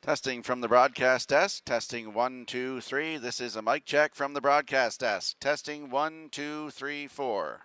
Testing from the broadcast desk. Testing 1, 2, 3. This is a mic check from the broadcast desk. Testing 1, 2, 3, 4.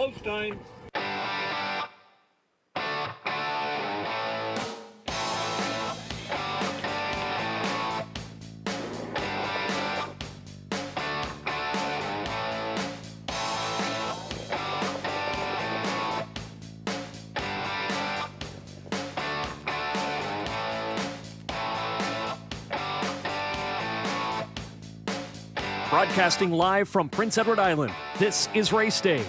post time. Broadcasting live from Prince Edward Island, this is Race Day.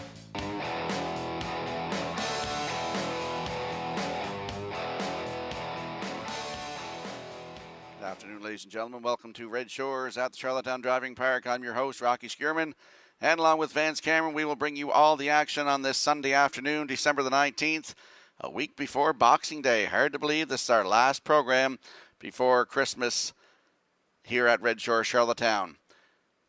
Good afternoon, ladies and gentlemen. Welcome to Red Shores at the Charlottetown Driving Park. I'm your host, Rocky Skierman. And along with Vance Cameron, we will bring you all the action on this Sunday afternoon, December the 19th, a week before Boxing Day. Hard to believe this is our last program before Christmas here at Red Shore, Charlottetown.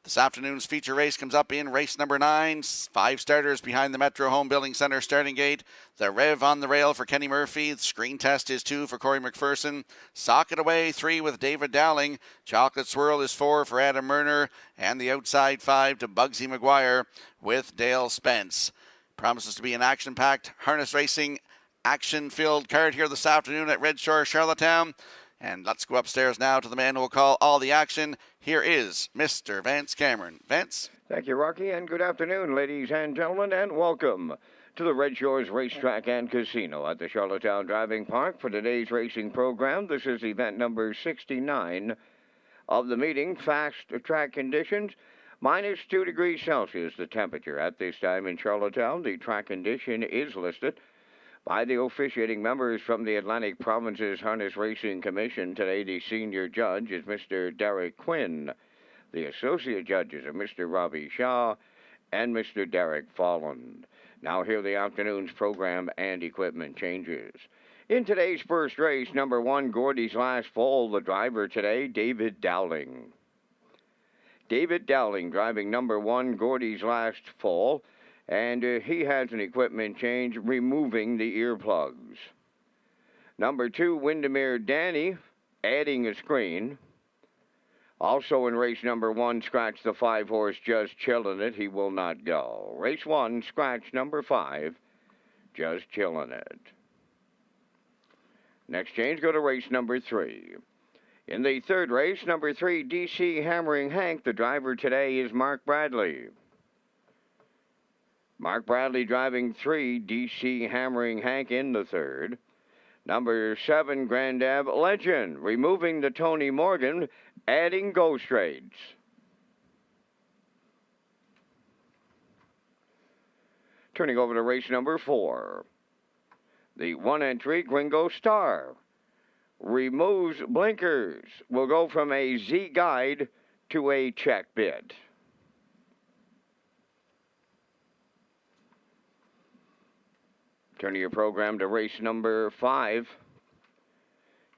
This afternoon's feature race comes up in race number 9. 5 starters behind the Metro Home Building Center starting gate. The Rev on the rail for Kenny Murphy. The screen test is 2 for Corey McPherson. Socket Away 3 with David Dowling. Chocolate Swirl is 4 for Adam Murner. And the outside 5 to Bugsy McGuire with Dale Spence. Promises to be an action-packed harness racing, action-filled card here this afternoon at Red Shore, Charlottetown. And let's go upstairs now to the man who will call all the action. Here is Mr. Vance Cameron. Vance? Thank you, Rocky, and good afternoon, ladies and gentlemen, and welcome to the Redshores Racetrack and Casino at the Charlottetown Driving Park for today's racing program. This is event number 69 of the meeting. Fast track conditions, minus 2 degrees Celsius, the temperature at this time in Charlottetown. The track condition is listed by the officiating members from the Atlantic Provinces Harness Racing Commission. Today, the senior judge is Mr. Derek Quinn. The associate judges are Mr. Robbie Shaw and Mr. Derek Folland. Now, here are the afternoon's program and equipment changes. In today's first race, number 1, Gordy's Last Fall, the driver today, David Dowling. David Dowling driving number 1, Gordy's Last Fall. And he has an equipment change, removing the earplugs. Number 2, Windermere Danny, adding a screen. Also in race number 1, scratch the 5-horse, Just Chillin' It. He will not go. Race 1, scratch number 5, Just Chillin' It. Next change, go to race number 3. In the third race, number 3, DC Hammering Hank. The driver today is Mark Bradley. Mark Bradley driving 3, DC Hammering Hank in the third. Number 7, Grand Ave Legend, removing the Tony Morgan, adding Go Straights. Turning over to race number 4. The 1 entry, Gringo Star, removes blinkers. Will go from a Z guide to a check bit. Turning your program to race number 5.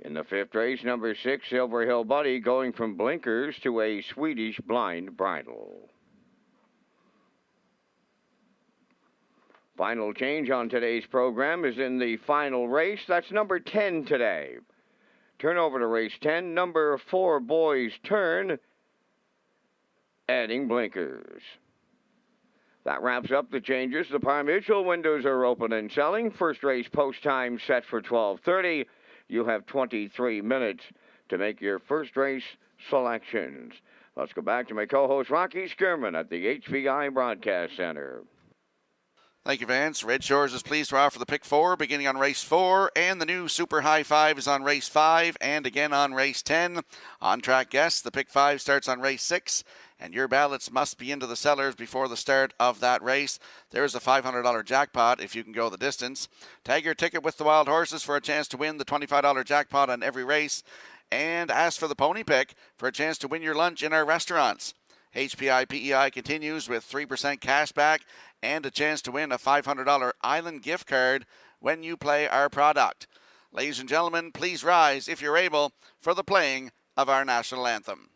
In the fifth race, number 6, Silver Hill Buddy, going from blinkers to a Swedish blind bridle. Final change on today's program is in the final race. That's number 10 today. Turn over to race 10, number 4, Boys Turn, adding blinkers. That wraps up the changes. The Par Mutual windows are open and selling. First race post time set for 12:30. You have 23 minutes to make your first race selections. Let's go back to my co-host Rocky Skierman at the HBI Broadcast Center. Thank you, Vance. Red Shores is pleased to offer the pick 4 beginning on race 4, and the new Super High 5 is on race 5 and again on race 10. On track guests, the pick 5 starts on race 6, and your ballots must be into the cellars before the start of that race. There's a $500 jackpot if you can go the distance. Tag your ticket with the Wild Horses for a chance to win the $25 jackpot on every race, and ask for the pony pick for a chance to win your lunch in our restaurants. HPI PEI continues with 3% cash back and a chance to win a $500 Island gift card when you play our product. Ladies and gentlemen, please rise, if you're able, for the playing of our national anthem.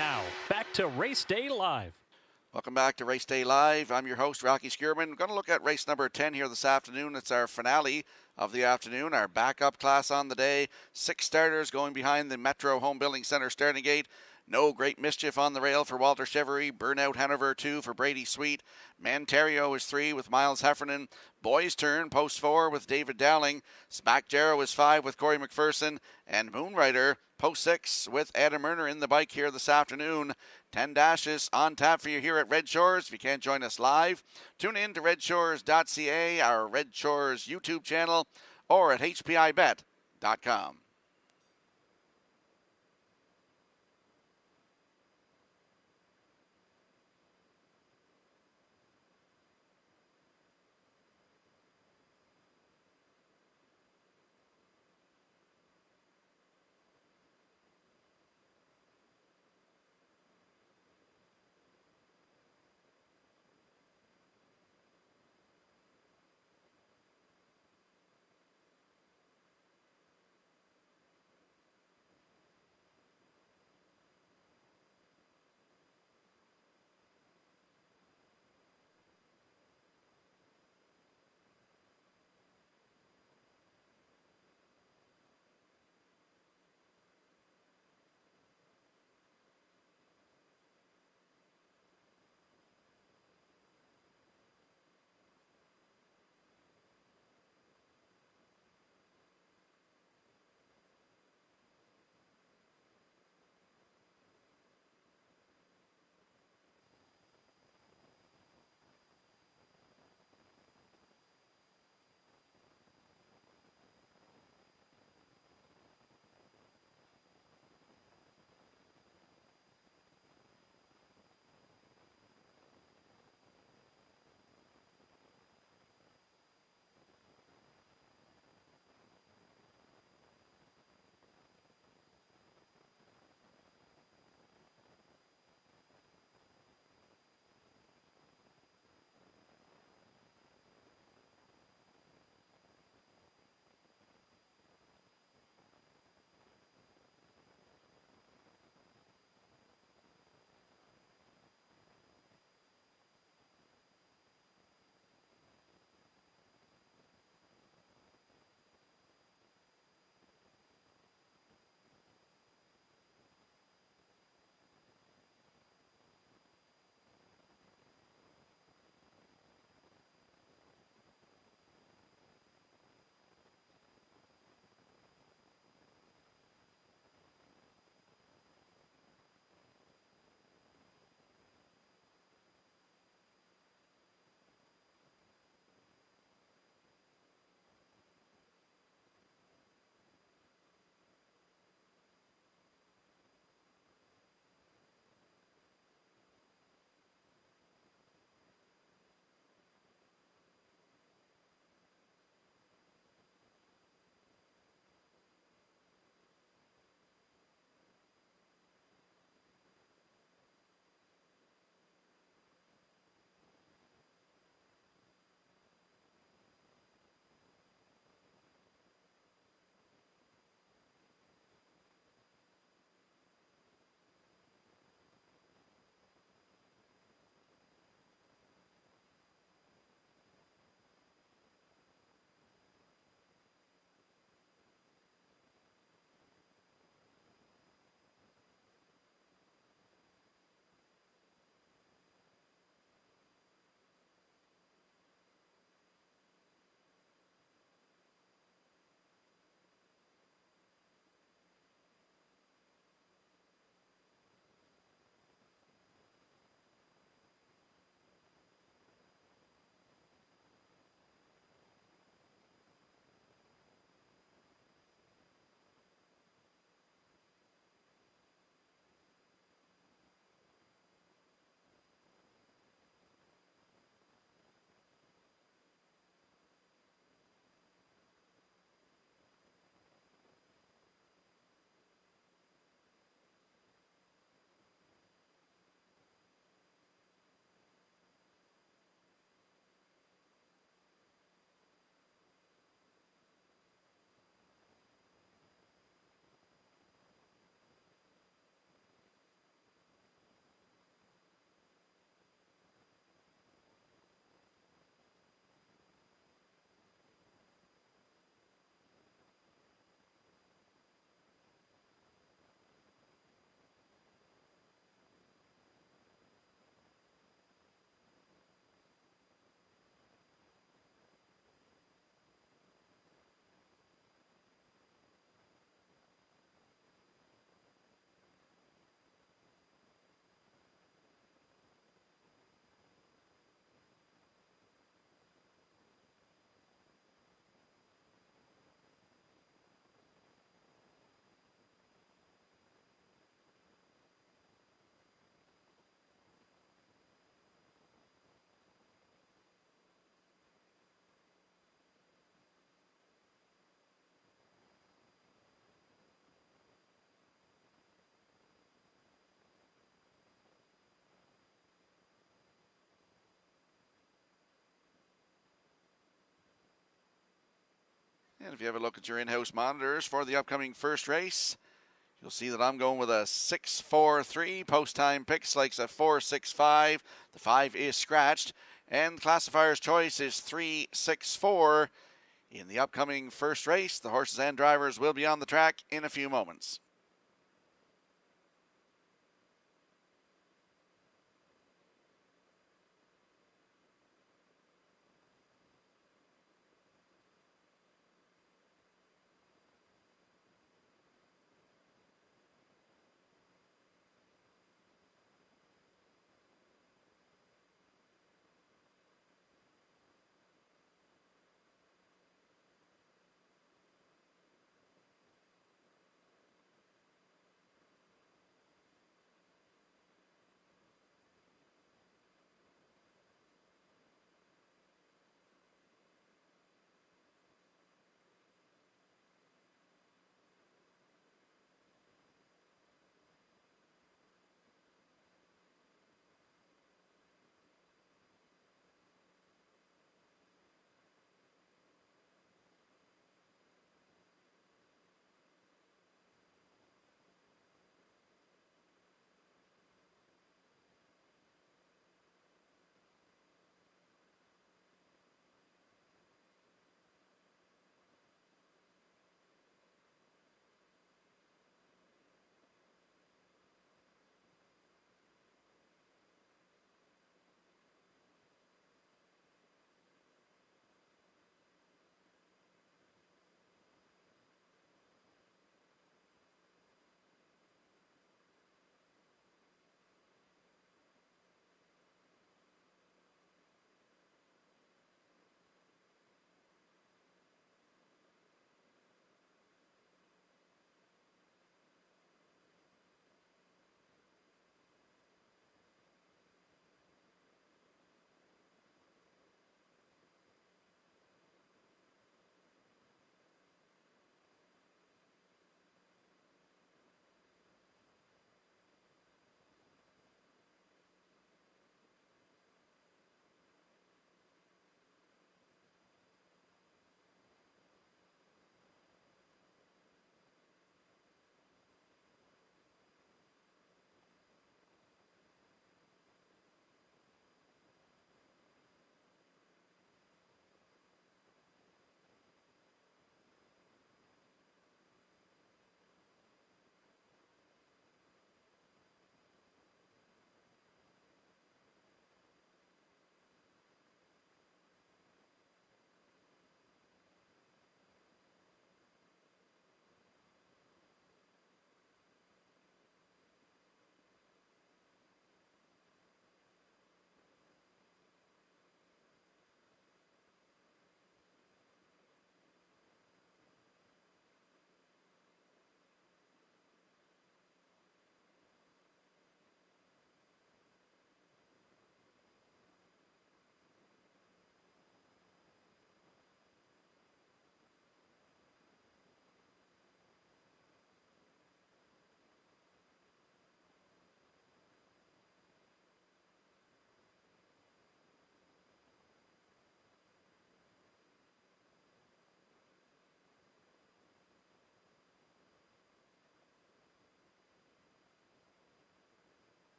Now, back to Race Day Live. Welcome back to Race Day Live. I'm your host, Rocky Skierman. We're going to look at race number 10 here this afternoon. It's our finale of the afternoon, our backup class on the day. 6 starters going behind the Metro Home Building Center starting gate. No Great Mischief on the rail for Walter Chevery. Burnout Hanover 2 for Brady Sweet. Manterio is 3 with Miles Heffernan. Boys Turn, post 4 with David Dowling. Smack Jarrow is 5 with Corey McPherson. And Moonrider, post 6 with Adam Erner in the bike here this afternoon. 10 dashes on tap for you here at Red Shores. If you can't join us live, tune in to Redshores.ca, our Red Shores YouTube channel, or at HPIBet.com. And if you have a look at your in-house monitors for the upcoming first race, you'll see that I'm going with a 6-4-3. Post-time picks likes a 4-6-5. The 5 is scratched. And the classifier's choice is 3-6-4. In the upcoming first race, the horses and drivers will be on the track in a few moments.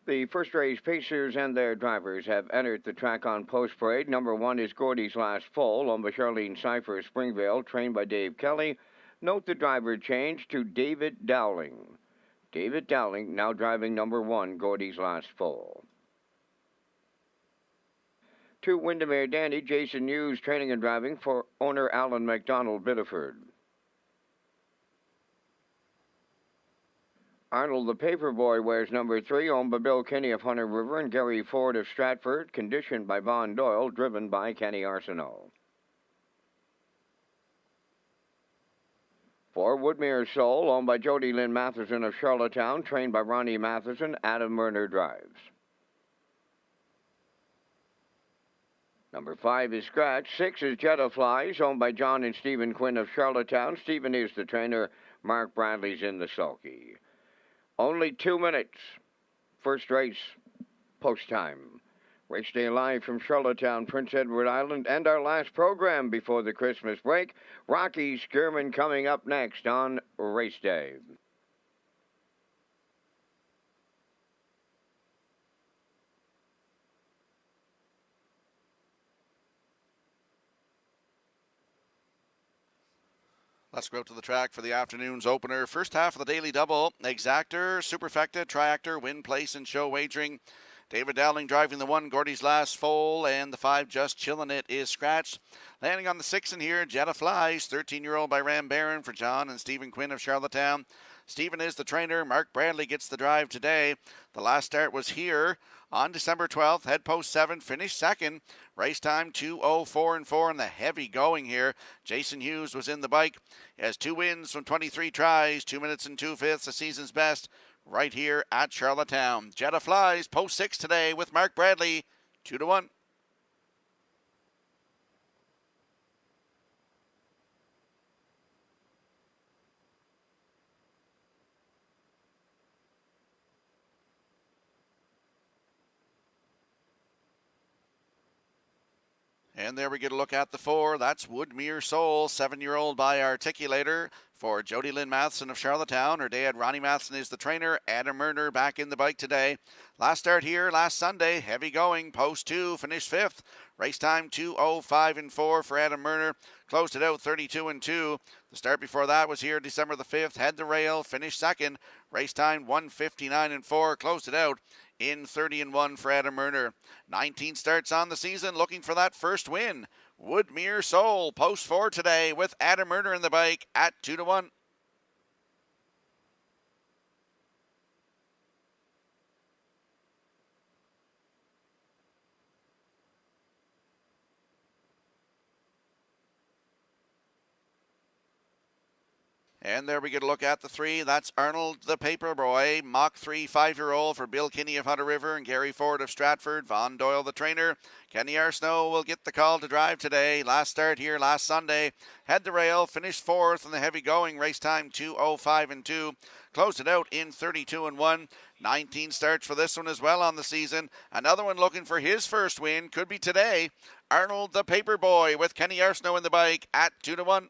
The first race pacers and their drivers have entered the track on post parade. Number 1 is Gordy's Last Foal, owned by Charlene Cypher, Springvale, trained by Dave Kelly. Note the driver change to David Dowling. David Dowling now driving number 1, Gordy's Last Foal. 2, Windermere Dandy, Jason Hughes, training and driving for owner Alan McDonald, Biddeford. Arnold the Paperboy wears number 3, owned by Bill Kinney of Hunter River and Gary Ford of Stratford, conditioned by Von Doyle, driven by Kenny Arsenault. 4, Woodmere Soul, owned by Jody Lynn Matheson of Charlottetown, trained by Ronnie Matheson. Adam Murner drives. Number 5 is Scratch. 6 is Jetta Flies, owned by John and Stephen Quinn of Charlottetown. Stephen is the trainer. Mark Bradley's in the sulky. Only 2 minutes. First race, post time. Race day live from Charlottetown, Prince Edward Island, and our last program before the Christmas break. Rocky Skierman coming up next on Race Day. Let's go out to the track for the afternoon's opener. First half of the daily double. Exactor, Superfecta, Triactor, Win Place and Show Wagering. David Dowling driving the 1, Gordy's Last Foal, and the 5 Just Chillin' It is scratched. Landing on the 6 in here, Jetta Flies, 13-year-old by Ram Barron for John and Stephen Quinn of Charlottetown. Stephen is the trainer. Mark Bradley gets the drive today. The last start was here on December 12th. Head post 7, finished second. Race time 2:04.4 and the heavy going here. Jason Hughes was in the bike. He has 2 wins from 23 tries, 2 minutes and 2/5, the season's best right here at Charlottetown. Jetta Flies, post 6 today with Mark Bradley, 2-1. And there we get a look at the 4. That's Woodmere Soul, 7-year-old by Articulator for Jody Lynn Matheson of Charlottetown. Her dad, Ronnie Matheson, is the trainer. Adam Murner back in the bike today. Last start here last Sunday, heavy going, post 2, finished 5th. Race time 2:05.4 for Adam Murner. Closed it out 32-2. The start before that was here December the 5th. Had the rail, finished second. Race time 1:59.4. Closed it out in 30-1 for Adam Murner. 19 starts on the season, looking for that first win. Woodmere Soul, post 4 today with Adam Murner in the bike at 2-1. And there we get a look at the 3. That's Arnold the Paperboy, Mach 3 5-year-old for Bill Kinney of Hunter River and Gary Ford of Stratford. Von Doyle the trainer. Kenny Arsenault will get the call to drive today. Last start here last Sunday. Had the rail, finished 4th in the heavy going. Race time 2:05.2. Closed it out in 32-1. 19 starts for this one as well on the season. Another one looking for his first win. Could be today. Arnold the Paperboy with Kenny Arsenault in the bike at 2-1.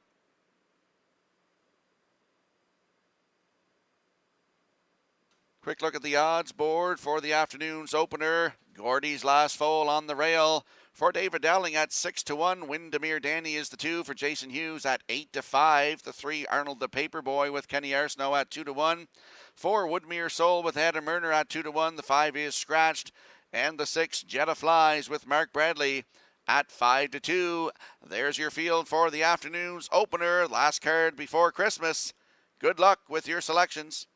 Quick look at the odds board for the afternoon's opener. Gordy's Last Foal on the rail for David Dowling at 6-1. Windermere Danny is the 2 for Jason Hughes at 8-5. The 3, Arnold the Paperboy with Kenny Arsenault at 2-1. 4, Woodmere Soul with Adam Murner at 2-1. The 5 is Scratched. And the 6, Jetta Flies with Mark Bradley at 5-2. There's your field for the afternoon's opener. Last card before Christmas. Good luck with your selections.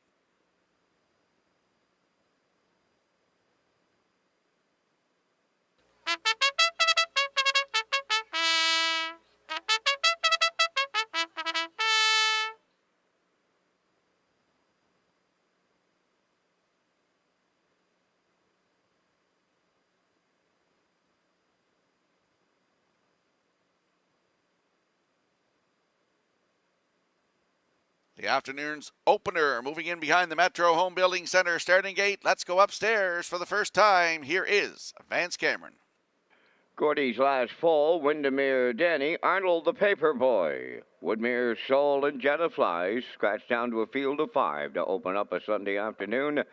The afternoon's opener, moving in behind the Metro Home Building Center starting gate. Let's go upstairs for the first time. Here is Vance Cameron. Gordy's Last Foal, Windermere Danny, Arnold the Paperboy, Woodmere Soul and Jetta Flies, scratched down to a field of 5 to open up a Sunday afternoon.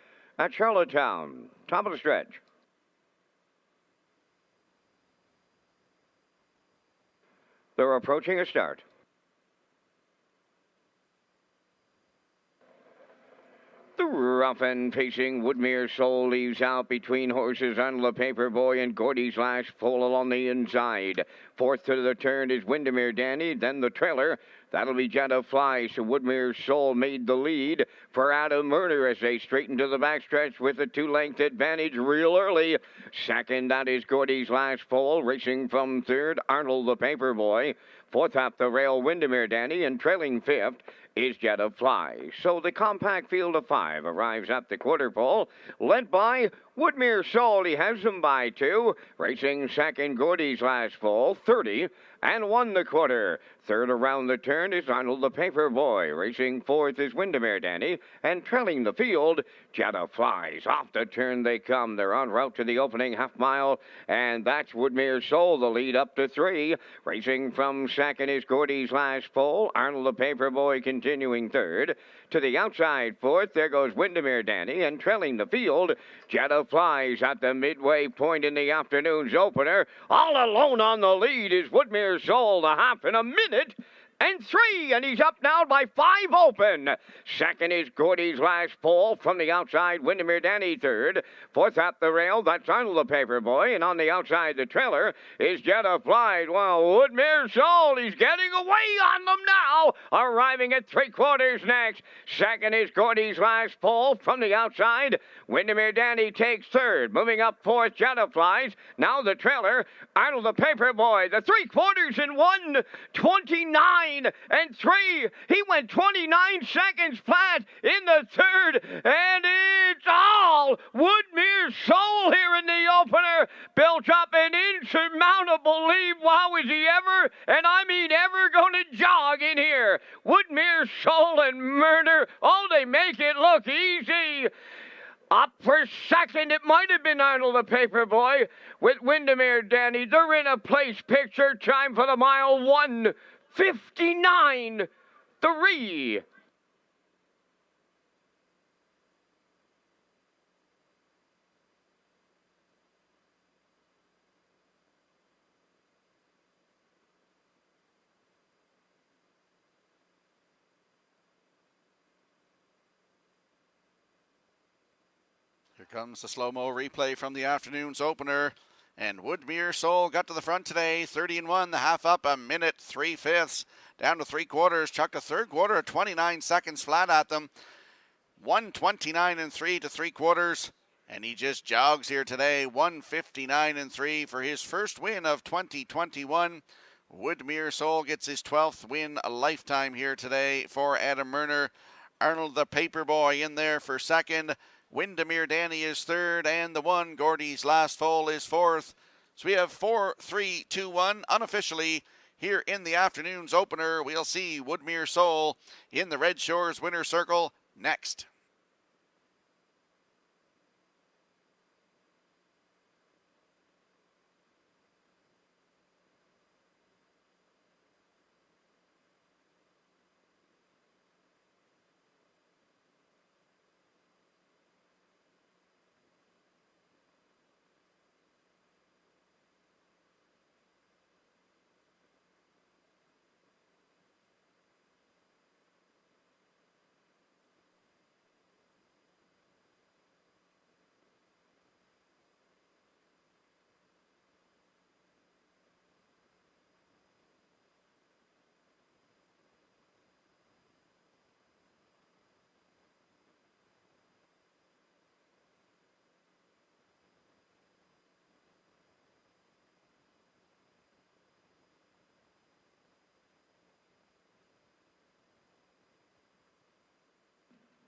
at Charlottetown. Top of the stretch. They're approaching a start. The rough and pacing Woodmere Soul leaves out between horses Arnold the Paperboy and Gordy's Last Foal along the inside. Fourth to the turn is Windermere Danny, then the trailer. That'll be Jetta Fly, so Woodmere Soul made the lead for Adam Murner as they straighten to the backstretch with a 2-length advantage real early. Second, that is Gordy's Last Foal, racing from third, Arnold the Paperboy. Fourth up the rail, Windermere Danny, and trailing fifth is Jetta Fly. So the compact field of 5 arrives at the quarter pole, led by Woodmere Soul. He has them by 2. Racing second, Gordy's Last Foal, 30, and 1 the quarter. Third around the turn is Arnold the Paperboy. Racing fourth is Windermere Danny, and trailing the field, Jetta Flies. Off the turn they come. They're en route to the opening half mile, and that's Woodmere Soul, the lead up to 3. Racing from second is Gordy's Last Foal. Arnold the Paperboy continuing third. To the outside fourth, there goes Windermere Danny, and trailing the field, Jetta Flies at the midway point in the afternoon's opener. All alone on the lead is Woodmere Soul, the half in a minute and 3, and he's up now by 5 open. Second is Gordy's Last Foal. From the outside, Windermere Danny third. Fourth at the rail, that's Arnold the Paperboy, and on the outside, the trailer is Jetta Fly. Well, Woodmere Soul, he's getting away on them now, arriving at 3/4 next. Second is Gordy's Last Foal. From the outside, Windermere Danny takes third. Moving up fourth, Jetta Flies. Now the trailer, Arnold the Paperboy. The 3/4 in 1:29 and 3. He went 29 seconds flat in the third, and it's all Woodmere Soul here in the opener. Built up an insurmountable lead. Wow, is he ever, and I mean ever, going to jog in here? Woodmere Soul and Murder, oh, they make it look easy. Up for second, it might have been Arnold the Paperboy with Windermere Danny. They're in a place picture. Time for the mile, 1:59.3. Here comes the slow-mo replay from the afternoon's opener. And Woodmere Soul got to the front today, 30-1, the half up, a minute 3/5, down to 3/4, chucked a third quarter at 29 seconds flat at them, 1:29.3 to 3/4, and he just jogs here today, 1:59.3 for his first win of 2021. Woodmere Soul gets his 12th win a lifetime here today for Adam Murner. Arnold the Paperboy in there for second. Windermere Danny is third, and the 1, Gordy's Last Foal, is fourth. So we have 4, 3, 2, 1 unofficially here in the afternoon's opener. We'll see Woodmere Soul in the Red Shores winner circle next.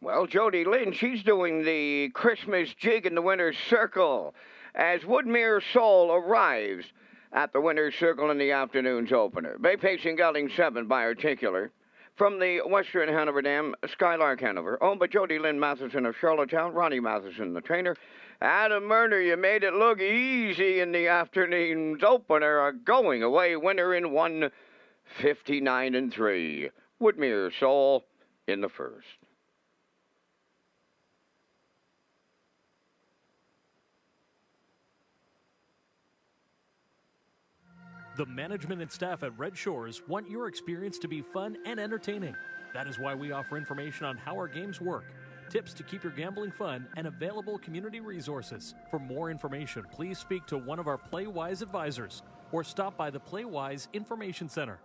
Well, Jody Lynn, she's doing the Christmas jig in the winner's circle as Woodmere Soul arrives at the winner's circle in the afternoon's opener. Bay pacing gelding 7 by Articular. From the Western Hanover Dam, Skylark Hanover, owned by Jody Lynn Matheson of Charlottetown, Ronnie Matheson, the trainer. Adam Murner, you made it look easy in the afternoon's opener. A going away winner in 1:59.3. Woodmere Soul in the first. The management and staff at Red Shores want your experience to be fun and entertaining. That is why we offer information on how our games work, tips to keep your gambling fun, and available community resources. For more information, please speak to one of our PlayWise advisors or stop by the PlayWise Information Center.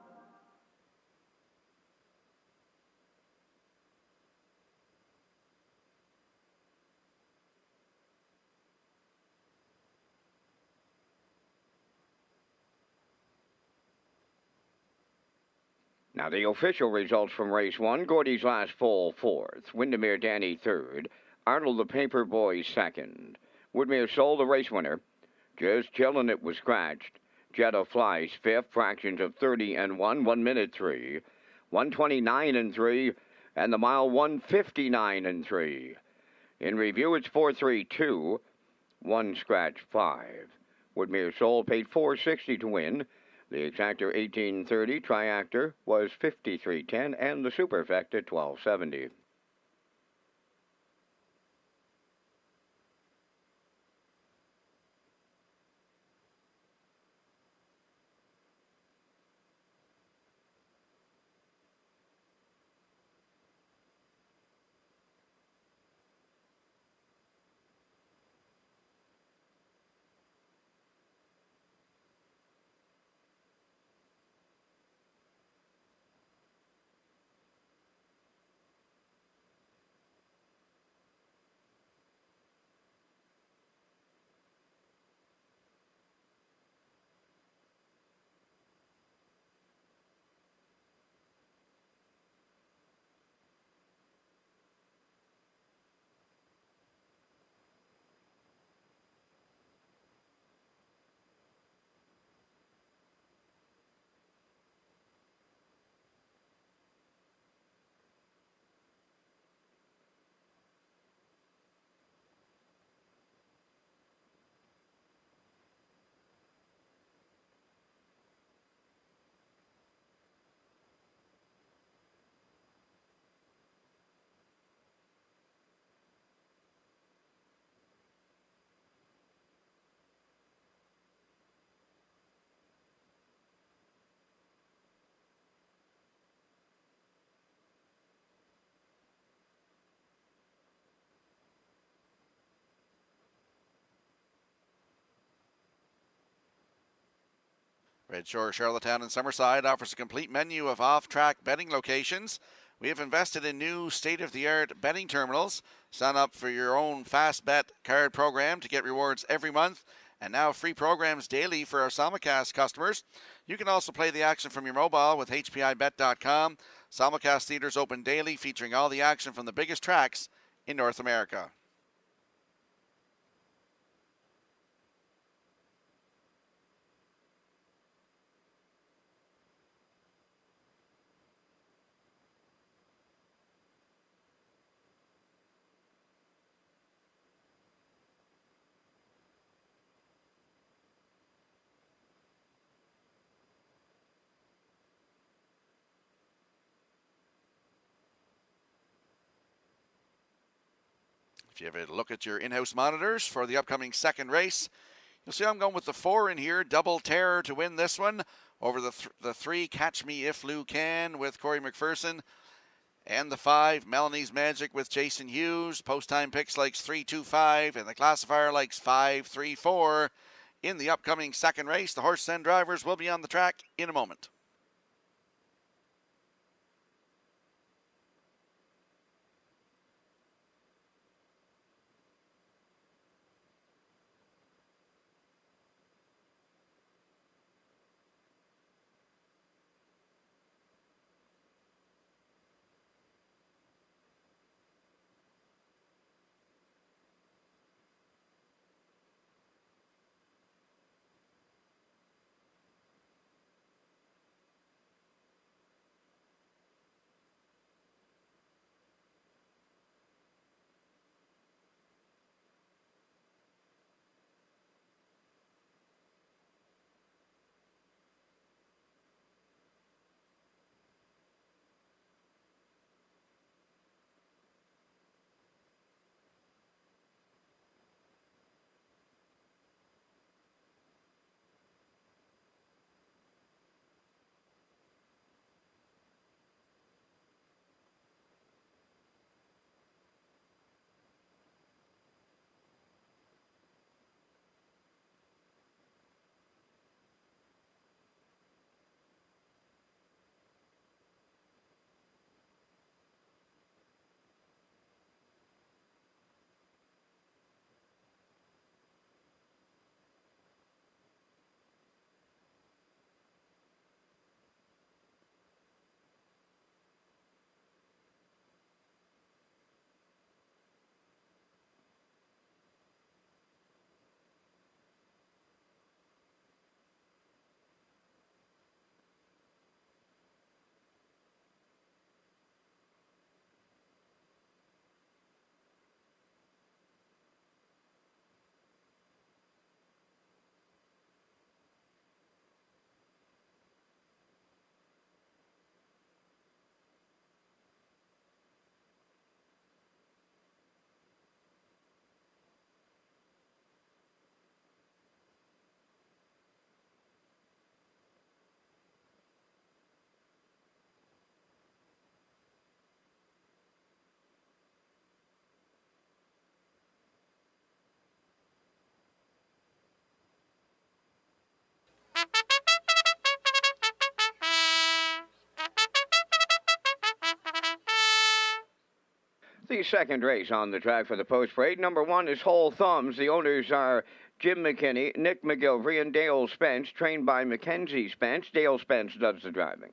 Now the official results from race 1, Gordy's Last Fall 4th, Windermere Danny 3rd, Arnold the Paperboy 2nd, Woodmere Soul the race winner, Just Chillin' It was scratched, Jetta Flies 5th, fractions of 30 and 1 minute 3, 129 and 3, and the mile 159 and 3. In review, it's 432, 1 scratch 5. Woodmere Soul paid $4.60 to win. The exactor 1830 triactor was $53.10 and the superfecta $12.70. Red Shore, Charlottetown, and Summerside offers a complete menu of off-track betting locations. We have invested in new state-of-the-art betting terminals. Sign up for your own Fast Bet card program to get rewards every month, and now free programs daily for our simulcast customers. You can also play the action from your mobile with HPIBet.com. Simulcast theaters open daily, featuring all the action from the biggest tracks in North America. If you have a look at your in-house monitors for the upcoming second race, you'll see I'm going with the 4 in here, Double Terror to win this one over the 3, Catch Me If Lou Can with Corey McPherson, and the 5, Melanie's Magic with Jason Hughes. Post-time picks likes 3-2-5, and the classifier likes 5-3-4. In the upcoming second race, the horses and drivers will be on the track in a moment. the second race on the track for the post parade. Number 1 is Whole Thumbs. The owners are Jim McKinney, Nick McGilvery, and Dale Spence, trained by Mackenzie Spence. Dale Spence does the driving.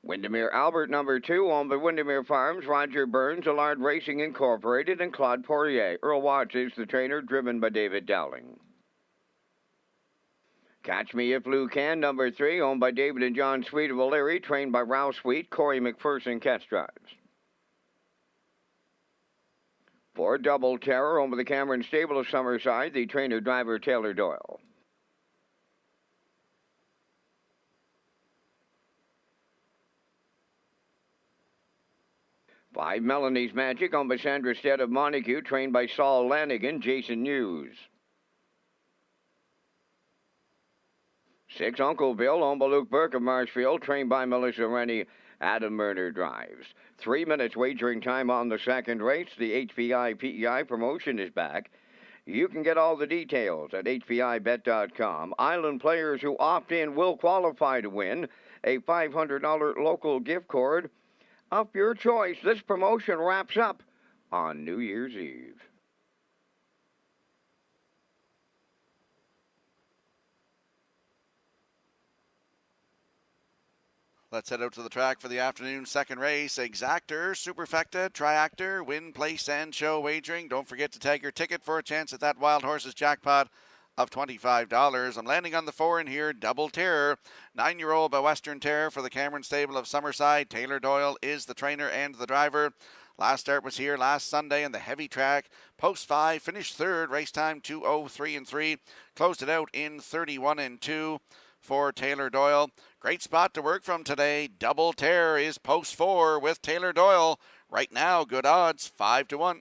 Windermere Albert, number 2, owned by Windermere Farms, Roger Burns, Allard Racing Incorporated, and Claude Poirier. Earl Watts is the trainer, driven by David Dowling. Catch Me If Lou Can, number 3, owned by David and John Sweet of O'Leary, trained by Ralph Sweet, Corey McPherson catch drives. For Double Terror, owned by the Cameron Stable of Summerside, the trainer-driver Taylor Doyle. Five, Melanie's Magic, owned by Sandra Stead of Montague, trained by Saul Lanigan, Jason Hughes. 6, Uncle Bill, owned by Luke Burke of Marshfield, trained by Melissa Rennie, Adam Murner drives. 3 minutes wagering time on the second race. The HPI PEI promotion is back. You can get all the details at hpibet.com. Island players who opt in will qualify to win a $500 local gift card of your choice. This promotion wraps up on New Year's Eve. Let's head out to the track for the afternoon second race. Exactor, Superfecta, Triactor, Win, Place, and Show wagering. Don't forget to tag your ticket for a chance at that Wild Horses jackpot of $25. I'm landing on the 4 in here, Double Terror. 9-year-old by Western Terror for the Cameron Stable of Summerside. Taylor Doyle is the trainer and the driver. Last start was here last Sunday in the heavy track. Post 5, finished third. Race time 2:03 and 3. Closed it out in 31 and 2 for Taylor Doyle. Great spot to work from today. Double Terror is post 4 with Taylor Doyle. Right now, good odds, 5-1.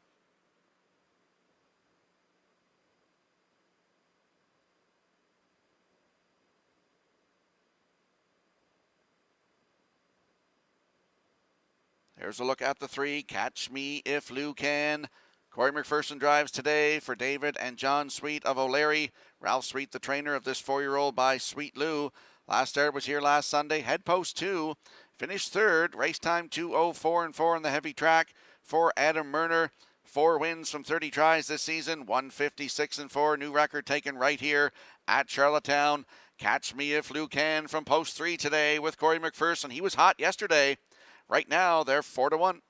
Here's a look at the 3. Catch Me If Lou Can. Corey McPherson drives today for David and John Sweet of O'Leary. Ralph Sweet, the trainer of this 4-year-old by Sweet Lou. Last start was here last Sunday. Head post 2. Finished third. Race time 2:04 and 4 in the heavy track for Adam Murner. 4 wins from 30 tries this season. 156 and 4. New record taken right here at Charlottetown. Catch Me If Lou Can from post 3 today with Corey McPherson. He was hot yesterday. Right now, they're 4-1.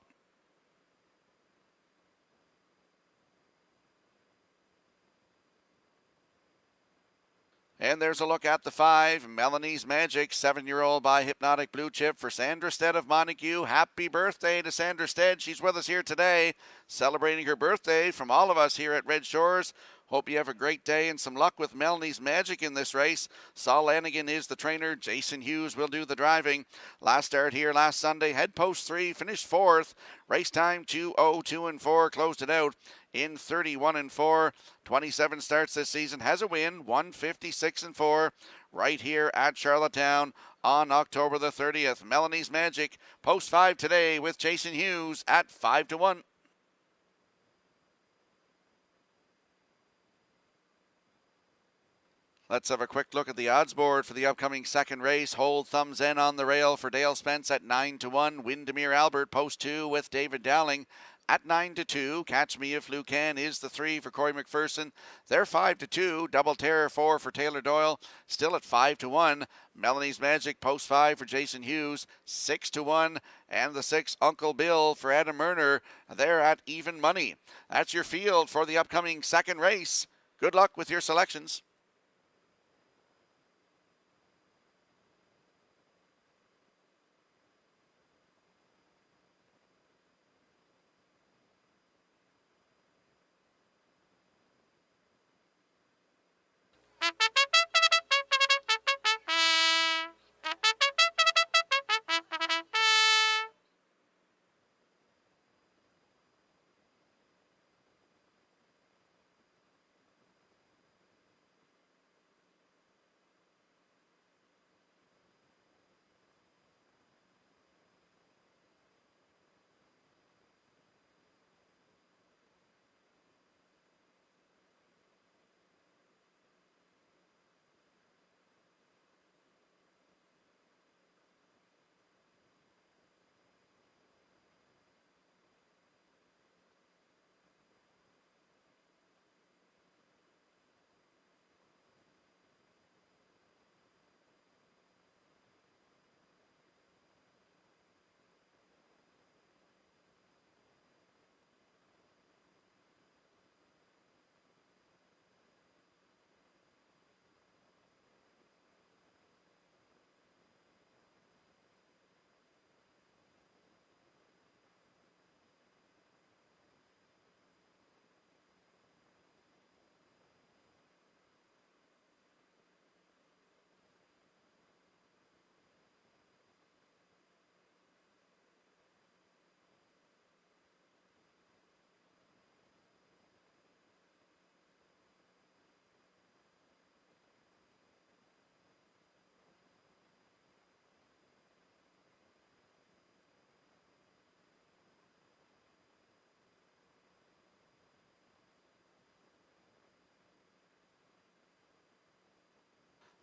And there's a look at the 5. Melanie's Magic, 7-year-old by Hypnotic Blue Chip for Sandra Stead of Montague. Happy birthday to Sandra Stead. She's with us here today, celebrating her birthday from all of us here at Red Shores. Hope you have a great day and some luck with Melanie's Magic in this race. Saul Lanigan is the trainer. Jason Hughes will do the driving. Last start here last Sunday. Head post 3, finished 4th. Race time 2:02 and 4. Closed it out in 31 and 4. 27 starts this season. Has a win, 156 and 4. Right here at Charlottetown on October the 30th. Melanie's Magic, post 5 today with Jason Hughes at 5-1. Let's have a quick look at the odds board for the upcoming second race. Hold Thumbs In on the rail for Dale Spence at 9-1. Windermere Albert, post 2 with David Dowling at 9-2. Catch Me If Lou Can is the 3 for Corey McPherson. They're 5-2. Double Terror 4 for Taylor Doyle, still at 5-1. Melanie's Magic, post 5 for Jason Hughes, 6-1. And the 6, Uncle Bill for Adam Murner. They're at even money. That's your field for the upcoming second race. Good luck with your selections.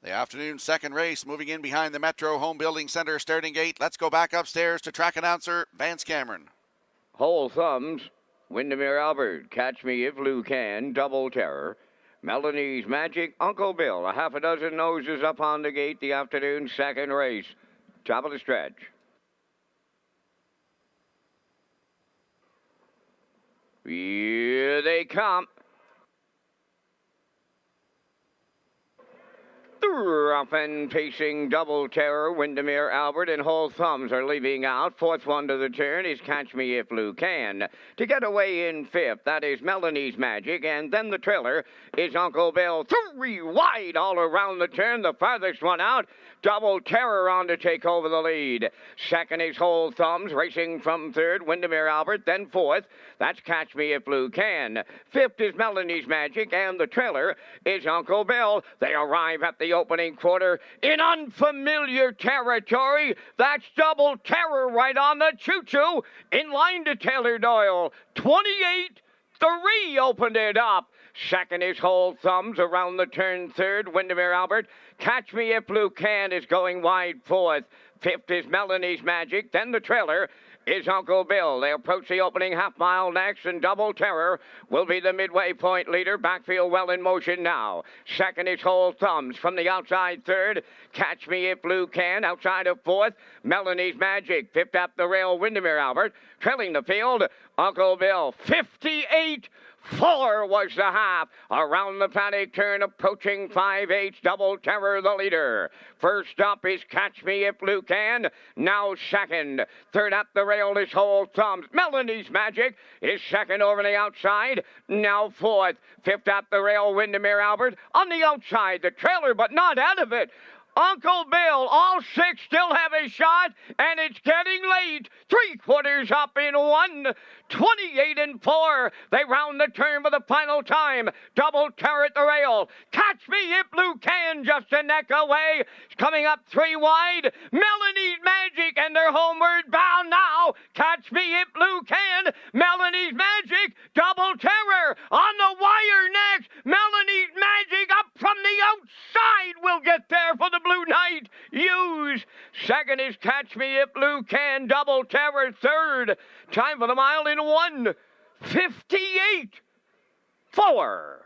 The afternoon second race moving in behind the Metro Home Building Center starting gate. Let's go back upstairs to track announcer Vance Cameron. Whole Thumbs, Windermere Albert, Catch Me If Lou Can, Double Terror. Melanie's Magic, Uncle Bill, a half a dozen noses up on the gate, the afternoon second race. Top of the stretch. Here they come. Rough and pacing Double Terror, Windermere Albert, and Whole Thumbs are leaving out. Fourth one to the turn is Catch Me If Lou Can. To get away in fifth, that is Melanie's Magic, and then the trailer is Uncle Bill. 3 wide all around the turn, the farthest one out. Double Terror on to take over the lead. Second is Whole Thumbs, racing from third, Windermere Albert, then fourth. That's Catch Me If Lou Can. Fifth is Melanie's Magic, and the trailer is Uncle Bill. They arrive at the opening quarter in unfamiliar territory. That's Double Terror right on the choo-choo. In line to Taylor Doyle. 28-3 opened it up. Second is Whole Thumbs around the turn third. Windermere Albert. Catch Me If Lou Can is going wide fourth. Fifth is Melanie's Magic. Then the trailer is Uncle Bill. They approach the opening half mile next, and Double Terror will be the midway point leader. Backfield well in motion now. Second is Whole Thumbs from the outside third. Catch Me If Lou Can outside of fourth. Melanie's Magic. Fifth up the rail, Windermere Albert. Trailing the field, Uncle Bill. 58-4 was the half. Around the paddock turn, approaching 5/8. Double Terror the leader. First up is Catch Me If Lou Can. Now second. Third up the rail is Whole Thumbs. Melanie's Magic is second over the outside. Now fourth. Fifth up the rail, Windermere Albert. On the outside, the trailer, but not out of it. Uncle Bill, all six still have a shot, and it's getting late. 3/4 up in one. 28-4. They round the turn for the final time. Double Terror at the rail. Catch Me If Lou Can just a neck away. It's coming up 3 wide. Melanie's Magic, and they're homeward bound now. Catch Me If Lou Can. Melanie's Magic. Double Terror on the wire next. Melanie's Magic up from the outside will get there for the Blue Knight. Use. Second is Catch Me If Lou Can. Double Terror third. Time for the mile in 1:58.4.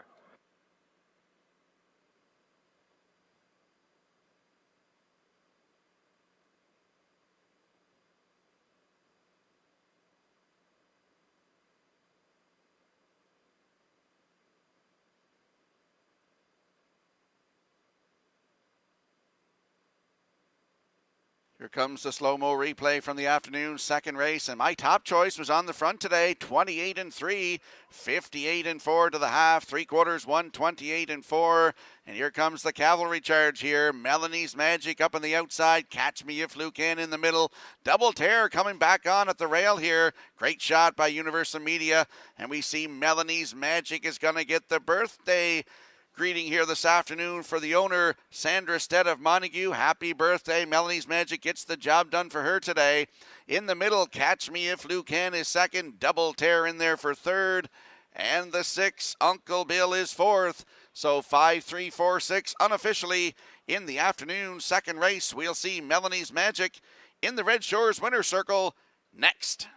Here comes the slow-mo replay from the afternoon second race, and my top choice was on the front today, 28-3, 58-4 to the half, 3/4, 128-4, and here comes the cavalry charge here. Melanie's Magic up on the outside, Catch Me If Lou Can in the middle, Double Terror coming back on at the rail here. Great shot by Universal Media, and we see Melanie's Magic is going to get the birthday greeting here this afternoon for the owner, Sandra Stead of Montague. Happy birthday. Melanie's Magic gets the job done for her today. In the middle, Catch Me If Lou Can is second. Double Terror in there for third. And the 6, Uncle Bill, is fourth. So 5-3-4-6 unofficially in the afternoon second race. We'll see Melanie's Magic in the Red Shores winner's circle next.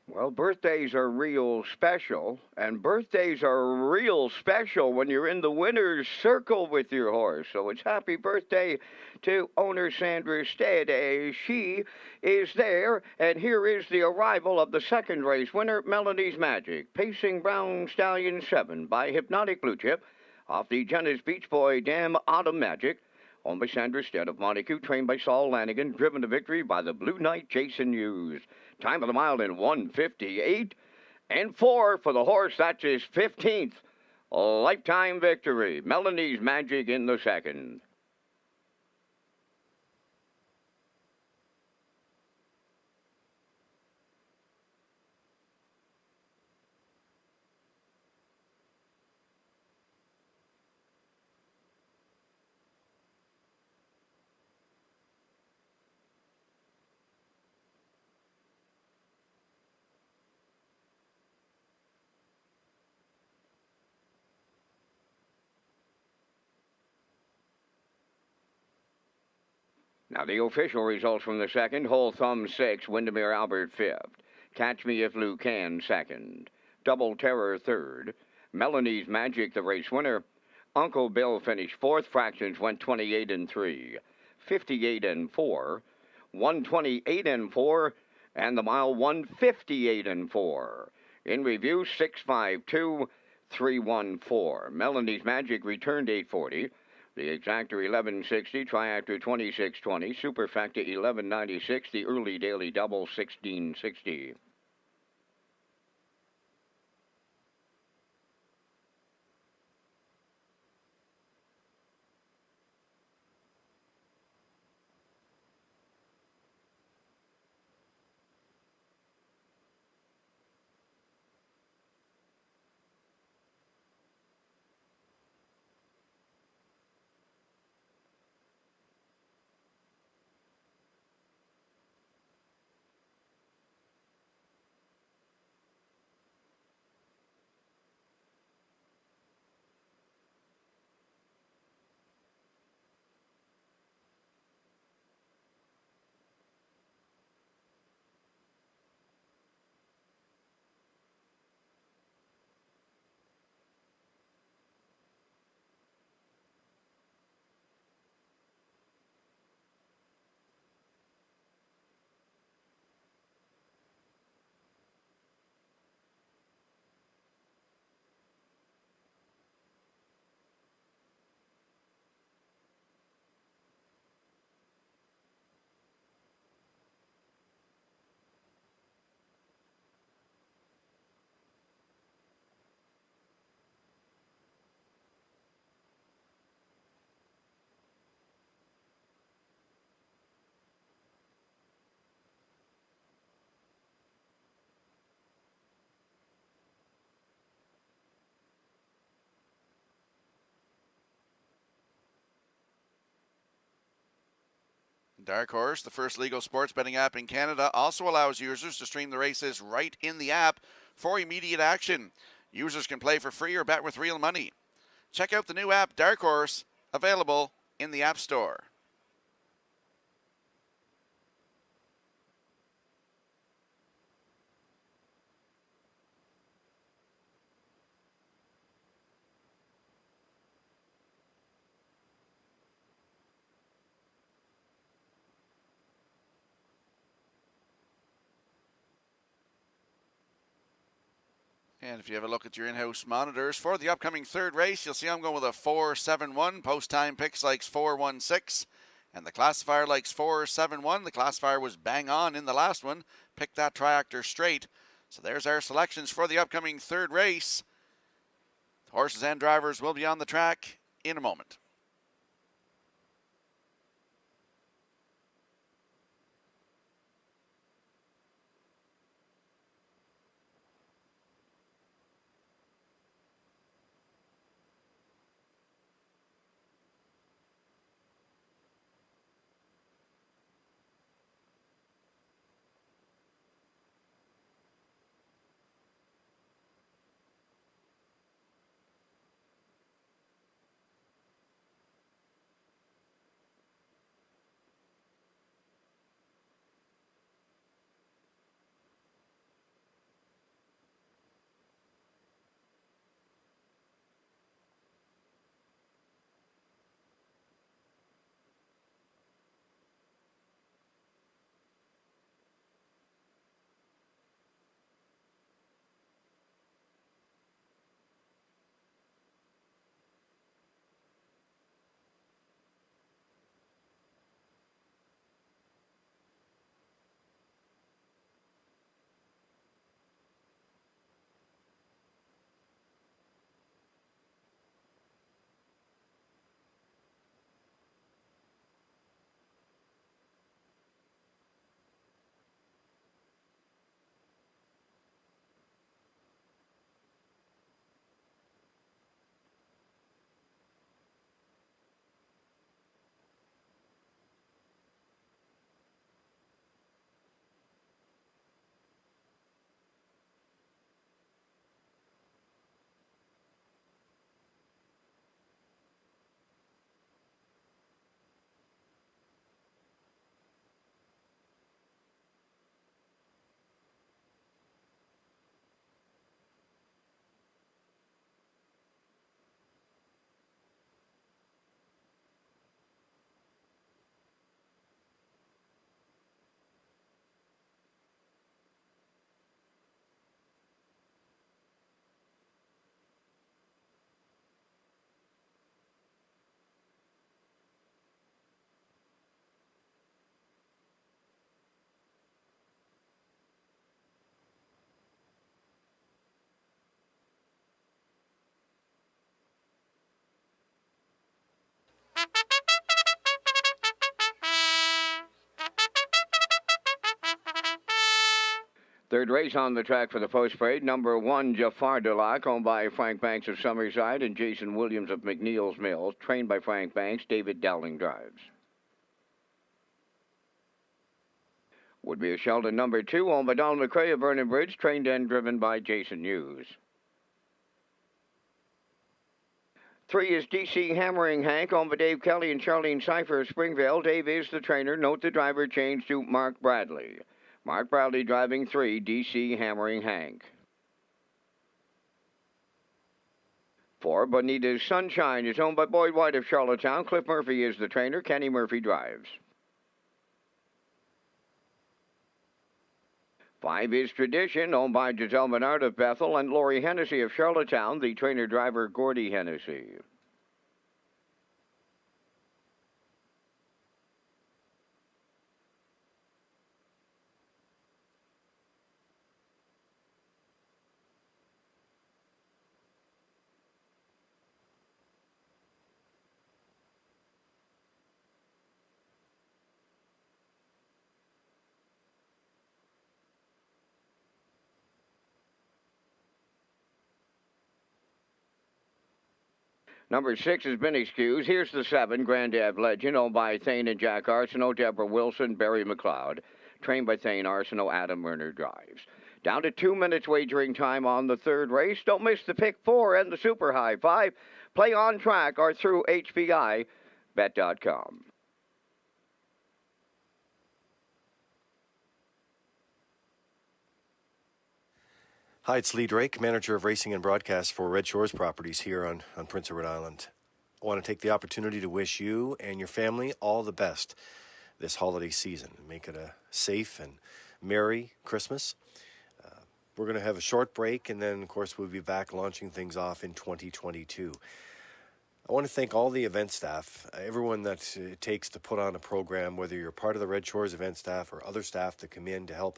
Well, birthdays are real special, and birthdays are real special when you're in the winner's circle with your horse. So it's happy birthday to owner Sandra Stead. She is there, and here is the arrival of the second race winner, Melanie's Magic, pacing Brown Stallion 7 by Hypnotic Blue Chip off the Jenna's Beach Boy Dam Autumn Magic. Owned by Sandra Stead of Montague, trained by Saul Lanigan, driven to victory by the Blue Knight Jason Hughes. Time of the mile in 1:58 and 4 for the horse. That's his 15th lifetime victory. Melanie's Magic in the second. Now, the official results from the second. Whole Thumb 6, Windermere Albert 5th. Catch Me If Lou Can 2nd. Double Terror 3rd. Melanie's Magic, the race winner. Uncle Bill finished 4th. Fractions went 28 and 3. 58 and 4. 128 and 4. And the mile 158 and 4. In review, 652 314. Melanie's Magic returned 840. The exactor 1160, triactor 2620, superfecta 1196, the early daily double 1660. Dark Horse, the first legal sports betting app in Canada, also allows users to stream the races right in the app for immediate action. Users can play for free or bet with real money. Check out the new app, Dark Horse, available in the App Store. And if you have a look at your in-house monitors for the upcoming third race, you'll see I'm going with a 471. Post-time picks likes 416. And the classifier likes 471. The classifier was bang on in the last one. Picked that triactor straight. So there's our selections for the upcoming third race. Horses and drivers will be on the track in a moment. Third race on the track for the post parade, number 1, Jafar Dulac, owned by Frank Banks of Summerside and Jason Williams of McNeil's Mills, trained by Frank Banks. David Dowling drives. Would be a Sheldon number 2, owned by Donald McCrae of Vernon Bridge, trained and driven by Jason Hughes. 3 is DC Hammering Hank, owned by Dave Kelly and Charlene Cipher of Springvale. Dave is the trainer. Note the driver changed to Mark Bradley. Mark Bradley driving 3, DC Hammering Hank. 4, Bonita's Sunshine is owned by Boyd White of Charlottetown. Cliff Murphy is the trainer. Kenny Murphy drives. 5 is Tradition, owned by Giselle Menard of Bethel and Lori Hennessy of Charlottetown, the trainer-driver Gordy Hennessy. Number 6 has been excused. Here's the 7, Grandad Legend, owned by Thane and Jack Arsenault, Deborah Wilson, Barry McLeod. Trained by Thane Arsenault, Adam Werner drives. Down to 2 minutes wagering time on the third race. Don't miss the pick 4 and the super high 5. Play on track or through HPIBet.com. Hi, it's Lee Drake, Manager of Racing and Broadcast for Red Shores Properties here on Prince Edward Island. I want to take the opportunity to wish you and your family all the best this holiday season. Make it a safe and merry Christmas. We're going to have a short break, and then, of course, we'll be back launching things off in 2022. I want to thank all the event staff, everyone that it takes to put on a program, whether you're part of the Red Shores event staff or other staff that come in to help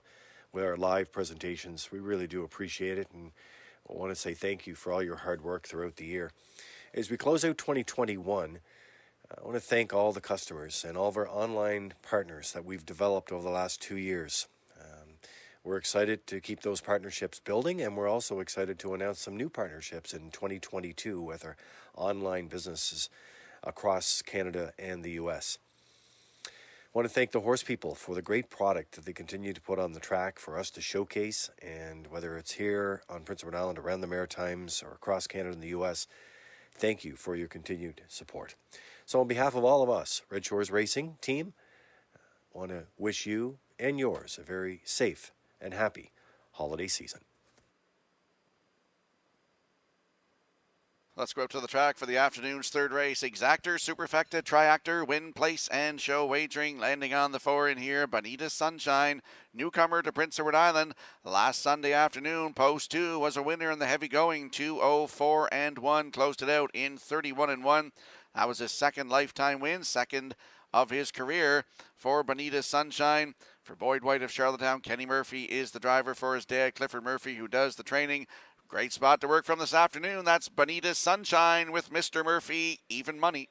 with our live presentations. We really do appreciate it, and I want to say thank you for all your hard work throughout the year. As we close out 2021, I want to thank all the customers and all of our online partners that we've developed over the last 2 years. We're excited to keep those partnerships building, and we're also excited to announce some new partnerships in 2022 with our online businesses across Canada and the U.S. I want to thank the horse people for the great product that they continue to put on the track for us to showcase, and whether it's here on Prince Edward Island, around the Maritimes, or across Canada and the U.S., thank you for your continued support. So on behalf of all of us, Red Shores Racing team, I want to wish you and yours a very safe and happy holiday season. Let's go up to the track for the afternoon's third race. Exactor, Superfecta, Triactor, Win, Place, and Show Wagering. Landing on the 4 in here, Bonita Sunshine, newcomer to Prince Edward Island. Last Sunday afternoon, Post 2 was a winner in the heavy going, 2:04-1. Closed it out in 31-1. That was his second lifetime win, second of his career for Bonita Sunshine. For Boyd White of Charlottetown, Kenny Murphy is the driver for his dad, Clifford Murphy, who does the training. Great spot to work from this afternoon. That's Bonita Sunshine with Mr. Murphy, even money.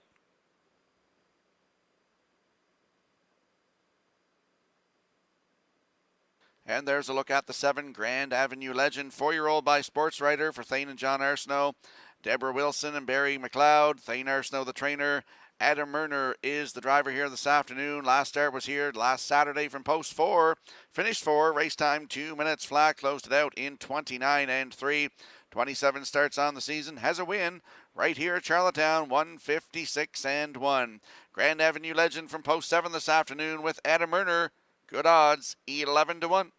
And there's a look at the 7, Grand Avenue Legend, 4-year-old by Sports Writer for Thane and John Arsenault, Deborah Wilson and Barry McLeod. Thane Arsenault, the trainer. Adam Murner is the driver here this afternoon. Last start was here last Saturday from Post 4. Finished 4, race time 2 minutes flat. Closed it out in 29-3. 27 starts on the season. Has a win right here at Charlottetown, 156-1. Grand Avenue Legend from Post 7 this afternoon with Adam Murner. Good odds, 11-1.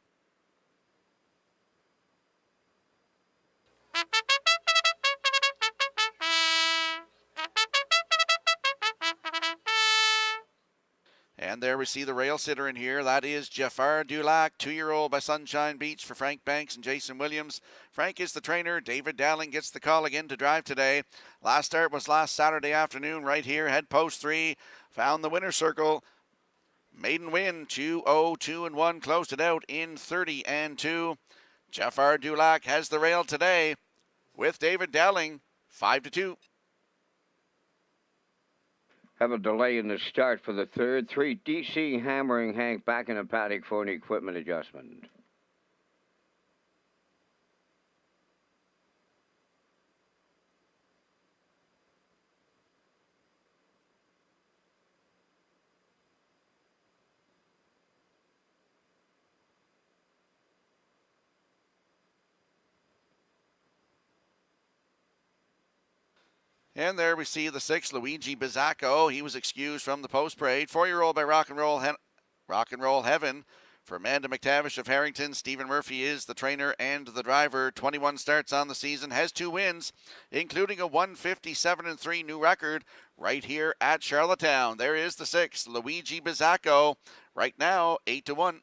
And there we see the rail sitter in here. That is Jafar Dulac, 2-year-old by Sunshine Beach for Frank Banks and Jason Williams. Frank is the trainer. David Dowling gets the call again to drive today. Last start was last Saturday afternoon right here. Head Post 3. Found the winner's circle. Maiden win, 2:02-1. Closed it out in 30-2. Jafar Dulac has the rail today with David Dowling, 5-2. Have a delay in the start for the third. 3, DC Hammering Hank back in the paddock for an equipment adjustment. And there we see the 6, Luigi Bizzacco. He was excused from the post parade. 4-year-old by Rock and Roll Heaven. For Amanda McTavish of Harrington, Stephen Murphy is the trainer and the driver. 21 starts on the season, has 2 wins, including a 157-3 new record right here at Charlottetown. There is the 6, Luigi Bizzacco. Right now, 8-1.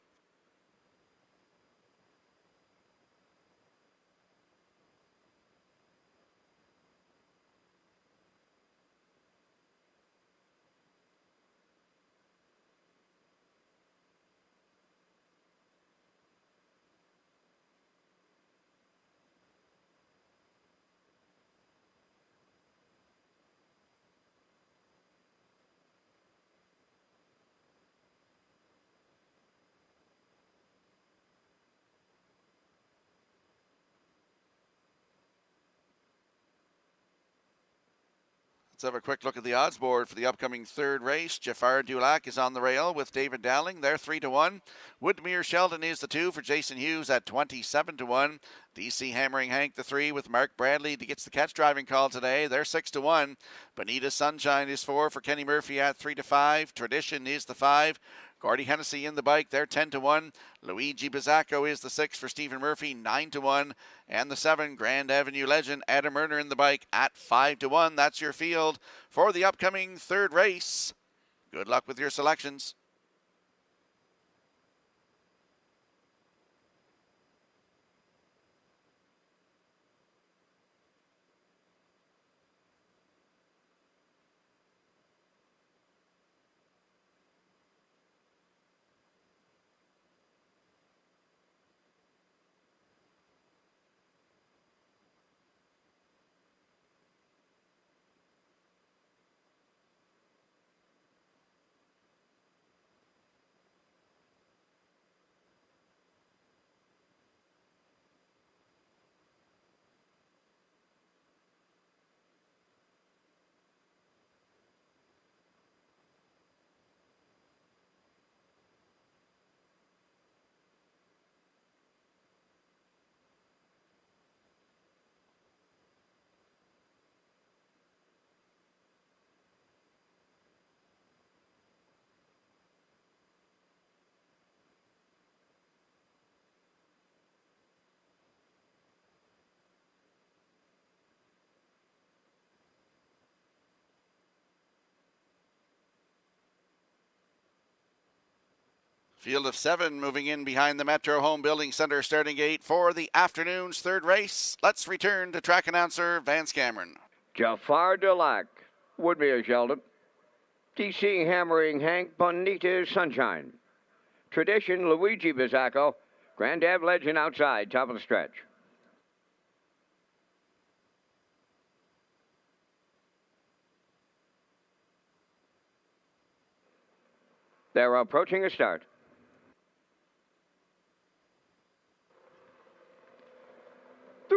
Let's have a quick look at the odds board for the upcoming 3rd race. Jafar Dulac is on the rail with David Dowling. They're 3-1. Woodmere Sheldon is the 2 for Jason Hughes at 27-1. DC Hammering Hank the 3 with Mark Bradley to gets the catch driving call today. They're 6-1. Bonita Sunshine is 4 for Kenny Murphy at 3-5. Tradition is the 5. Gordy Hennessy in the bike, they're 10-1. Luigi Bizzacco is the 6 for Stephen Murphy, 9-1. And the 7, Grand Avenue Legend, Adam Erner in the bike at 5-1. That's your field for the upcoming 3rd race. Good luck with your selections. Field of 7 moving in behind the Metro Home Building Center starting gate for the afternoon's 3rd race. Let's return to track announcer Vance Cameron. Jafar Dulac, Woodmere Sheldon. DC Hammering Hank, Bonita Sunshine. Tradition, Luigi Bizzacco. Grand Ave Legend outside, top of the stretch. They're approaching a start.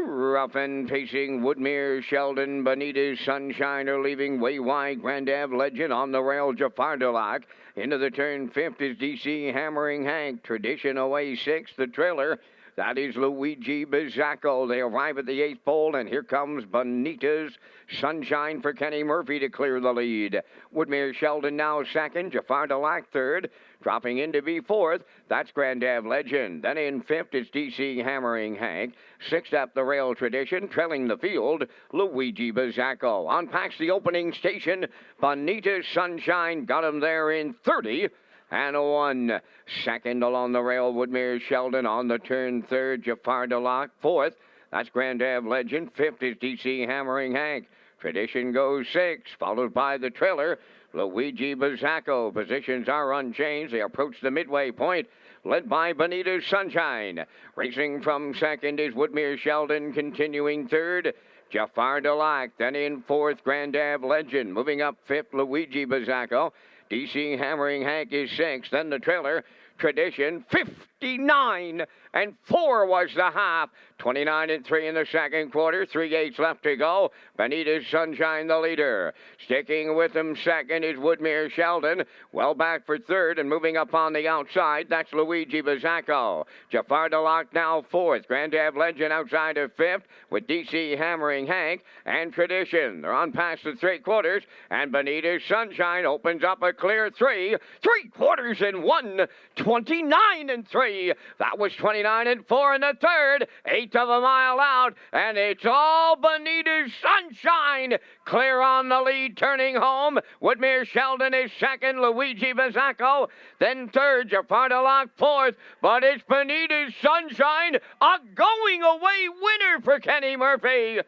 Rough and pacing, Woodmere, Sheldon, Bonita Sunshine are leaving way wide. Grand Ave Legend on the rail, Jafar Dulac. Into the turn 5th is DC Hammering Hank. Tradition away 6th, the trailer. That is Luigi Bizzacco. They arrive at the 8th pole, and here comes Bonita's Sunshine for Kenny Murphy to clear the lead. Woodmere Sheldon now 2nd, Jafar Dulac 3rd. Dropping in to be 4th, that's Grand Ave Legend. Then in 5th is DC Hammering Hank. 6th up the rail Tradition, trailing the field, Luigi Bizzacco. On past the opening station, Bonita Sunshine got him there in 30. And 1. 2nd along the rail, Woodmere Sheldon on the turn 3rd, Jafar Dulac 4th. That's Grand Ave Legend. 5th is DC Hammering Hank. Tradition goes 6th, followed by the trailer, Luigi Bizzacco. Positions are unchanged. They approach the midway point, led by Bonita Sunshine. Racing from 2nd is Woodmere Sheldon, continuing 3rd. Jafar Dulac, then in 4th, Grand Ave Legend. Moving up 5th, Luigi Bizzacco. DC Hammering Hank is 6th. Then the trailer, Tradition, 5th. 59 and 4 was the half. 29 and 3 in the second quarter. 3/8 left to go. Bonita's Sunshine the leader. Sticking with him second is Woodmere Sheldon. Well back for third and moving up on the outside. That's Luigi Bizzacco. Jafar DeLoc now fourth. Grand Ave Legend outside of fifth with DC Hammering Hank and Tradition. They're on past the three quarters and Bonita's Sunshine opens up a clear three. 3/4 and 1. 29 and 3. That was 29 and 4 in the third. 1/8 of a mile out, and it's all Bonita's Sunshine. Clear on the lead, turning home. Woodmere Sheldon is second. Luigi Bizzacco, then third. Jafar DeLoc fourth. But it's Bonita's Sunshine, a going-away winner for Kenny Murphy.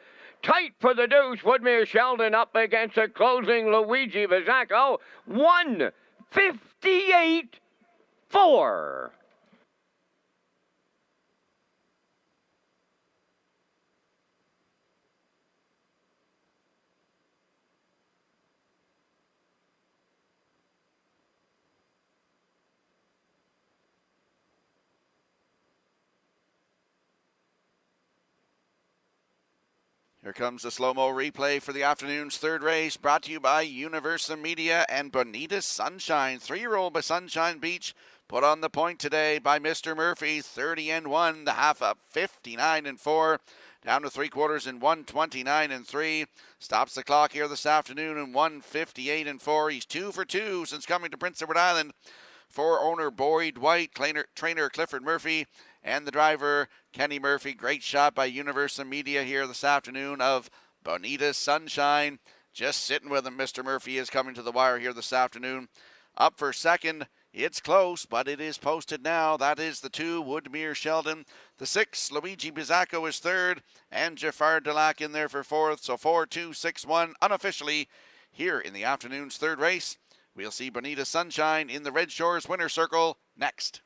Tight for the deuce. Woodmere Sheldon up against a closing Luigi Bizzacco. 1:58.4. Here comes the slow-mo replay for the afternoon's third race, brought to you by Universal Media and Bonita's Sunshine. 3-year-old by Sunshine Beach, put on the point today by Mr. Murphy, 30 and 1, the half up 59 and 4, down to 3/4 in 1:29 and 3. Stops the clock here this afternoon in 1:58 and 4. He's 2 for 2 since coming to Prince Edward Island. For owner Boyd White, trainer Clifford Murphy, and the driver Kenny Murphy. Great shot by Universal Media here this afternoon of Bonita's Sunshine. Just sitting with him, Mr. Murphy is coming to the wire here this afternoon. Up for second, it's close, but it is posted now. That is the 2, Woodmere Sheldon. The 6, Luigi Bizzacco is third, and Jafar DeLoc in there for fourth. So 4-2-6-1 unofficially here in the afternoon's third race. We'll see Bonita's Sunshine in the Red Shores winner circle next.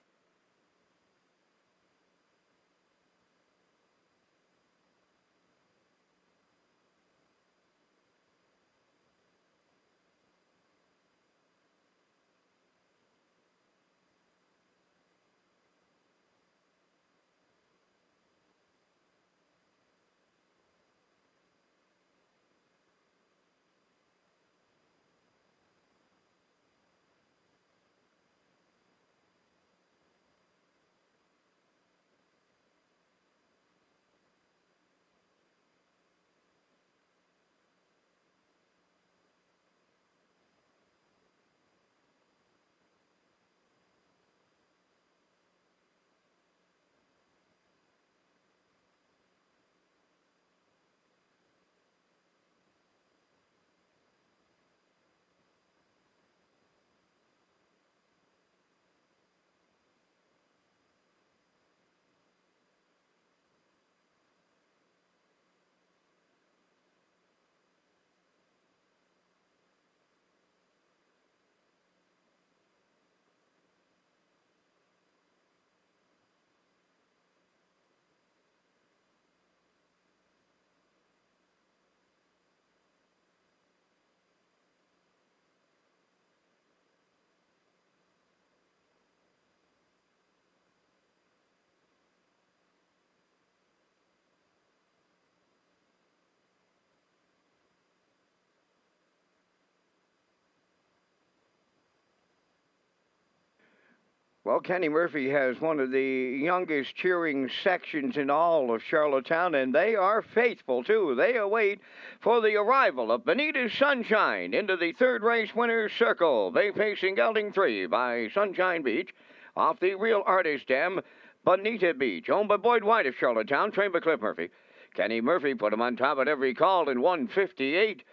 Well, Kenny Murphy has one of the youngest cheering sections in all of Charlottetown, and they are faithful, too. They await for the arrival of Bonita's Sunshine into the third race winner's circle. They facing gelding 3 by Sunshine Beach off the Real Artist Dam, Bonita Beach, owned by Boyd White of Charlottetown, trained by Cliff Murphy. Kenny Murphy put him on top at every call in 1:58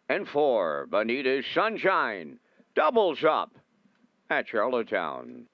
and 4. Bonita's Sunshine doubles up at Charlottetown.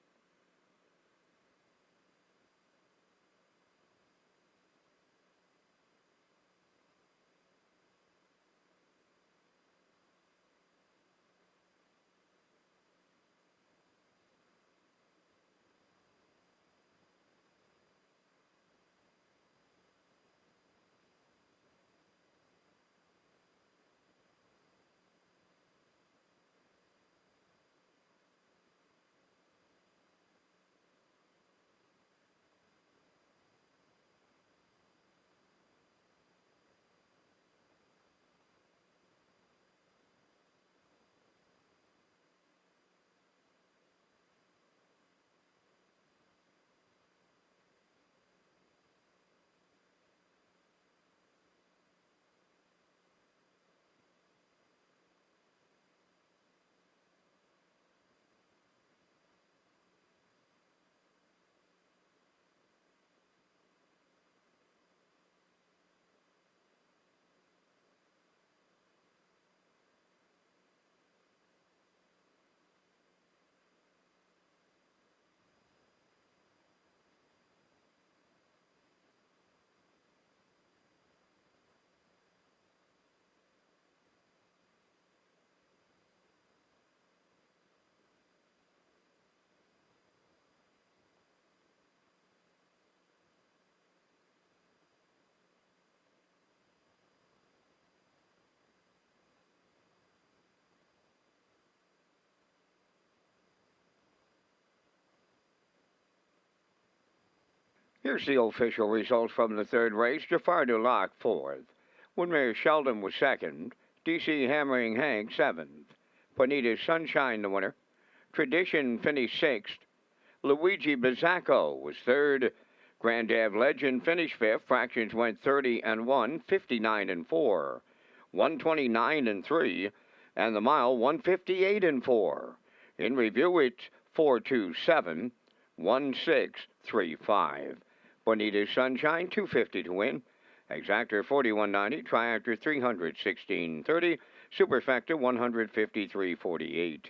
Here's the official results from the third race. Jafar Dulac, fourth. Woodmere Sheldon was second. DC Hammering Hank, seventh. Bonita's Sunshine, the winner. Tradition finished sixth. Luigi Bizzacco was third. Grand Ave Legend finished fifth. Fractions went 30-1, 59-4, 129-3, and the mile 158-4. In review, it's 427, 1635. Bonita's Sunshine 250 to win. Exactor 4190, Triactor 316.30, Superfecta 153.48.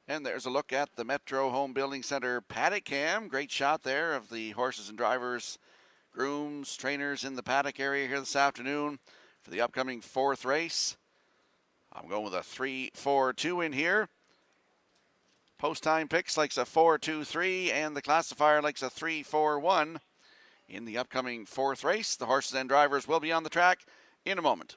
And there's a look at the Metro Home Building Center paddock cam. Great shot there of the horses and drivers, grooms, trainers in the paddock area here this afternoon for the upcoming fourth race. I'm going with a 3-4-2 in here. Post time picks likes a 4-2-3, and the classifier likes a 3-4-1 in the upcoming fourth race. The horses and drivers will be on the track in a moment.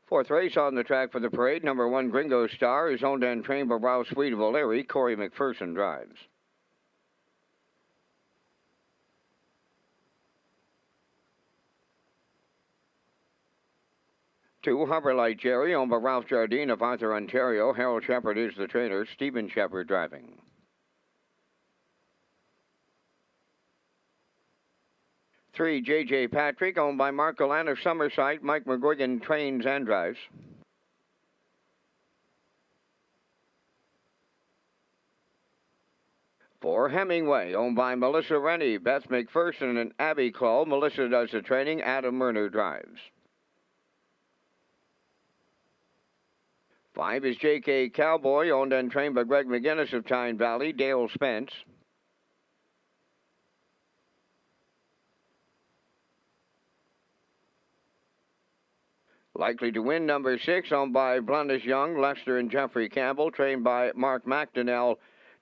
Fourth race on the track for the parade. Number 1, Gringo Star, is owned and trained by Ralph Sweet of O'Leary. Corey McPherson drives. 2, Harbor Light Jerry, owned by Ralph Jardine of Arthur, Ontario. Harold Shepard is the trainer. Stephen Shepard driving. 3, J.J. Patrick, owned by Mark Allen of Summerside. Mike McGuigan trains and drives. For Hemingway, owned by Melissa Rennie, Beth McPherson, and Abby Clow. Melissa does the training. Adam Murner drives. 5 is J.K. Cowboy, owned and trained by Greg McGinnis of Tyne Valley. Dale Spence. Likely to win, number 6, owned by Blandis Young, Lester, and Jeffrey Campbell, trained by Mark McDonnell.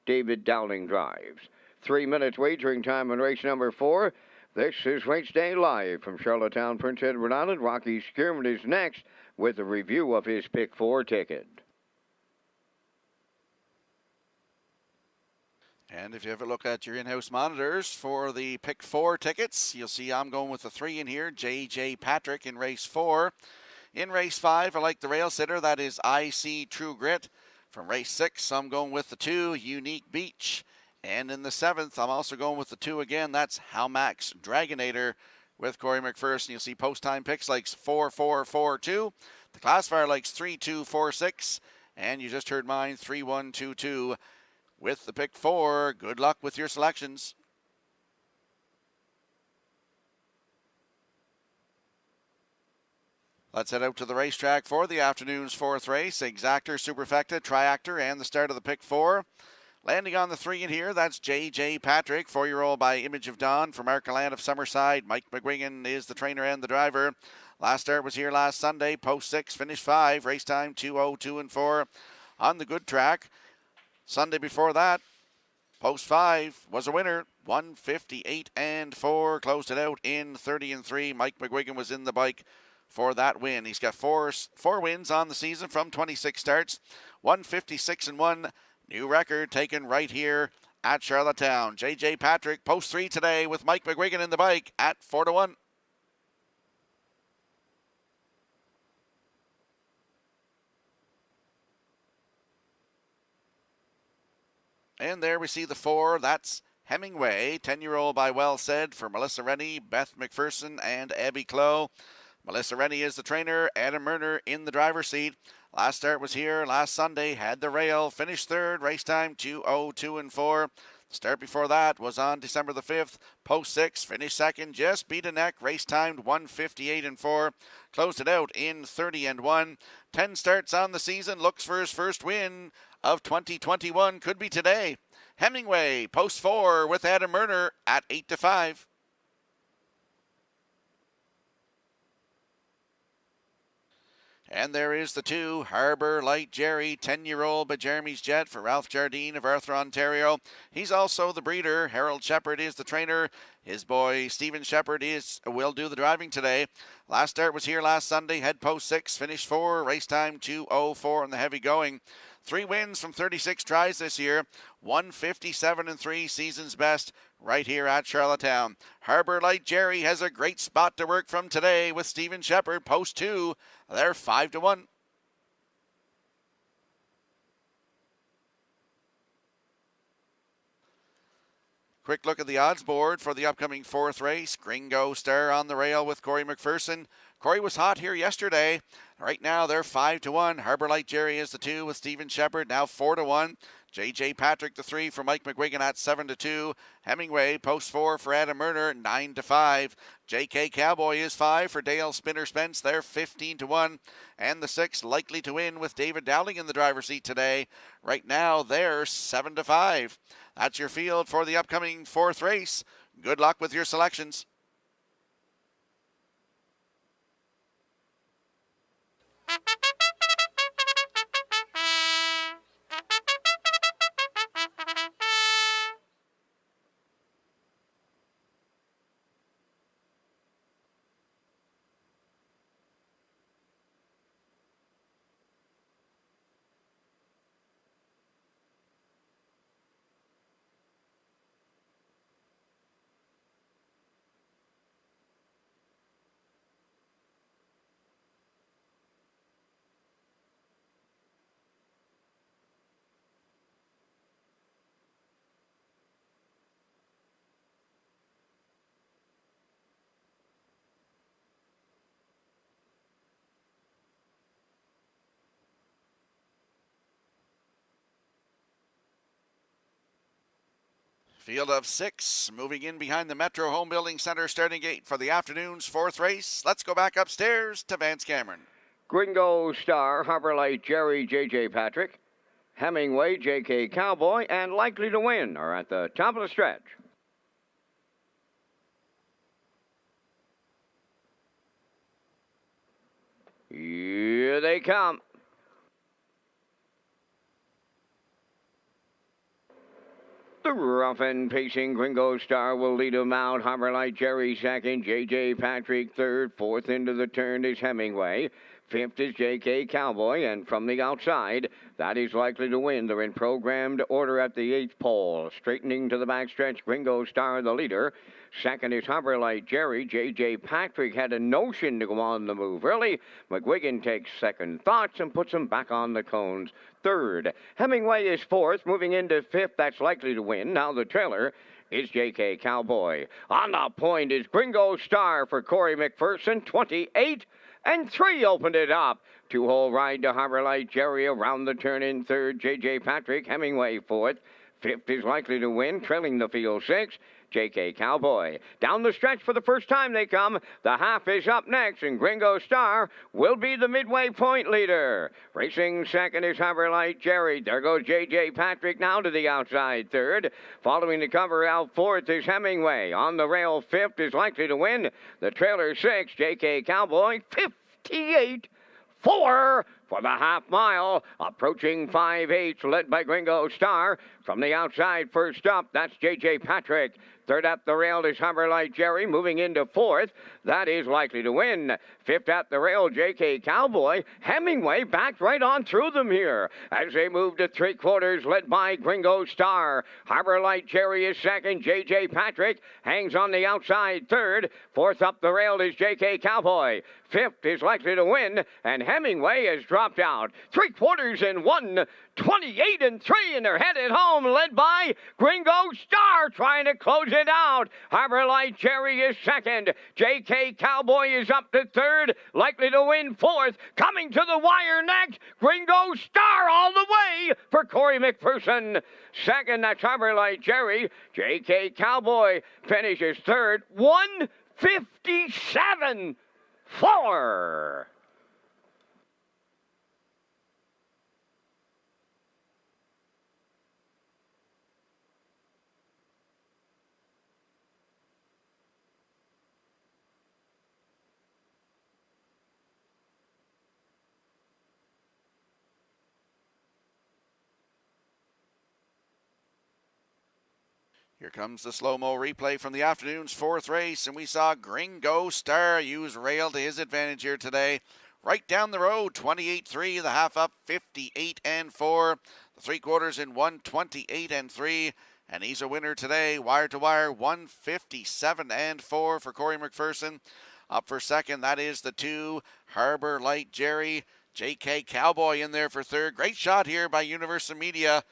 David Dowling drives. 3 minutes wagering time on race number 4. This is Race Day Live from Charlottetown, Prince Edward Island. Rocky Skierman is next with a review of his Pick 4 ticket. And if you ever look at your in-house monitors for the Pick 4 tickets, you'll see I'm going with the 3 in here, J.J. Patrick in race 4. In race 5, I like the rail sitter. That is IC True Grit. From race 6, I'm going with the 2, Unique Beach. And in the 7th, I'm also going with the 2 again. That's Howmax Dragonator with Corey McPherson. You'll see post-time picks likes 4442. The classifier likes 3246. And you just heard mine, 3122 with the Pick 4. Good luck with your selections. Let's head out to the racetrack for the afternoon's 4th race. Exactor, Superfecta, Triactor, and the start of the Pick 4. Landing on the 3 in here, that's J.J. Patrick, 4-year-old by Image of Dawn from Arcaland of Summerside. Mike McGuigan is the trainer and the driver. Last start was here last Sunday, post 6, finish 5, race time 2:02 and 4 on the good track. Sunday before that, post 5 was a winner, 158 and 4, closed it out in 30 and 3. Mike McGuigan was in the bike for that win. He's got four wins on the season from 26 starts, 156 and 1. New record taken right here at Charlottetown. J.J. Patrick, post 3 today with Mike McGuigan in the bike at 4-1. And there we see the 4. That's Hemingway, 10-year-old by Well Said for Melissa Rennie, Beth McPherson, and Abby Clow. Melissa Rennie is the trainer, Adam Murner in the driver's seat. Last start was here last Sunday, had the rail, finished 3rd, race time 2:02 and 4. The start before that was on December the 5th, post 6, finished 2nd, just beat a neck, race timed 158 and 4. Closed it out in 30 and 1. 10 starts on the season, looks for his first win of 2021, could be today. Hemingway, post 4 with Adam Murner at 8-5. And there is the 2, Harbor Light Jerry, 10-year-old by Jeremy's Jet for Ralph Jardine of Arthur, Ontario. He's also the breeder. Harold Shepard is the trainer. His boy Stephen Shepard will do the driving today. Last start was here last Sunday, head post 6, finished 4, race time 2:04 in the heavy going. 3 wins from 36 tries this year, 157 and 3, season's best right here at Charlottetown. Harbor Light Jerry has a great spot to work from today with Stephen Shepard, post 2. They're 5-1. Quick look at the odds board for the upcoming 4th race. Gringo Star on the rail with Corey McPherson. Corey was hot here yesterday. Right now they're 5-1. Harbor Light Jerry is the 2 with Stephen Shepard, now 4-1. J.J. Patrick the 3 for Mike McGuigan at 7-2. Hemingway post 4 for Adam Murner, 9-5. J.K. Cowboy is 5 for Dale Spinner Spence. They're 15-1. And the 6 likely to win with David Dowling in the driver's seat today. Right now they're 7-5. That's your field for the upcoming 4th race. Good luck with your selections. Field of 6 moving in behind the Metro Home Building Center starting gate for the afternoon's 4th race. Let's go back upstairs to Vance Cameron. Gringo Star, Harbor Light Jerry, J.J. Patrick, Hemingway, J.K. Cowboy, and Likely to Win are at the top of the stretch. Here they come. The rough and pacing Gringo Star will lead him out. Harbor Light Jerry second, J.J. Patrick third. Fourth into the turn is Hemingway. Fifth is J.K. Cowboy, and from the outside, that is Likely to Win. They're in programmed order at the 8th pole. Straightening to the backstretch, Gringo Star the leader. Second is Harbor Light Jerry. J.J. Patrick had a notion to go on the move early. McGuigan takes second thoughts and puts him back on the cones. Third, Hemingway is fourth, moving into fifth. That's Likely to Win. Now the trailer is J.K. Cowboy. On the point is Gringo Star for Corey McPherson, 28. And 3 opened it up. 2-hole ride to Harbor Light Jerry around the turn in third. J.J. Patrick, Hemingway fourth. Fifth is Likely to Win, trailing the field 6. J.K. Cowboy. Down the stretch for the first time they come. The half is up next, and Gringo Star will be the midway point leader. Racing second is Harbor Light Jerry. There goes J.J. Patrick now to the outside third. Following the cover out fourth is Hemingway. On the rail fifth is Likely to Win. The trailer 6, J.K. Cowboy, 58. 4 for the half mile, approaching 5/8, led by Gringo Star. From the outside, first up, that's J.J. Patrick. Third at the rail is Harbor Light Jerry, moving into fourth. That is Likely to Win. Fifth at the rail, J.K. Cowboy. Hemingway backed right on through them here as they move to 3/4, led by Gringo Star. Harbor Light Jerry is second. J.J. Patrick hangs on the outside third. Fourth up the rail is J.K. Cowboy. Fifth is Likely to Win, and Hemingway has dropped out. 3/4 and 1, 28 and 3, and they're headed home, led by Gringo Star trying to close it out. Harbor Light Jerry is second. J.K. Cowboy is up to third. Likely to Win fourth. Coming to the wire next, Gringo Star all the way for Corey McPherson. Second, that's Harbor Light Jerry. J.K. Cowboy finishes third. 1:57.4. Here comes the slow-mo replay from the afternoon's 4th race, and we saw Gringo Star use rail to his advantage here today. Right down the road, 28.3, the half up, 58 and 4, the 3/4 in 1:28 and 3, and he's a winner today. Wire to wire, 1:57 and 4 for Corey McPherson. Up for second, that is the 2, Harbor Light Jerry. J.K. Cowboy in there for third. Great shot here by Universal Media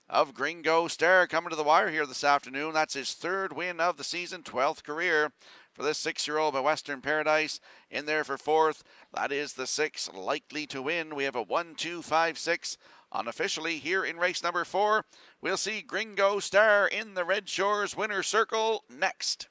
of Gringo Star coming to the wire here this afternoon. That's his 3rd win of the season, 12th career for this 6-year-old by Western Paradise. In there for 4th, that is the 6, Likely to Win. We have a 1-2-5-6 unofficially here in race number 4. We'll see Gringo Star in the Red Shores winner circle next.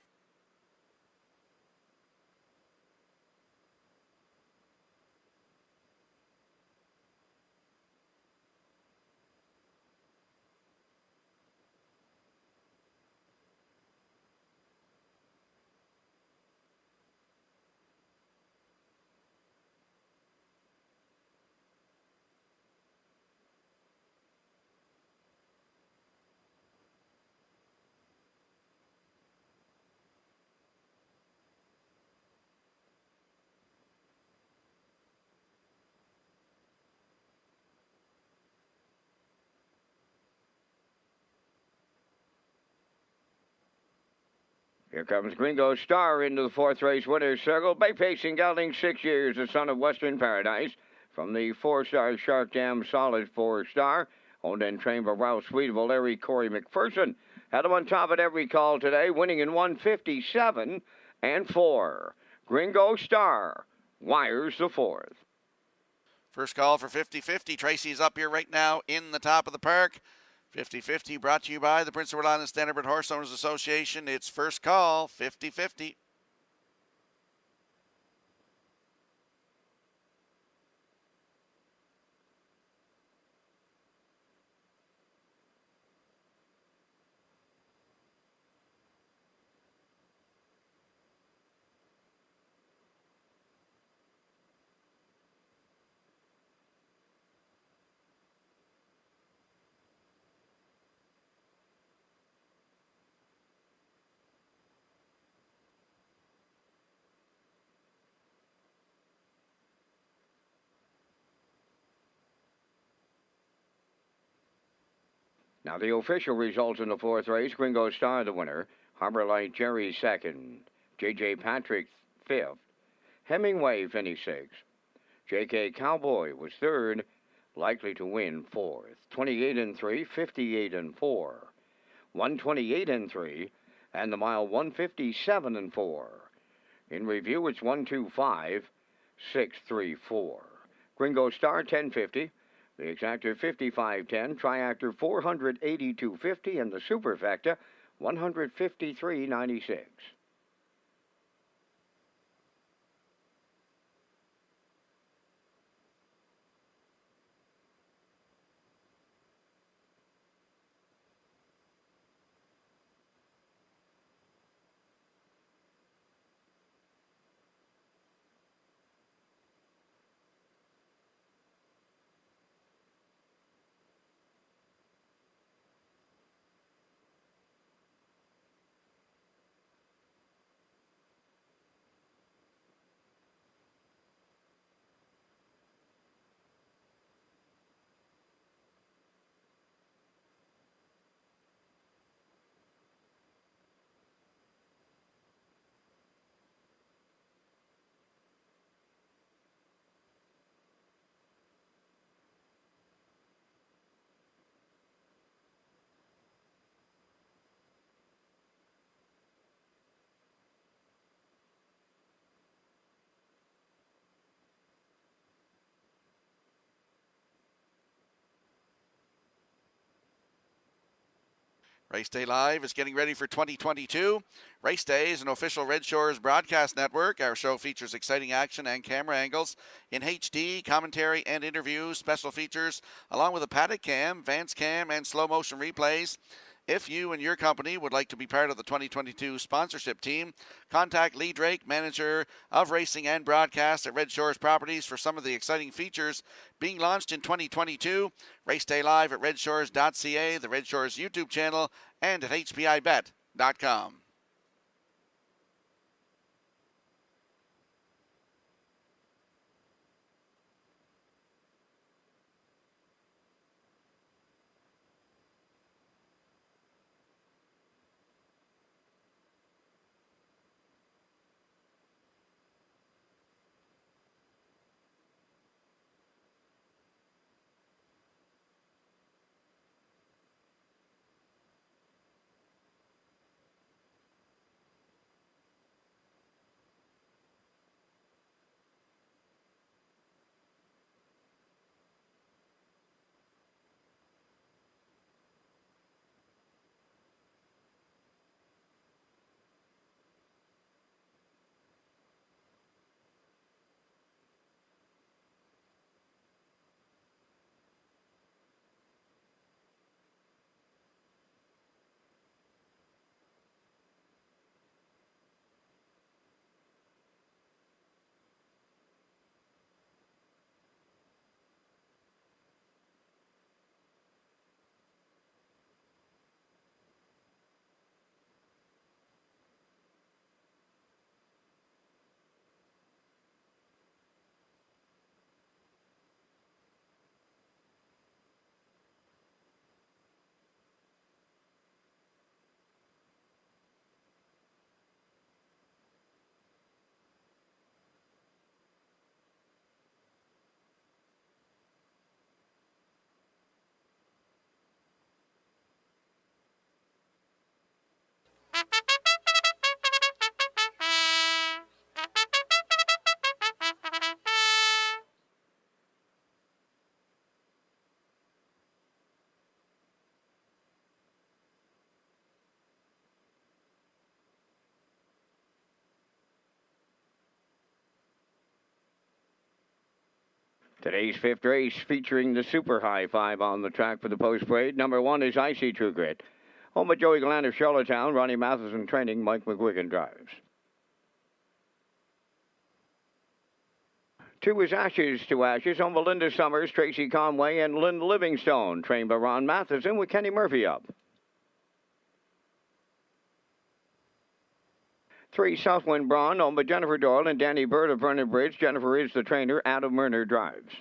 Here comes Gringo Star into the 4th race winner's circle. Bay Pacing Gelding, 6 years, the son of Western Paradise. From the 4-star Shark Dam Solid 4-star. Owned and trained by Ralph Sweet of O'Leary, Corey McPherson. Had him on top at every call today, winning in 1:57 and 4. Gringo Star wires the 4th. First call for 50-50. Tracy's up here right now in the top of the park. 50-50 brought to you by the Prince of Rhode Island Standardbred Horse Owners Association. It's first call, 50-50. Now the official results in the fourth race: Gringo Star the winner, Harbor Light Jerry second, J.J. Patrick fifth, Hemingway finished sixth, J.K. Cowboy was third, likely to win fourth. 28-3, 58-4, 128-3, and the mile 157-4. In review, it's 125, 634. Gringo Star 1050. The exactor 5510, triactor 482.50, and the superfecta 153.96. Race Day Live is getting ready for 2022. Race Day is an official Red Shores broadcast network. Our show features exciting action and camera angles in HD, commentary and interviews, special features, along with a paddock cam, Vance cam, and slow motion replays. If you and your company would like to be part of the 2022 sponsorship team, contact Lee Drake, manager of racing and broadcast at Red Shores Properties, for some of the exciting features being launched in 2022. Race Day Live at Redshores.ca, the Red Shores YouTube channel, and at HPIBet.com. Today's fifth race featuring the Super High Five on the track for the post parade. Number 1 is Icy True Grit. Home of Joey Gallant of Charlottetown, Ronnie Matheson training, Mike McGuigan drives. 2 is Ashes to Ashes, home of Linda Summers, Tracy Conway, and Lynn Livingstone, trained by Ron Matheson with Kenny Murphy up. 3 Southwind Braun, owned by Jennifer Doyle and Danny Bird of Vernon Bridge. Jennifer is the trainer. Adam Murner drives.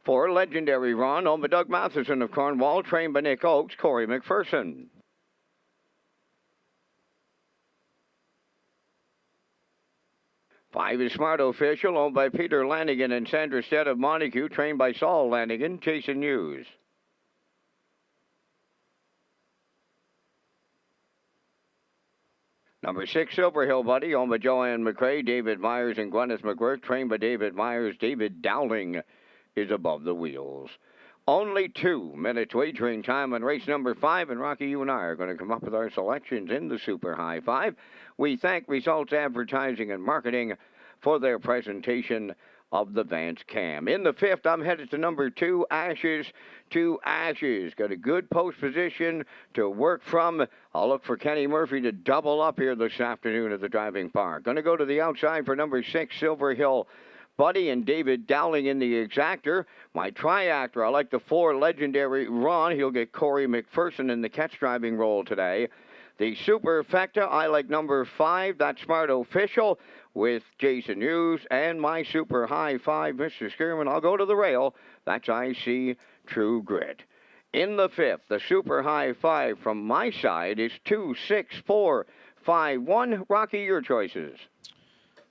4 Legendary Ron, owned by Doug Matheson of Cornwall, trained by Nick Oakes, Corey McPherson. 5 is Smart Official, owned by Peter Lanigan and Sandra Stead of Montague, trained by Saul Lanigan, Jason Hughes. 6, Silver Hill Buddy, owned by Joanne McRae, David Myers, and Gwyneth McGurk, trained by David Myers. David Dowling is above the wheels. Only 2 minutes wagering time on race number 5, and Rocky, you and I are going to come up with our selections in the Super High Five. We thank Results Advertising and Marketing for their presentation of the Vance Cam. In the 5th, I'm headed to number 2, Ashes to Ashes. Got a good post position to work from. I'll look for Kenny Murphy to double up here this afternoon at the driving park. Going to go to the outside for number 6, Silver Hill Buddy, and David Dowling in the exactor. My triactor, I like the 4 Legendary Ron. He'll get Corey McPherson in the catch driving role today. The Superfecta, I like number 5, that's Smart Official, with Jason Hughes. And my Super High Five, Mr. Skierman, I'll go to the rail. That's IC True Grit. In the 5th, the Super High Five from my side is 2, 6, 4, 5, 1. Rocky, your choices.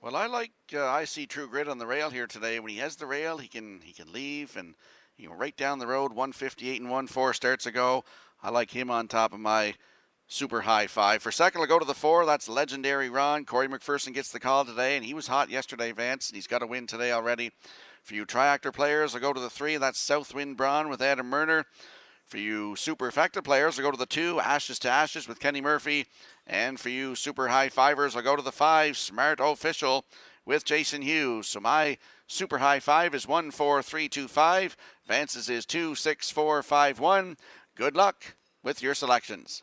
Well, I like IC True Grit on the rail here today. When he has the rail, he can leave, and right down the road, 158 and 1/4 starts ago. I like him on top of my Super High Five. For second, I'll go to the 4. That's Legendary Ron. Corey McPherson gets the call today, and he was hot yesterday, Vance, and he's got a win today already. For you triactor players, I'll go to the 3. That's Southwind Braun with Adam Murner. For you Superfecta players, I'll go to the 2, Ashes to Ashes with Kenny Murphy. And for you Super High Fivers, I'll go to the 5, Smart Official with Jason Hughes. So my Super High Five is 1, 4, 3, 2, 5. Vance's is 2, 6, 4, 5, 1. Good luck with your selections.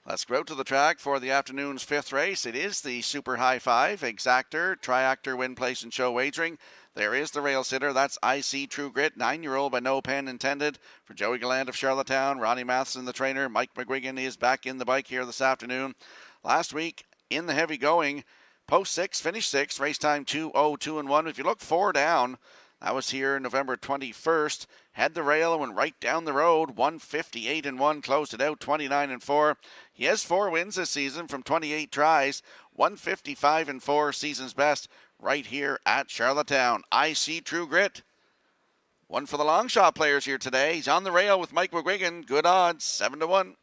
Let's go to the track for the afternoon's 5th race. It is the Super High Five, Exactor, Triactor, Win, Place, and Show Wagering. There is the rail sitter. That's IC True Grit, 9-year-old by no pen intended. For Joey Gallant of Charlottetown, Ronnie Matheson, the trainer. Mike McGuigan is back in the bike here this afternoon. Last week, in the heavy going, post 6, finished 6, race time 2:02:1. If you look 4 down, that was here November 21st. Had the rail and went right down the road. 158 and 1, closed it out 29 and 4. He has 4 wins this season from 28 tries. 155 and 4, season's best, right here at Charlottetown. IC True Grit. One for the long shot players here today. He's on the rail with Mike McGuigan. Good odds, 7-1.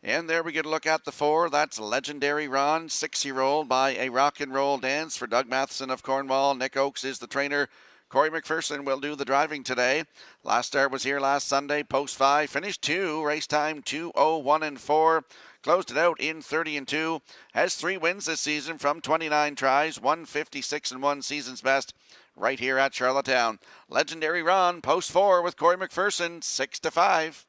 And there we get a look at the 4. That's Legendary Ron, 6-year-old by a rock and roll dance for Doug Matheson of Cornwall. Nick Oakes is the trainer. Corey McPherson will do the driving today. Last start was here last Sunday, post 5. Finished 2, race time 2:01 and 4. Closed it out in 30 and 2. Has 3 wins this season from 29 tries. 156 and 1, season's best, right here at Charlottetown. Legendary Ron, post 4 with Corey McPherson, 6-5.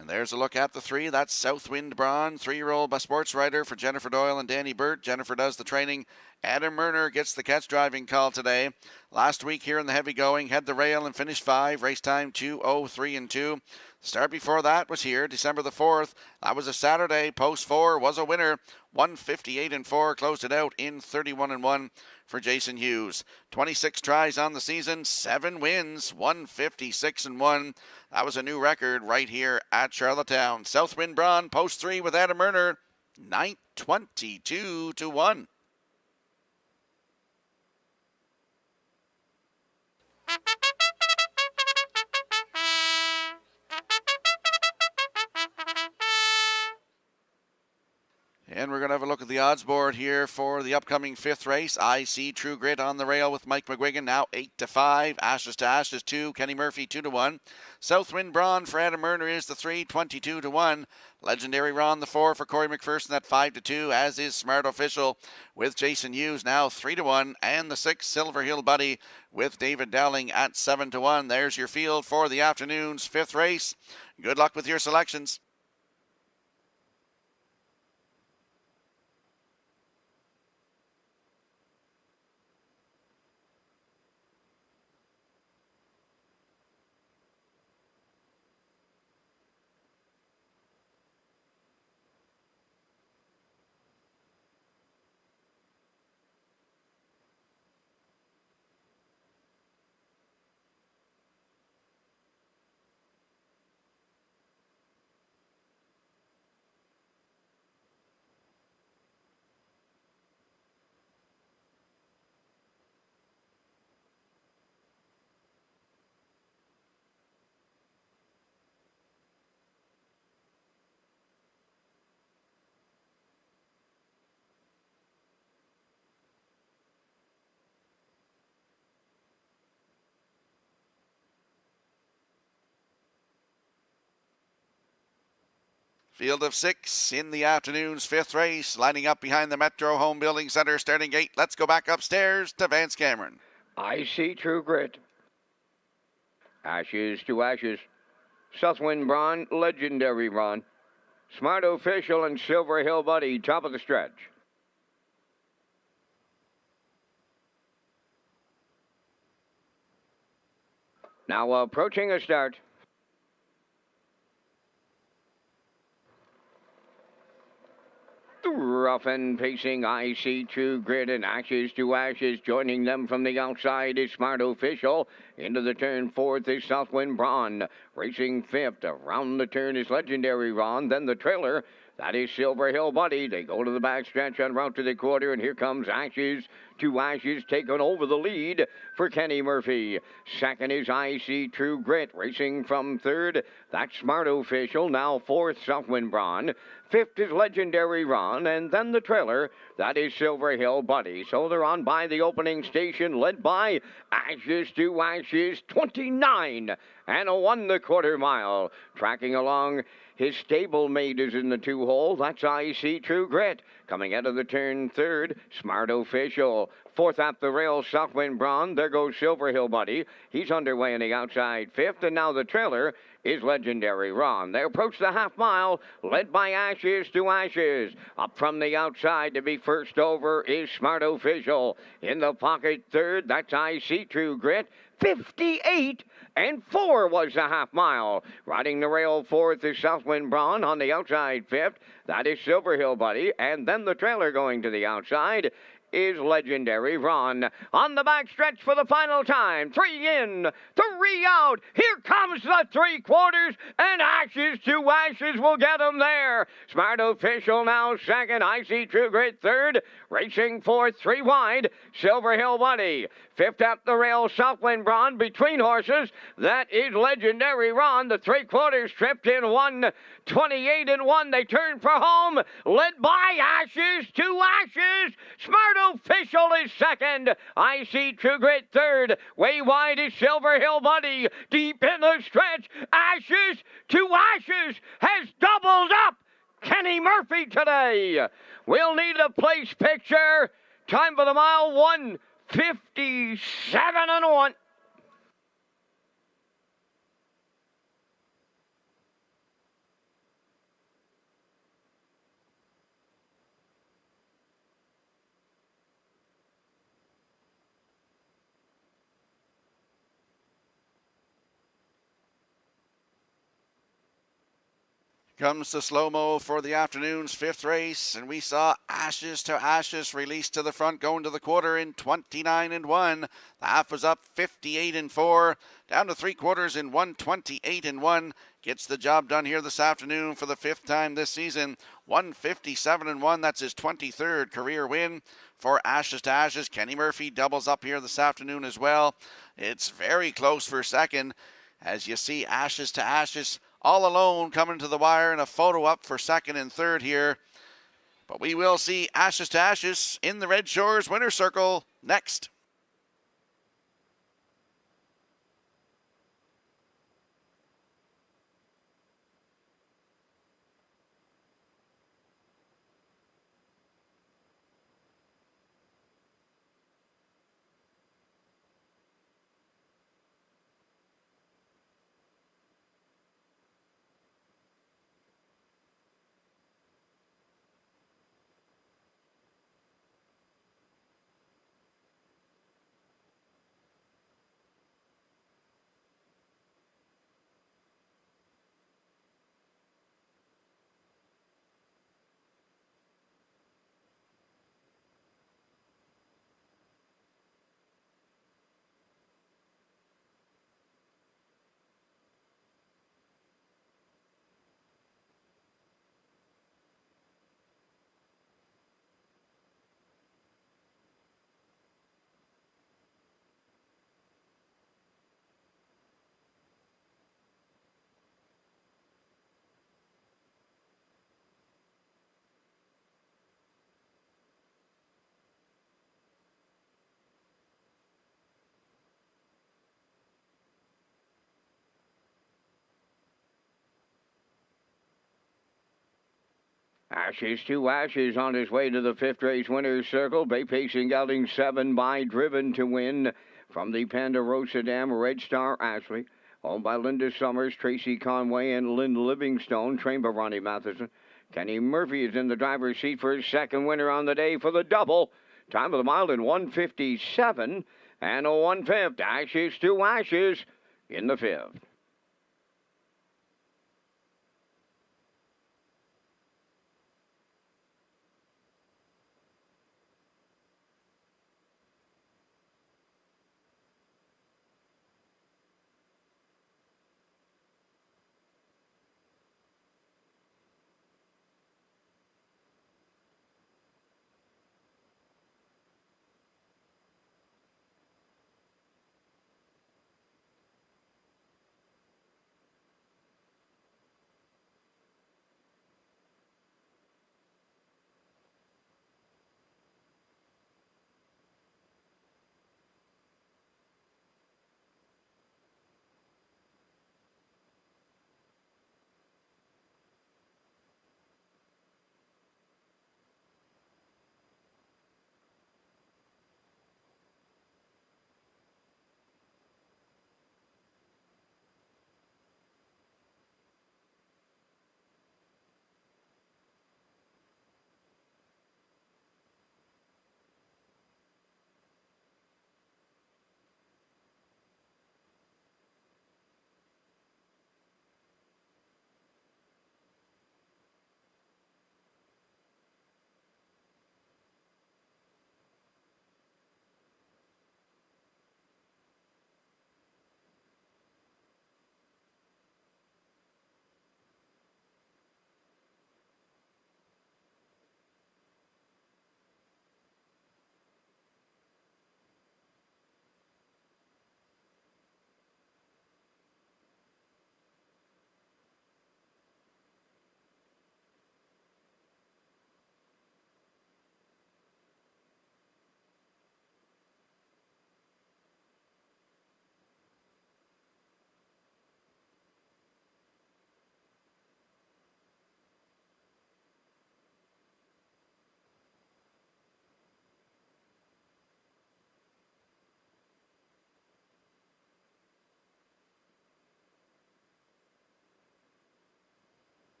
And there's a look at the 3. That's Southwind Braun, 3-year-old by sports writer for Jennifer Doyle and Danny Burt. Jennifer does the training. Adam Murner gets the catch driving call today. Last week here in the heavy going, had the rail and finished 5. Race time 2:03 and 2. The start before that was here, December the 4th. That was a Saturday. Post 4 was a winner. 158 and 4, closed it out in 31 and 1 for Jason Hughes. 26 tries on the season, 7 wins, 156 and 1. That was a new record right here at Charlottetown. Southwind Braun, post 3 with Adam Murner. Ninth, 22 to 1. And we're going to have a look at the odds board here for the upcoming fifth race. I See True Grit on the rail with Mike McGuigan, now 8 to 5. Ashes to Ashes 2. Kenny Murphy 2 to 1. Southwind Braun for Adam Murner is the 3, 22 to 1. Legendary Ron the 4 for Corey McPherson at 5 to 2, as is Smart Official with Jason Hughes now 3 to 1. And the 6, Silver Hill Buddy with David Dowling at 7 to 1. There's your field for the afternoon's fifth race. Good luck with your selections. Field of 6 in the afternoon's fifth race, lining up behind the Metro Home Building Center starting gate. Let's go back upstairs to Vance Cameron. I See True Grit. Ashes to Ashes. Southwind Braun, Legendary Ron. Smart Official and Silver Hill Buddy, top of the stretch. Now approaching a start. Rough and pacing, I See True Grit and Ashes to Ashes. Joining them from the outside is Smart Official. Into the turn fourth is Southwind Braun. Racing fifth. Around the turn is Legendary Ron. Then the trailer. That is Silver Hill Buddy. They go to the backstretch en route to the quarter, and here comes Ashes to Ashes, taking over the lead for Kenny Murphy. Second is I See True Grit, racing from third. That's Smart Official. Now fourth, Southwind Braun. Fifth is Legendary Ron, and then the trailer. That is Silver Hill Buddy. So they're on by the opening station, led by Ashes to Ashes, 29 and a 1/4 mile. Tracking along, his stablemate is in the 2-hole. That's I See True Grit. Coming out of the turn third, Smart Official. Fourth at the rail, Southwind Braun. There goes Silver Hill Buddy. He's underway in the outside fifth, and now the trailer is Legendary Ron. They approach the half mile, led by Ashes to Ashes. Up from the outside to be first over is Smart Official. In the pocket third, that's I See True Grit. 58 and 4 was the half mile. Riding the rail fourth is Southwind Braun. On the outside fifth, that is Silver Hill Buddy. And then the trailer going to the outside is Legendary Ron. On the back stretch for the final time. 3 in, 3 out. Here comes the 3/4, and Ashes to Ashes will get him there. Smart Official now second. I See True Grit third. Racing fourth, 3 wide. Silver Hill Buddy. Fifth at the rail, Southwind Braun. Between horses, that is Legendary Ron. The 3/4 tripped in 1:28 and 1. They turn for home, led by Ashes to Ashes. Smart Official is second. I See True Grit third. Way wide is Silver Hill Buddy. Deep in the stretch, Ashes to Ashes has doubled up Kenny Murphy today. We'll need a place picture. Time for the mile, 1:57 and 1. Comes to slow-mo for the afternoon's fifth race, and we saw Ashes to Ashes released to the front going to the quarter in 29-1. The half was up 58-4, down to three quarters in 128-1. Gets the job done here this afternoon for the fifth time this season. 157-1, that's his 23rd career win for Ashes to Ashes. Kenny Murphy doubles up here this afternoon as well. It's very close for second, as you see Ashes to Ashes all alone coming to the wire, and a photo up for second and third here. But we will see Ashes to Ashes in the Red Shores winner's circle next. Ashes to Ashes on his way to the fifth race winner's circle. Bay Pacing gelding 7 by Driven to Win from the Ponderosa Dam. Red Star Ashley, owned by Linda Summers, Tracy Conway, and Lynn Livingstone. Trained by Ronnie Matheson. Kenny Murphy is in the driver's seat for his second winner on the day for the double. Time of the mile in 1:57 and a 1/5. Ashes to Ashes in the fifth.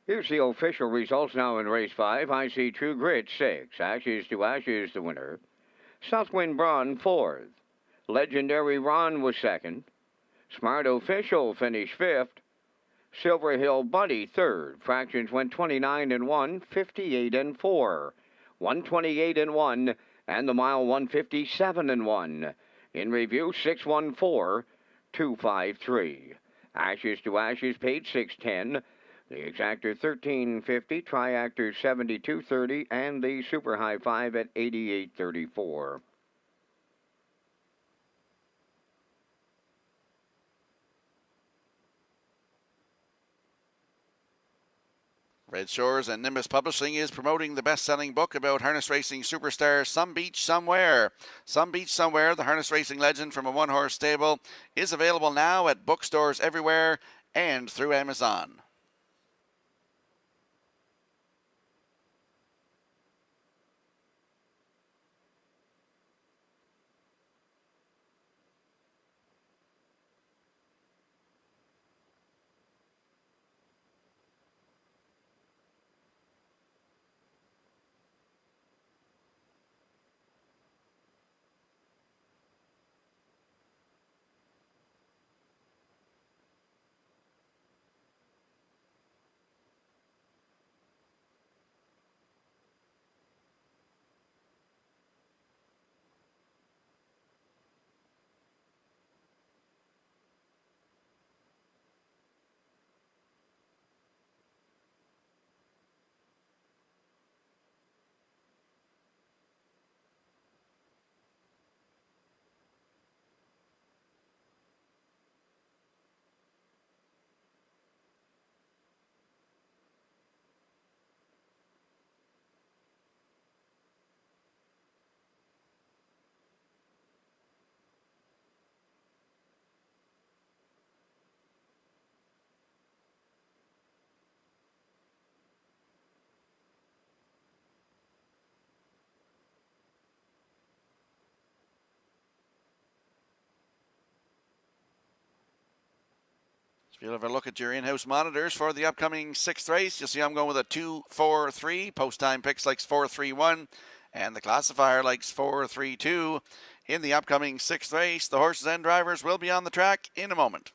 Here's the official results now in race 5. I See True Grit 6. Ashes to Ashes, the winner. Southwind Braun 4th. Legendary Ron was 2nd. Smart Official finished 5th. Silver Hill Buddy 3rd. Fractions went 29-1, 58-4. 128-1, and the mile 157-1. In review, 614-253. Ashes to Ashes paid 610. The exactor 1350, triactor 7230, and the super high 5 at 8834. Red Shores and Nimbus Publishing is promoting the best-selling book about harness racing superstar Some Beach Somewhere. Some Beach Somewhere, the harness racing legend from a one-horse stable, is available now at bookstores everywhere and through Amazon. If you'll have a look at your in-house monitors for the upcoming 6th race, you'll see I'm going with a 2-4-3. Post time picks likes 4-3-1, and the classifier likes 4-3-2. In the upcoming 6th race, the horses and drivers will be on the track in a moment.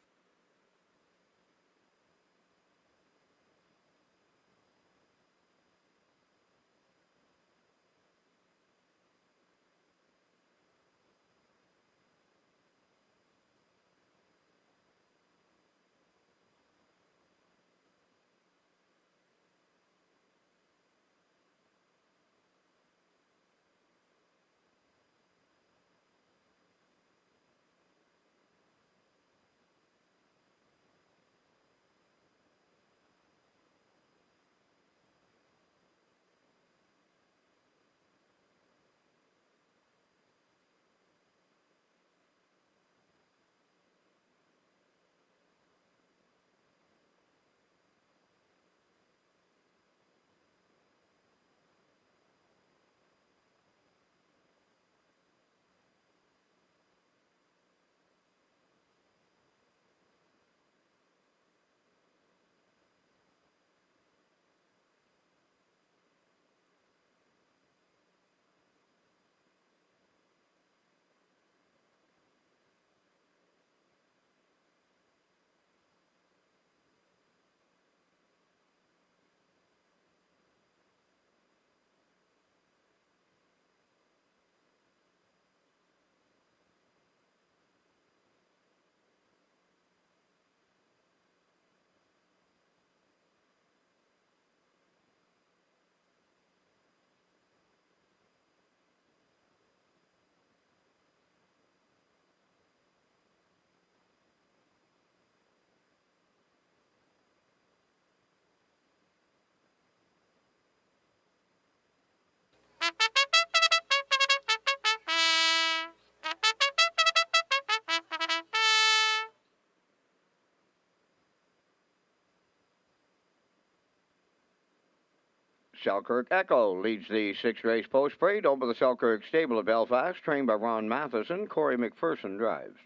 Selkirk Echo leads the 6th race post parade over the Selkirk Stable of Belfast, trained by Ron Matheson. Corey McPherson drives.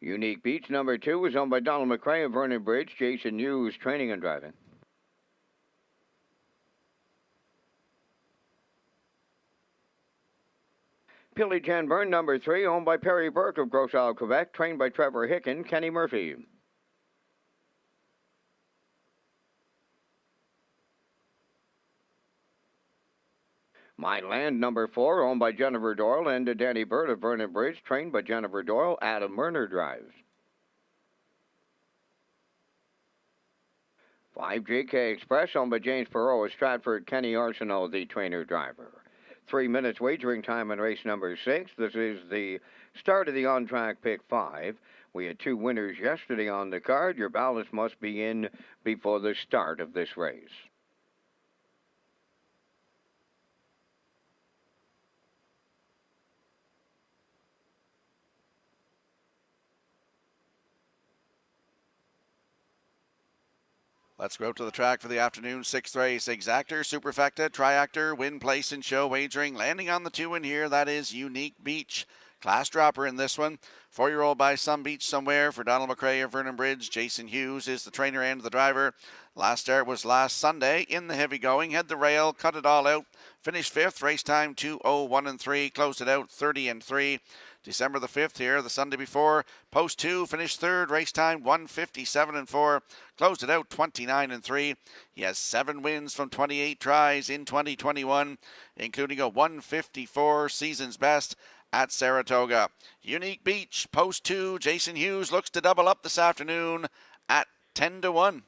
Unique Beach number 2 was owned by Donald McRae of Vernon Bridge. Jason Hughes, training and driving. Pillage and Burn number 3, owned by Perry Burke of Gros Isle, Quebec, trained by Trevor Hicken, Kenny Murphy. My Land number 4, owned by Jennifer Doyle and Danny Bird of Vernon Bridge, trained by Jennifer Doyle, Adam Murner drives. 5 JK Express, owned by James Perot of Stratford, Kenny Arsenault, the trainer driver. 3 minutes wagering time in race number 6. This is the start of the on-track pick 5. We had 2 winners yesterday on the card. Your ballots must be in before the start of this race. Let's go to the track for the afternoon 6th race. Exactor, Superfecta, Triactor, Win, Place, and Show wagering. Landing on the 2 in here, that is Unique Beach. Class dropper in this one. 4-year-old by some beach somewhere for Donald McRae of Vernon Bridge. Jason Hughes is the trainer and the driver. Last start was last Sunday in the heavy going. Had the rail, cut it all out. Finished 5th, race time 2:01.3. Closed it out 30.3. December the 5th here, the Sunday before. Post 2, finished 3rd, race time 1:57.4. Closed it out 29.3. He has 7 wins from 28 tries in 2021, including a 154 season's best at Saratoga. Unique Beach, post 2, Jason Hughes looks to double up this afternoon at 10-1.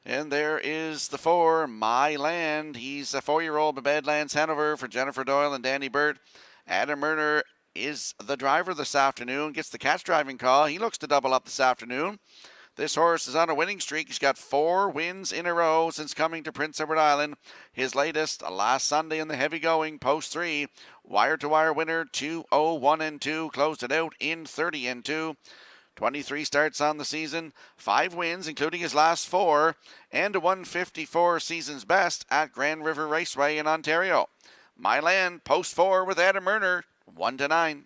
And there is the 4, My Land. He's a 4-year-old by Badlands Hanover for Jennifer Doyle and Danny Burt. Adam Murner is the driver this afternoon, gets the catch driving call. He looks to double up this afternoon. This horse is on a winning streak. He's got 4 wins in a row since coming to Prince Edward Island. His latest last Sunday in the heavy going, post 3. Wire-to-wire winner, 2:01.2. Closed it out in 30.2. 23 starts on the season, 5 wins, including his last 4, and a 154 season's best at Grand River Raceway in Ontario. My Land, post 4 with Adam Murner, 1-9.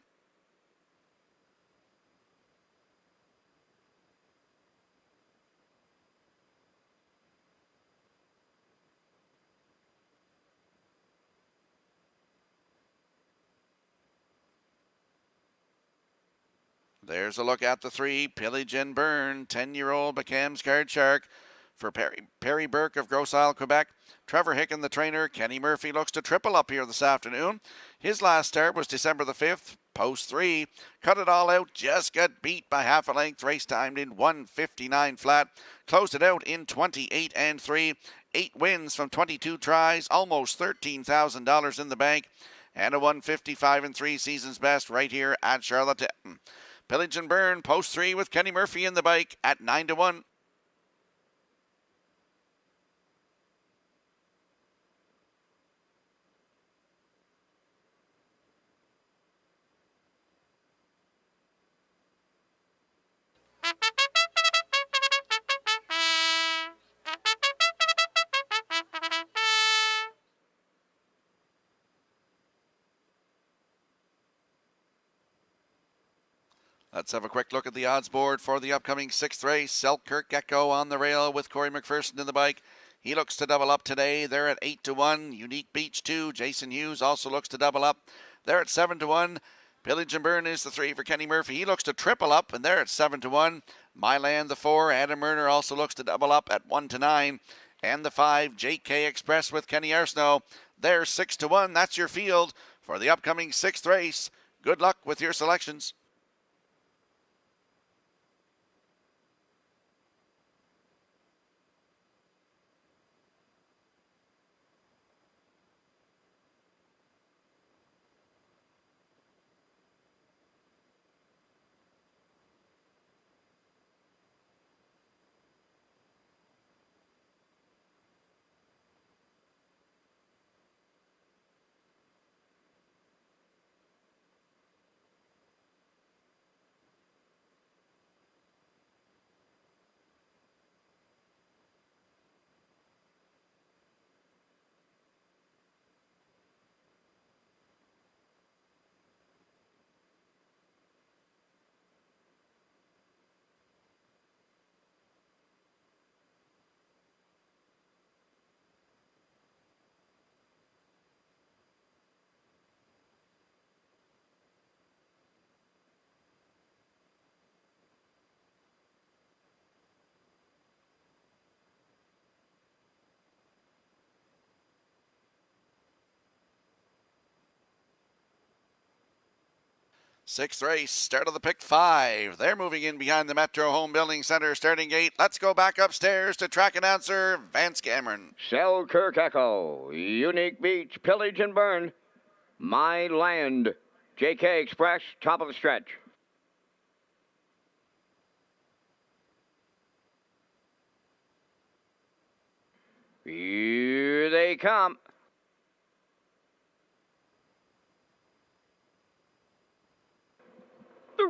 There's a look at the 3, Pillage and Burn, 10-year-old Bacam's Card Shark for Perry Burke of Gros Isle, Quebec. Trevor Hicken, the trainer. Kenny Murphy looks to triple up here this afternoon. His last start was December the 5th, post 3. Cut it all out, just got beat by half a length. Race timed in 1:59 flat. Closed it out in 28.3. 8 wins from 22 tries, almost $13,000 in the bank, and a 155.3 season's best right here at Charlottetown. Pillage and Burn, post 3 with Kenny Murphy in the bike at 9-1. Let's have a quick look at the odds board for the upcoming 6th race. Selkirk Gecko on the rail with Corey McPherson in the bike. He looks to double up today. They're at 8-1. Unique Beach 2. Jason Hughes also looks to double up. They're at 7-1. Pillage and Burn is the 3 for Kenny Murphy. He looks to triple up, and they're at 7-1. My Land, the 4. Adam Murner also looks to double up at 1-9. And the 5, JK Express with Kenny Arsenault. They're 6-1. That's your field for the upcoming 6th race. Good luck with your selections. Sixth race, start of the pick 5. They're moving in behind the Metro Home Building Center starting gate. Let's go back upstairs to track announcer Vance Cameron. Selkirk Echo, Unique Beach, Pillage and Burn, My Land, JK Express, top of the stretch. Here they come.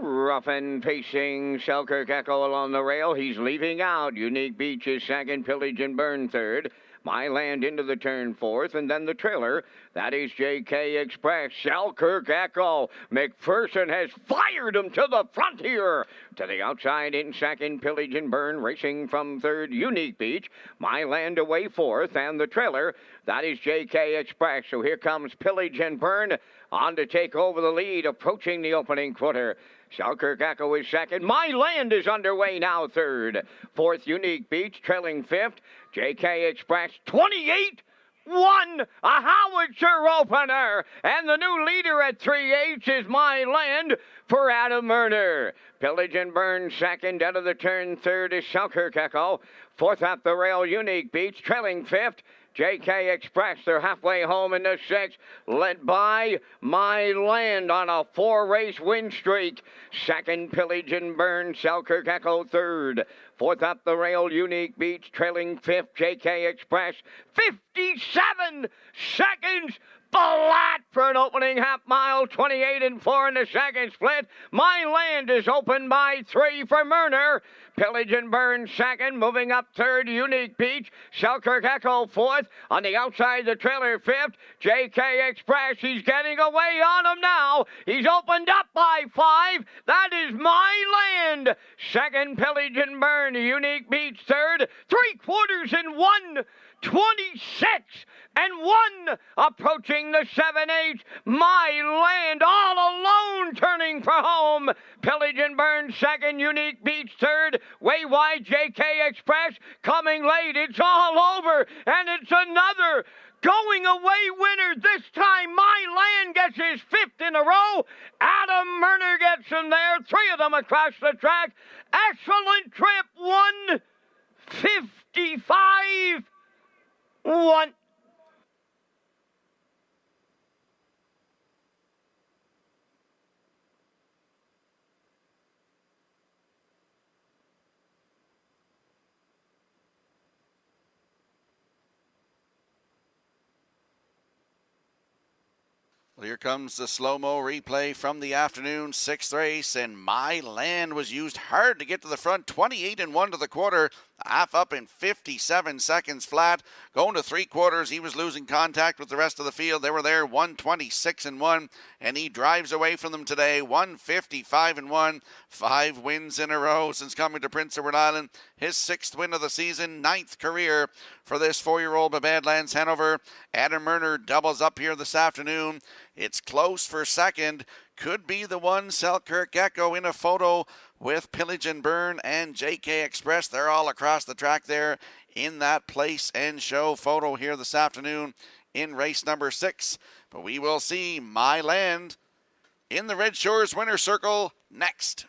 Rough and pacing Selkirk Echo along the rail. He's leaving out. Unique Beach is second. Pillage and Burn third. My Land into the turn fourth. And then the trailer. That is JK Express. Selkirk Echo. McPherson has fired him to the front here. To the outside in second. Pillage and Burn racing from third. Unique Beach. My Land away fourth. And the trailer. That is JK Express. So here comes Pillage and Burn on to take over the lead. Approaching the opening quarter. Selkirk Echo is second. My Land is underway now third. Fourth, Unique Beach, trailing fifth. JK Express, 28-1. A howitzer opener. And the new leader at 3/8 is My Land for Adam Murner. Pillage and Burn second. Out of the turn third is Selkirk Echo. Fourth up the rail, Unique Beach, trailing fifth. JK Express, they're halfway home in the sixth, led by My Land on a 4-race win streak. Second, Pillage and Burn, Selkirk Echo third. Fourth up the rail, Unique Beach, trailing fifth, JK Express. 57 seconds flat for an opening half mile, 28-4 in the second split. My Land is open by 3 for Murner. Pillage and Burn second, moving up third, Unique Beach. Selkirk Echo fourth. On the outside, the trailer fifth. JK Express, he's getting away on him now. He's opened up by 5. That is My Land. Second, Pillage and Burn, Unique Beach third. 3/4 in 1:26-1 approaching the 7/8. My Land all alone turning for home. Pillage and Burn second, Unique Beach third. Way wide, JK Express coming late. It's all over, and it's another going away winner. This time, My Land gets his 5th in a row. Adam Murner gets him there. 3 of them across the track. Excellent trip. 1:55-1. Well, here comes the slow-mo replay from the afternoon 6th race, and My Land was used hard to get to the front. 28-1 to the quarter, half up in 57 seconds flat. Going to 3/4, he was losing contact with the rest of the field. They were there 1:26-1, and he drives away from them today 1:55-1. 5 wins in a row since coming to Prince Edward Island. His 6th win of the season, 9th career for this 4-year-old by Badlands Hanover. Adam Murner doubles up here this afternoon. It's close for second. Could be the one. Selkirk Echo in a photo with Pillage and Burn and JK Express. They're all across the track there in that place and show photo here this afternoon in race number 6. But we will see My Land in the Red Shores winner circle next.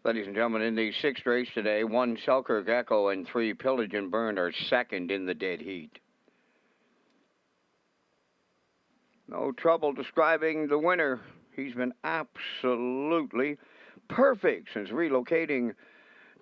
Ladies and gentlemen, in the 6th race today, 1 Selkirk Echo and 3 Pillage and Burn are second in the dead heat. No trouble describing the winner. He's been absolutely perfect since relocating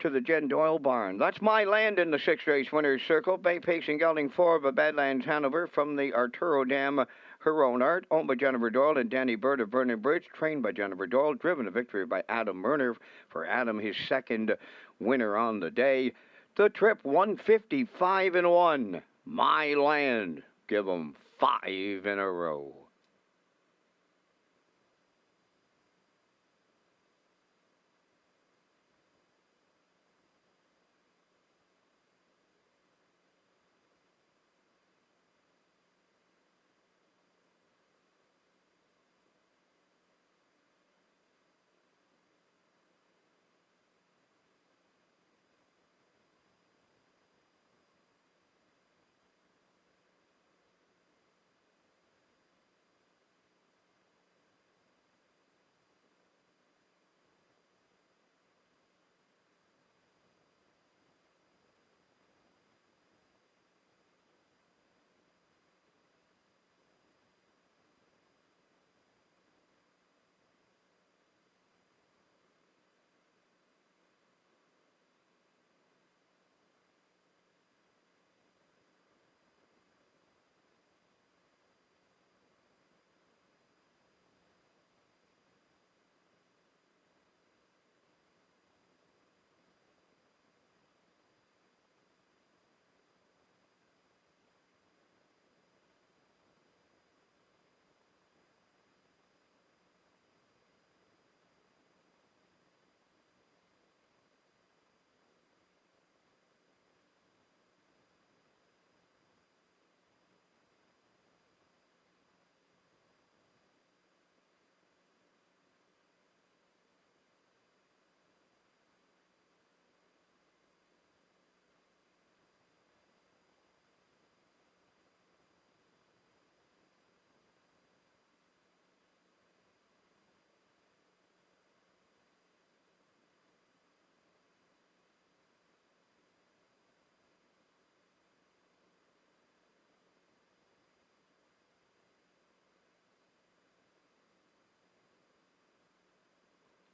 to the Jen Doyle barn. That's My Land in the sixth race winner's circle. Bay Pacing Gelding 4 of Badlands Hanover from the Arturo Dam Huronart, owned by Jennifer Doyle and Danny Bird of Vernon Bridge, trained by Jennifer Doyle, driven to victory by Adam Murner. For Adam, his second winner on the day. The trip 155-1. My Land. Give him 5 in a row.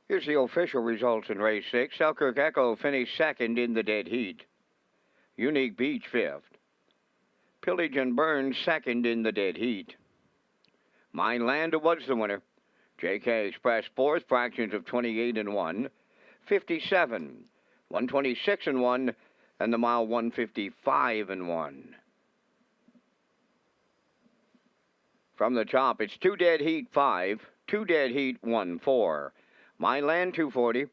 Here's the official results in race 6. Selkirk Echo finished second in the dead heat. Unique Beach fifth. Pillage and Burns second in the dead heat. My Land was the winner. JK Express fourth, fractions of 28-1, 57, 126-1, and the mile 155-1. From the top, it's 2 dead heat 5, 2 dead heat 1-4. My Land 240.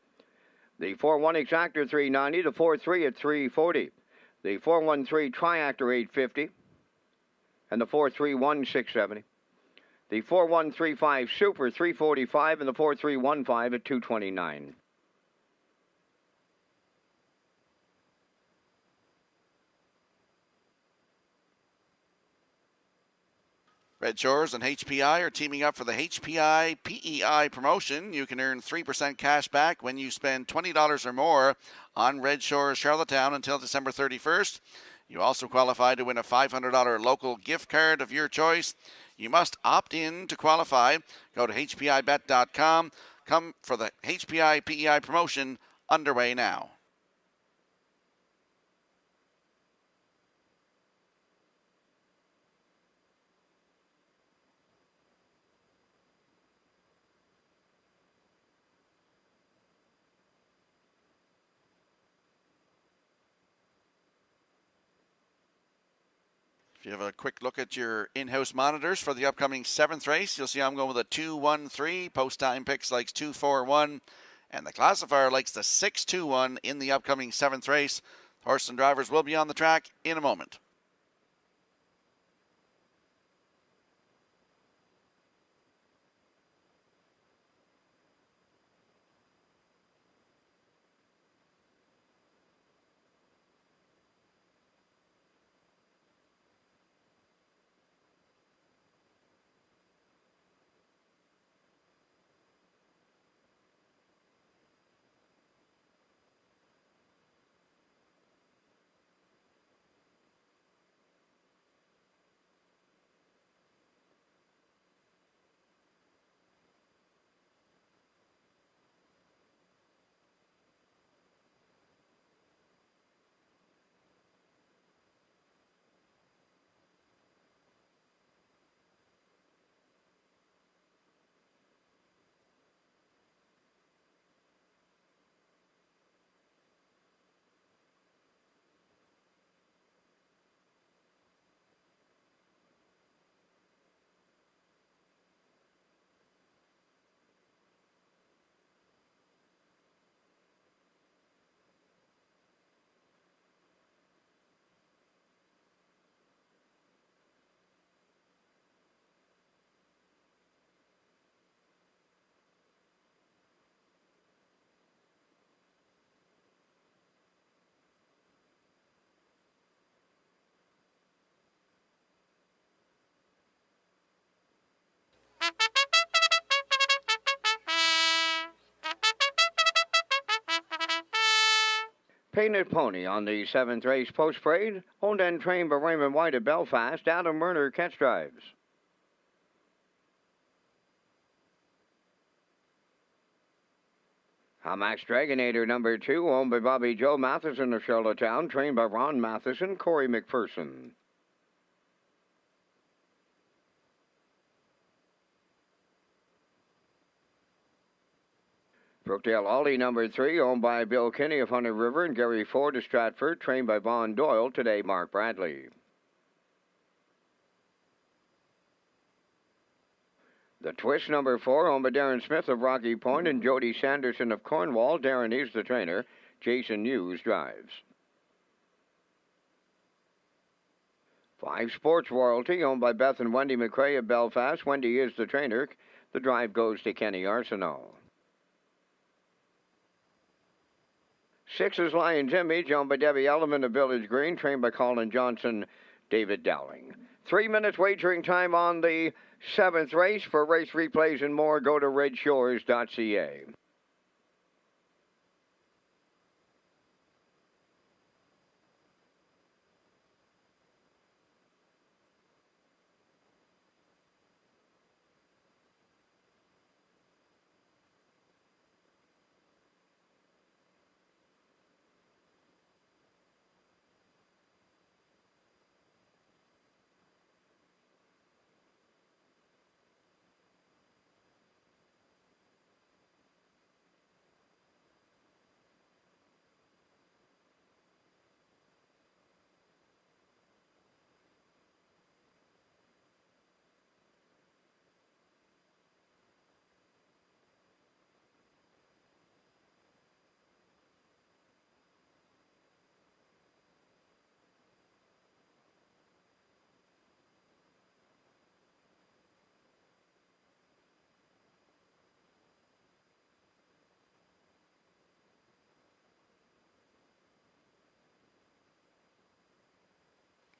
The 4-1 Exactor 390. The 4-3 at 340. The 4-1-3 Triactor 850. And the 4-3-1 670. The 4-1-3-5 Super 345 and the 4-3-1-5 at 229. Red Shores and HPI are teaming up for the HPI PEI promotion. You can earn 3% cash back when you spend $20 or more on Red Shores Charlottetown until December 31st. You also qualify to win a $500 local gift card of your choice. You must opt in to qualify. Go to hpibet.com. Come for the HPI PEI promotion underway now. If you have a quick look at your in-house monitors for the upcoming 7th race, you'll see I'm going with a 2-1-3. Post time picks likes 2-4-1. And the classifier likes the 6-2-1 in the upcoming 7th race. Horse and drivers will be on the track in a moment. Painted Pony on the 7th race post-parade, owned and trained by Raymond White of Belfast. Adam Murner catch drives. Max Dragonator number 2, owned by Bobby Joe Matheson of Charlottetown, trained by Ron Matheson, Corey McPherson. Brookdale Ollie number 3, owned by Bill Kinney of Hunter River and Gary Ford of Stratford, trained by Vaughn Doyle, today Mark Bradley. The Twist number 4, owned by Darren Smith of Rocky Point and Jody Sanderson of Cornwall. Darren is the trainer. Jason Hughes drives. 5 Sports Royalty, owned by Beth and Wendy McCrae of Belfast. Wendy is the trainer. The drive goes to Kenny Arsenault. 6 is Lion's Image, owned by Debbie Elliman of Village Green, trained by Colin Johnson, David Dowling. 3 minutes wagering time on the 7th race. For race replays and more, go to Redshores.ca.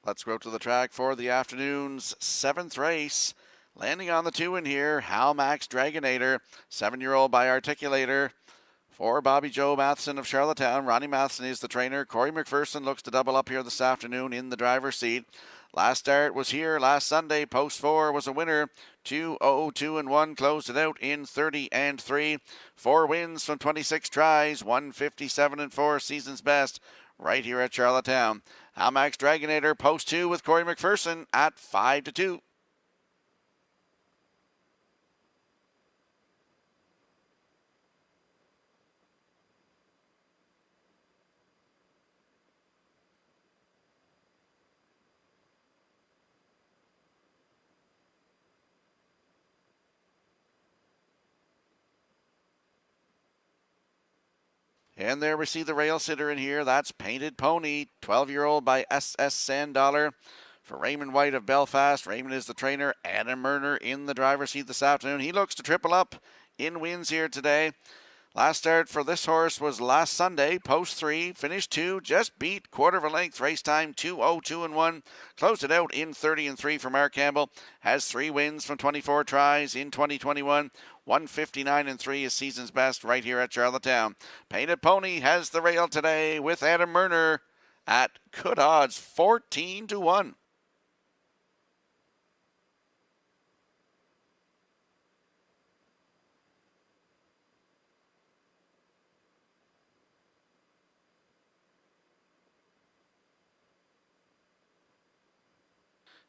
Let's go to the track for the afternoon's 7th race. Landing on the 2 in here, Max Dragonator, 7-year-old by Articulator. For Bobby Joe Matheson of Charlottetown, Ronnie Matheson is the trainer. Corey McPherson looks to double up here this afternoon in the driver's seat. Last start was here last Sunday. Post 4 was a winner. 2-0-2-1, closed it out in 30-3. 4 wins from 26 tries, 157-4, season's best, right here at Charlottetown. Max Dragonator, post 2 with Corey McPherson at 5-2. And there we see the rail sitter in here. That's Painted Pony, 12-year-old by SS Sandollar. For Raymond White of Belfast, Raymond is the trainer. Adam Murner in the driver's seat this afternoon. He looks to triple up in wins here today. Last start for this horse was last Sunday. Post 3, finished 2, just beat quarter of a length. Race time 2-0-2-1. Closed it out in 30-3 for Mark Campbell. Has 3 wins from 24 tries in 2021. 159-3 is season's best right here at Charlottetown. Painted Pony has the rail today with Adam Murner at good odds, 14-1.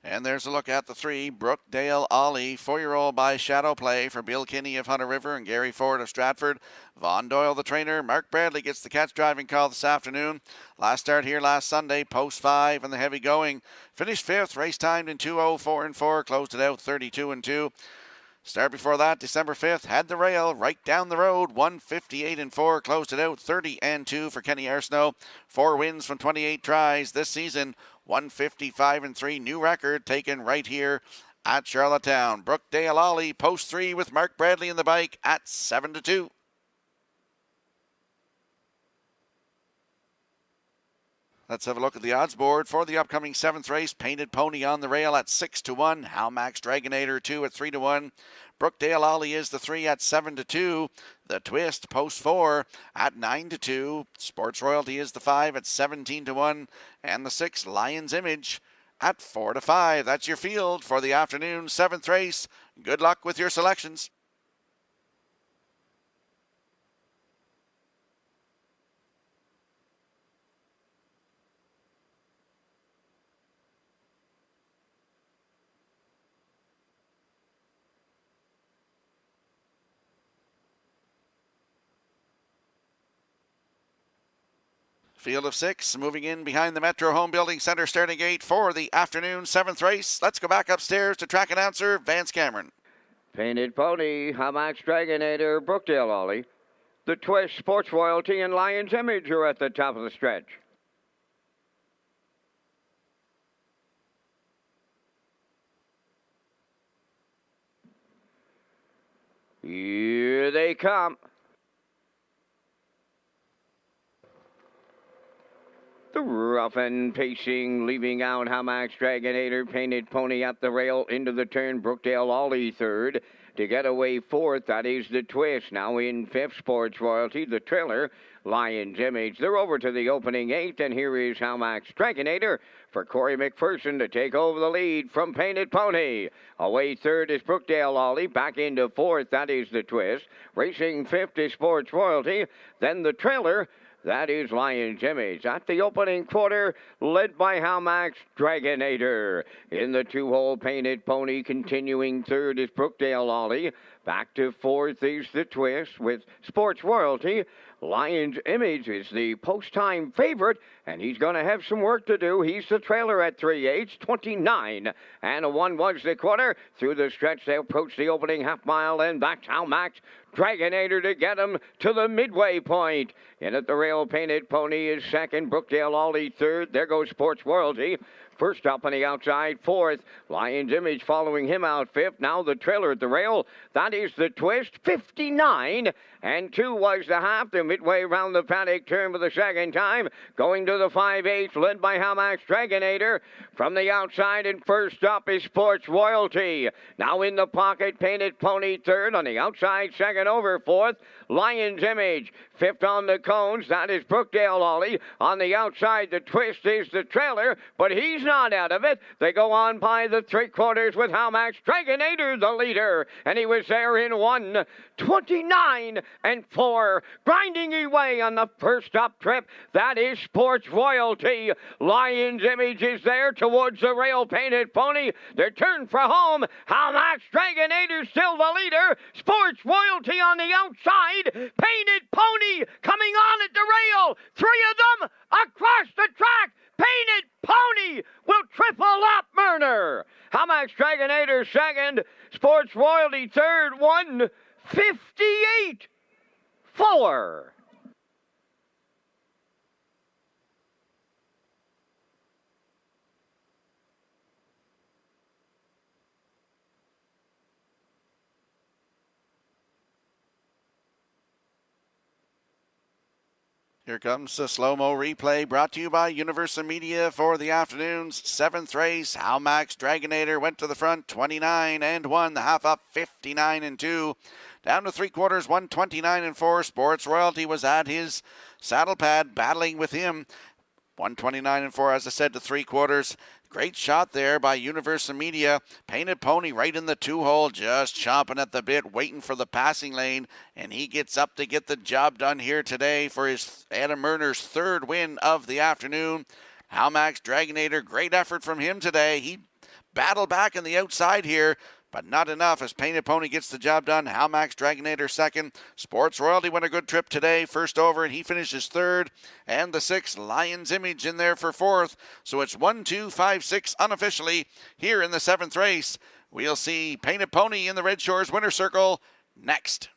And there's a look at the 3, Brookdale Ollie, 4-year-old by Shadow Play for Bill Kinney of Hunter River and Gary Ford of Stratford. Vaughn Doyle, the trainer. Mark Bradley gets the catch driving call this afternoon. Last start here last Sunday, post 5 and the heavy going. Finished 5th, race timed in 2:04-4, closed it out 32-2. Start before that, December 5th, had the rail right down the road, 158-4, closed it out 30-2 for Kenny Arsenault. 4 wins from 28 tries this season, 155-3, new record taken right here at Charlottetown. Brookdale Ollie, post 3 with Mark Bradley in the bike at 7-2. Let's have a look at the odds board for the upcoming 7th race. Painted Pony on the rail at 6-1. Max Dragonator 2 at 3-1. Brookdale Ollie is the 3 at 7-2. The Twist, post 4 at 9-2. Sports Royalty is the 5 at 17-1. And the 6, Lion's Image, at 4-5. That's your field for the afternoon 7th race. Good luck with your selections. Field of 6 moving in behind the Metro Home Building Center starting gate for the afternoon 7th race. Let's go back upstairs to track announcer Vance Cameron. Painted Pony, Hamax Dragonator, Brookdale Ollie. The Twist, Sports Royalty, and Lion's Image are at the top of the stretch. Here they come. The rough and pacing, leaving out Hamax Dragonator, Painted Pony at the rail into the turn. Brookdale Ollie third. To get away fourth, that is the Twist. Now in fifth, Sports Royalty. The trailer, Lion's Image. They're over to the opening 8, and here is Hamax Dragonator for Corey McPherson to take over the lead from Painted Pony. Away third is Brookdale Ollie. Back into fourth, that is the Twist. Racing fifth is Sports Royalty. Then the trailer, that is Lion's Image. At the opening quarter, led by Hamax Dragonator. In the 2-hole, Painted Pony continuing third is Brookdale Ollie. Back to fourth is the Twist with Sports Royalty. Lion's Image is the post-time favorite, and he's going to have some work to do. He's the trailer at 3/8, 29. And a 1 was the quarter. Through the stretch, they approach the opening half mile, and back to Hamax Dragonator to get him to the midway point. In at the rail, Painted Pony is second. Brookdale Ollie third. There goes Sports Royalty. First up on the outside, fourth. Lion's Image following him out fifth. Now the trailer at the rail. That is the Twist, 59. And 2 was the half. They're midway around the paddock turn for the second time. Going to the 5/8, led by Hamax Dragonator. From the outside, and first up is Sports Royalty. Now in the pocket, Painted Pony third. On the outside, second over, fourth. Lion's Image. Fifth on the cones, that is Brookdale Ollie. On the outside, the Twist is the trailer, but he's not out of it. They go on by the 3/4 with Hamax Dragonator, the leader. And he was there in 1:29 and 4. Grinding away on the first up trip, that is Sports Royalty. Lion's Image is there towards the rail, Painted Pony. Their turn for home. Hamax Dragonator still the leader. Sports Royalty on the outside. Painted Pony coming on at the rail. 3 of them across the track. Painted Pony will triple up Murner. Hamax Dragonator second. Sports Royalty third. 1:58.4. Here comes the slow-mo replay brought to you by Universal Media for the afternoon's 7th race. Hamax Dragonator went to the front, 29 and 1. The half up, 59 and 2. Down to 3/4, 129 and 4. Sports Royalty was at his saddle pad, battling with him. 129 and 4, as I said, to 3/4. Great shot there by Universal Media. Painted Pony right in the 2-hole, just chomping at the bit, waiting for the passing lane. And he gets up to get the job done here today for his Adam Murner's 3rd win of the afternoon. Hamax Dragonator, great effort from him today. He battled back on the outside here, but not enough as Painted Pony gets the job done. Hamax Dragonator second. Sports Royalty went a good trip today, first over, and he finishes third. And the 6, Lion's Image, in there for fourth. So it's 1, 2, 5, 6 unofficially here in the 7th race. We'll see Painted Pony in the Red Shores winner circle next.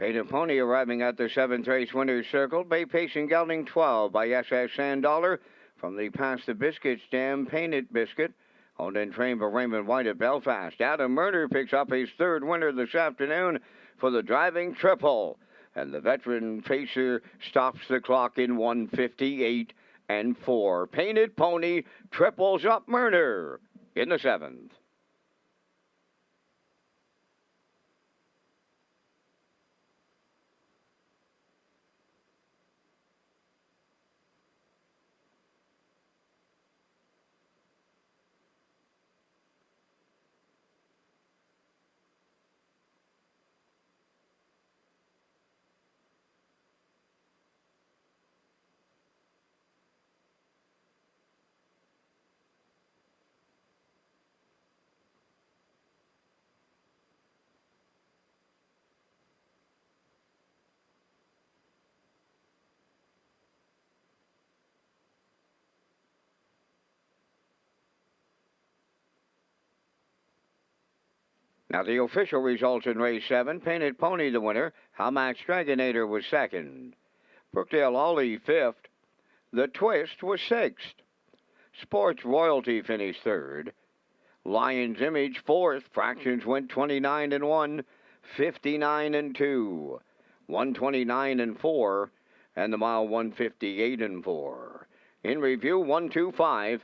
Painted Pony arriving at the 7th race winner's circle. Bay Pacing Gelding 12 by S.S. Sandollar from the Pass the Biscuits Dam Painted Biscuit. Owned and trained by Raymond White at Belfast. Adam Murder picks up his 3rd winner this afternoon for the driving triple. And the veteran pacer stops the clock in 1:58 and 4. Painted Pony triples up Murder in the 7th. Now the official results in race 7. Painted Pony the winner. Hamax Dragonator was 2nd. Brookdale Ollie 5th. The Twist was 6th. Sports Royalty finished 3rd. Lion's Image 4th. Fractions went 29 and 1, 59 and 2, 129 and 4, and the mile 158 and 4. In review 125,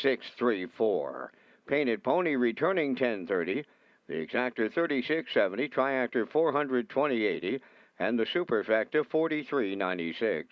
634. Painted Pony returning 1030. The Exactor 3670, Triactor 42080, and the Superfecta 4396.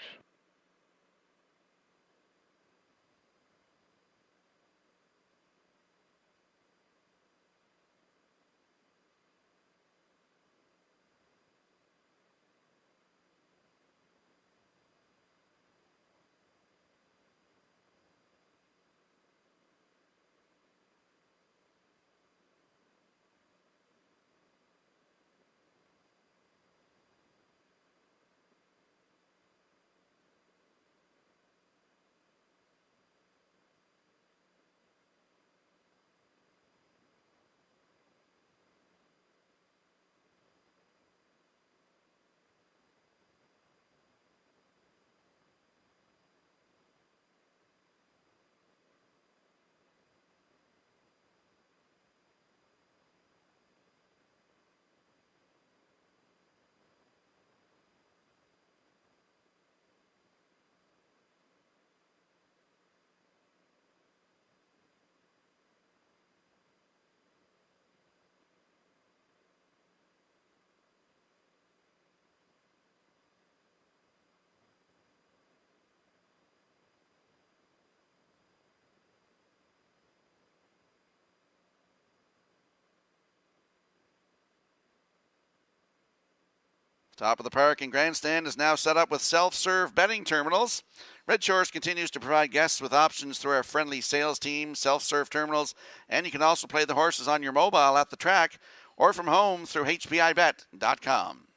Top of the park and grandstand is now set up with self-serve betting terminals. Red Shores continues to provide guests with options through our friendly sales team, self-serve terminals, and you can also play the horses on your mobile at the track or from home through hpibet.com.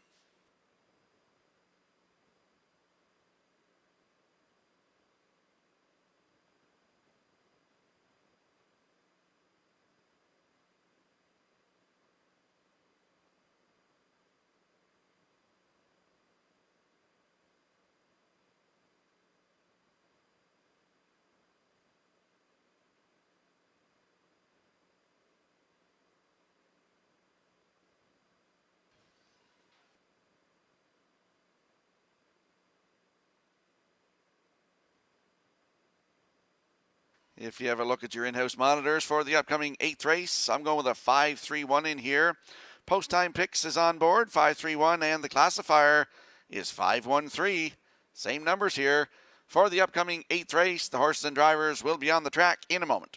If you have a look at your in-house monitors for the upcoming 8th race, I'm going with a 5-3-1 in here. Post-time picks is on board, 5-3-1, and the classifier is 5-1-3. Same numbers here. For the upcoming 8th race, the horses and drivers will be on the track in a moment.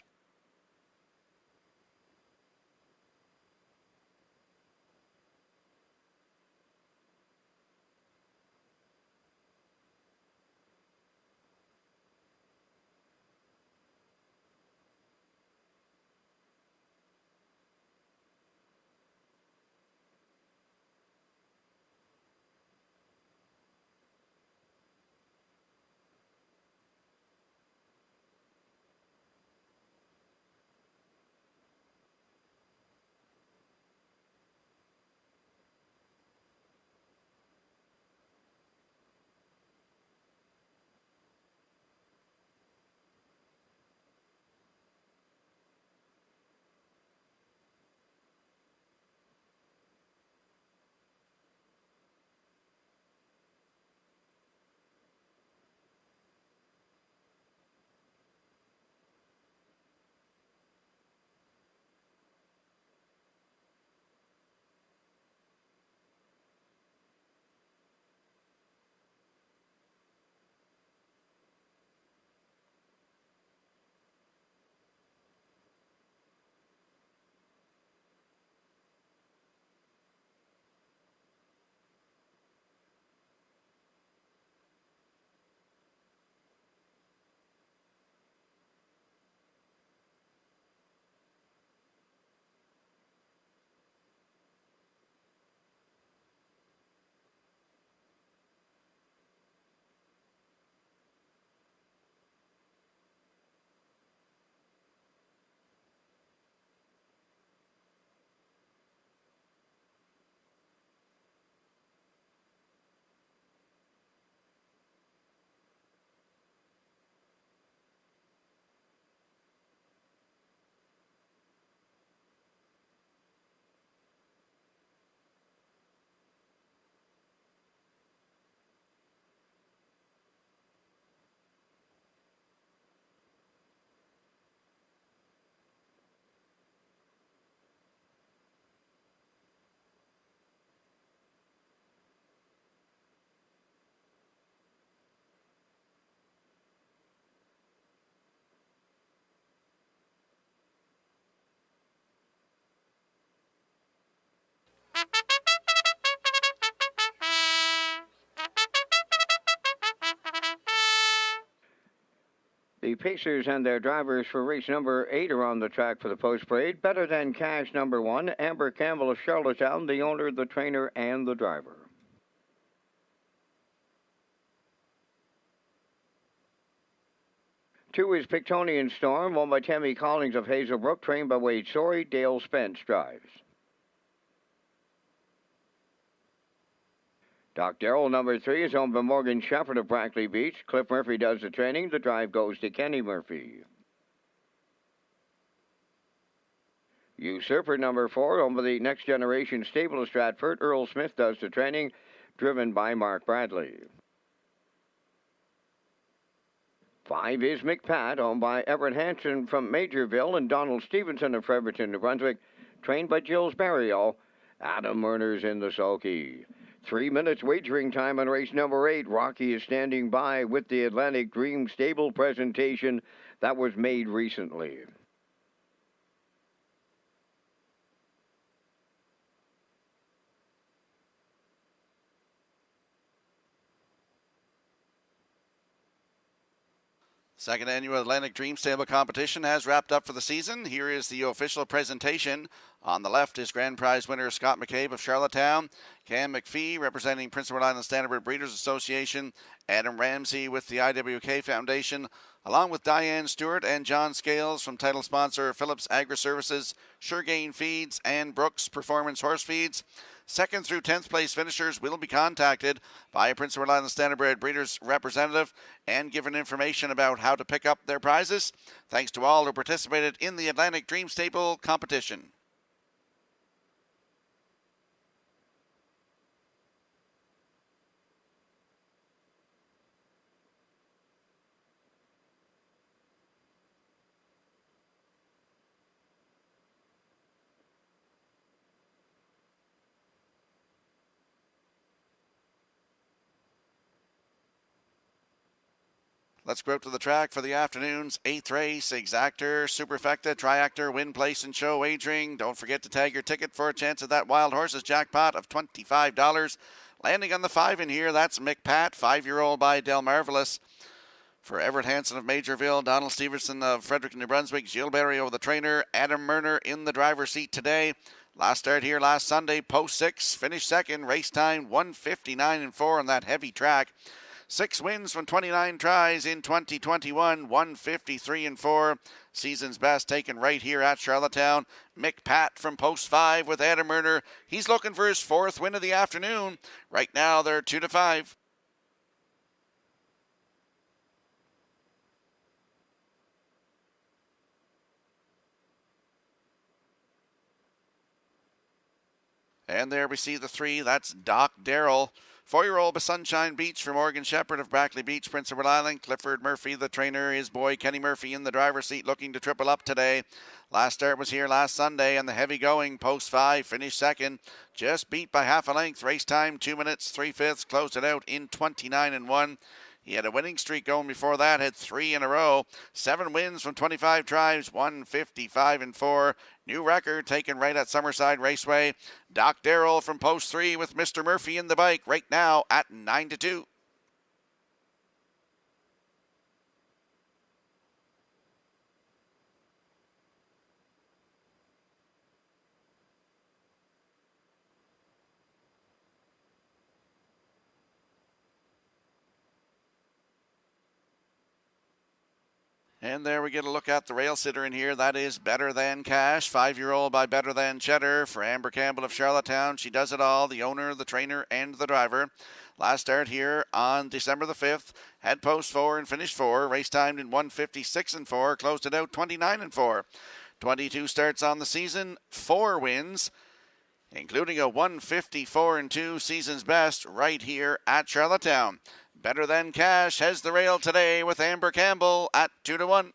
The Pacers and their drivers for race number 8 are on the track for the post-parade. Better Than Cash number 1, Amber Campbell of Charlottetown, the owner, the trainer, and the driver. Two is Pictonian Storm, won by Tammy Collins of Hazelbrook, trained by Wade Sorey. Dale Spence drives. Doc Darrell, number 3, is owned by Morgan Shepherd of Brackley Beach. Cliff Murphy does the training. The drive goes to Kenny Murphy. Usurper, number 4, owned by the Next Generation Stable of Stratford. Earl Smith does the training, driven by Mark Bradley. 5 is McPat, owned by Everett Hanson from Majorville and Donald Stevenson of Fredericton, New Brunswick, trained by Gilles Barriol. Adam Murner's in the sulky. 3 minutes wagering time on race number 8. Rocky is standing by with the Atlantic Dream Stable presentation that was made recently. Second annual Atlantic Dream Stable competition has wrapped up for the season. Here is the official presentation. On the left is grand prize winner Scott McCabe of Charlottetown, Cam McPhee representing Prince Edward Island Standardbred Breeders Association, Adam Ramsey with the IWK Foundation, along with Diane Stewart and John Scales from title sponsor Phillips Agri Services, Suregain Feeds, and Brooks Performance Horse Feeds. Second through 10th place finishers will be contacted by a Prince Edward Island Standardbred Breeders representative and given information about how to pick up their prizes. Thanks to all who participated in the Atlantic Dream Stable competition. Let's go out to the track for the afternoon's 8th race. Exactor, Superfecta, Triactor, Win, Place, and Show wagering. Don't forget to tag your ticket for a chance at that Wild Horses jackpot of $25. Landing on the 5 in here, that's McPat, 5-year-old by Del Marvelous. For Everett Hanson of Majorville, Donald Stevenson of Fredericton, New Brunswick, Gilles Barriot, the trainer, Adam Murner in the driver's seat today. Last start here last Sunday, post 6, finished second, race time 1:59.4 on that heavy track. 6 wins from 29 tries in 2021, 1:53.4. Season's best taken right here at Charlottetown. McPat from post 5 with Adam Murner. He's looking for his 4th win of the afternoon. Right now they're 2-5. And there we see the 3. That's Doc Darrell. 4-year-old by Sunshine Beach for Morgan Shepherd of Brackley Beach, Prince Edward Island. Clifford Murphy, the trainer, his boy Kenny Murphy in the driver's seat looking to triple up today. Last start was here last Sunday, and the heavy going post 5 finished second. Just beat by half a length. Race time 2 minutes 3/5. Closed it out in 29-1. He had a winning streak going before that, had 3 in a row. 7 wins from 25 tries, 1:55.4. New record taken right at Summerside Raceway. Doc Darrell from post 3 with Mr. Murphy in the bike right now at 9-2. And there we get a look at the rail sitter in here. That is Better Than Cash, 5-year-old by Better Than Cheddar for Amber Campbell of Charlottetown. She does it all, the owner, the trainer, and the driver. Last start here on December the 5th. Had post 4 and finished 4. Race timed in 1:56.4. Closed it out 29-4. 22 starts on the season, 4 wins, including a 1:54.2 season's best right here at Charlottetown. Better Than Cash has the rail today with Amber Campbell at 2-1.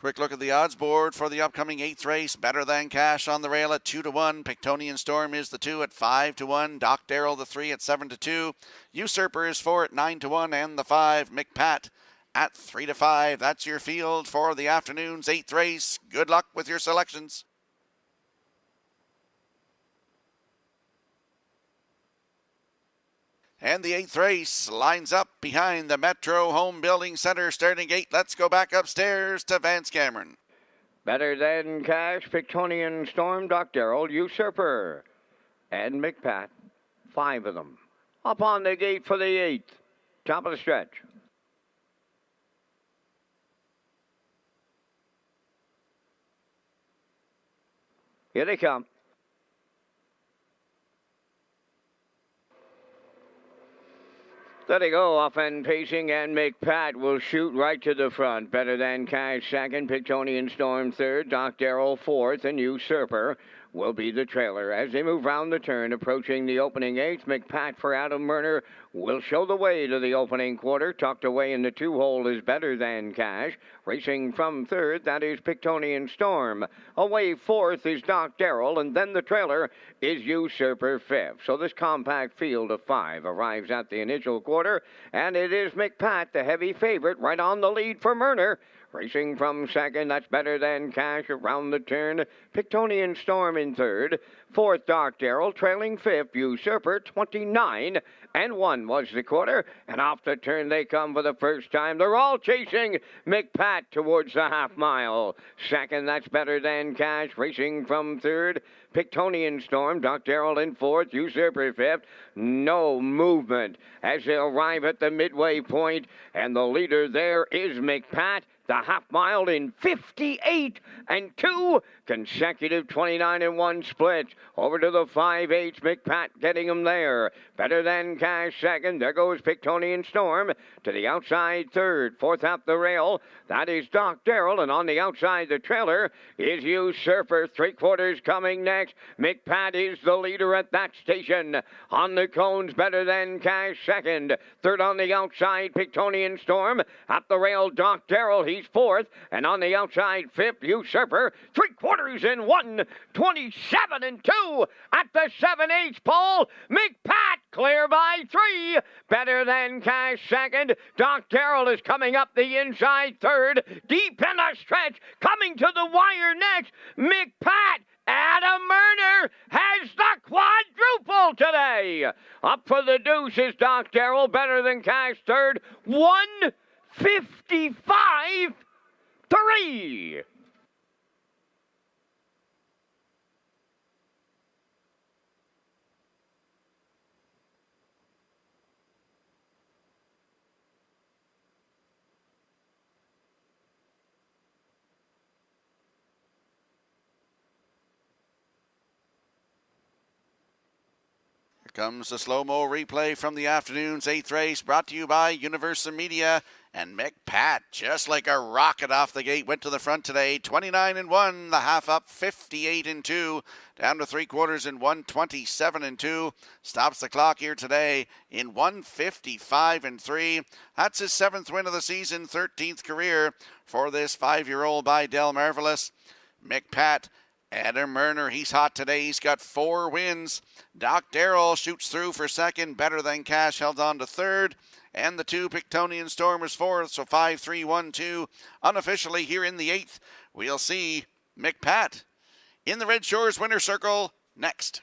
Quick look at the odds board for the upcoming 8th race. Better Than Cash on the rail at 2-1. Pictonian Storm is the 2 at 5-1. Doc Darrell the 3 at 7-2. Usurper is 4 at 9-1. And the 5, McPat, at 3-5. That's your field for the afternoon's 8th race. Good luck with your selections. And the 8th race lines up behind the Metro Home Building Center starting gate. Let's go back upstairs to Vance Cameron. Better Than Cash, Pictonian Storm, Doc Darrell, Usurper, and McPat. 5 of them. Up on the gate for the 8th. Top of the stretch. Here they come. There they go, off and pacing, and McPat will shoot right to the front. Better Than Cash second, Pictonian Storm third, Doc Darrell fourth, and Usurper will be the trailer. As they move round the turn, approaching the opening 8th, McPat for Adam Murner will show the way to the opening quarter. Tucked away in the 2-hole is Better Than Cash. Racing from third, that is Pictonian Storm. Away fourth is Doc Darrell, and then the trailer is Usurper fifth. So this compact field of 5 arrives at the initial quarter, and it is McPat, the heavy favorite, right on the lead for Murner. Racing from second, that's Better Than Cash around the turn. Pictonian Storm in third. Fourth, Doc Darrell, trailing fifth. Usurper, 29-1 was the quarter. And off the turn they come for the first time. They're all chasing McPat towards the half mile. Second, that's Better Than Cash. Racing from third. Pictonian Storm, Doc Darrell in fourth. Usurper fifth. No movement as they arrive at the midway point. And the leader there is McPat. The half mile in 58-2, consecutive 29-1 splits. Over to the 5/8, McPat getting them there. Better Than Cash second. There goes Pictonian Storm to the outside third. Fourth up the rail, that is Doc Darrell, and on the outside the trailer is Usurper. 3/4 coming next. McPat is the leader at that station. On the cones, Better Than Cash second. Third on the outside, Pictonian Storm. At the rail, Doc Darrell. He's fourth, and on the outside, fifth, Usurper. 3/4 27-2 at the 7/8 pole. McPat clear by 3. Better Than Cash second. Doc Darrell is coming up the inside third. Deep in the stretch, coming to the wire next. McPat. Adam Murner has the quadruple today. Up for the deuce is Doc Darrell. Better Than Cash third. 155-3. Comes the slow-mo replay from the afternoon's 8th race, brought to you by Universal Media. And McPat, just like a rocket off the gate, went to the front today. 29-1, the half up, 58-2, down to 3/4 in 127-2. Stops the clock here today in 155-3. That's his 7th win of the season, 13th career for this 5-year-old by Del Marvelous. McPat. Adam Murner, he's hot today. He's got 4 wins. Doc Darrell shoots through for second. Better Than Cash held on to third. And the 2 Pictonian Stormers fourth. So 5-3-1-2. Unofficially here in the 8th, we'll see McPat in the Red Shores winner circle next.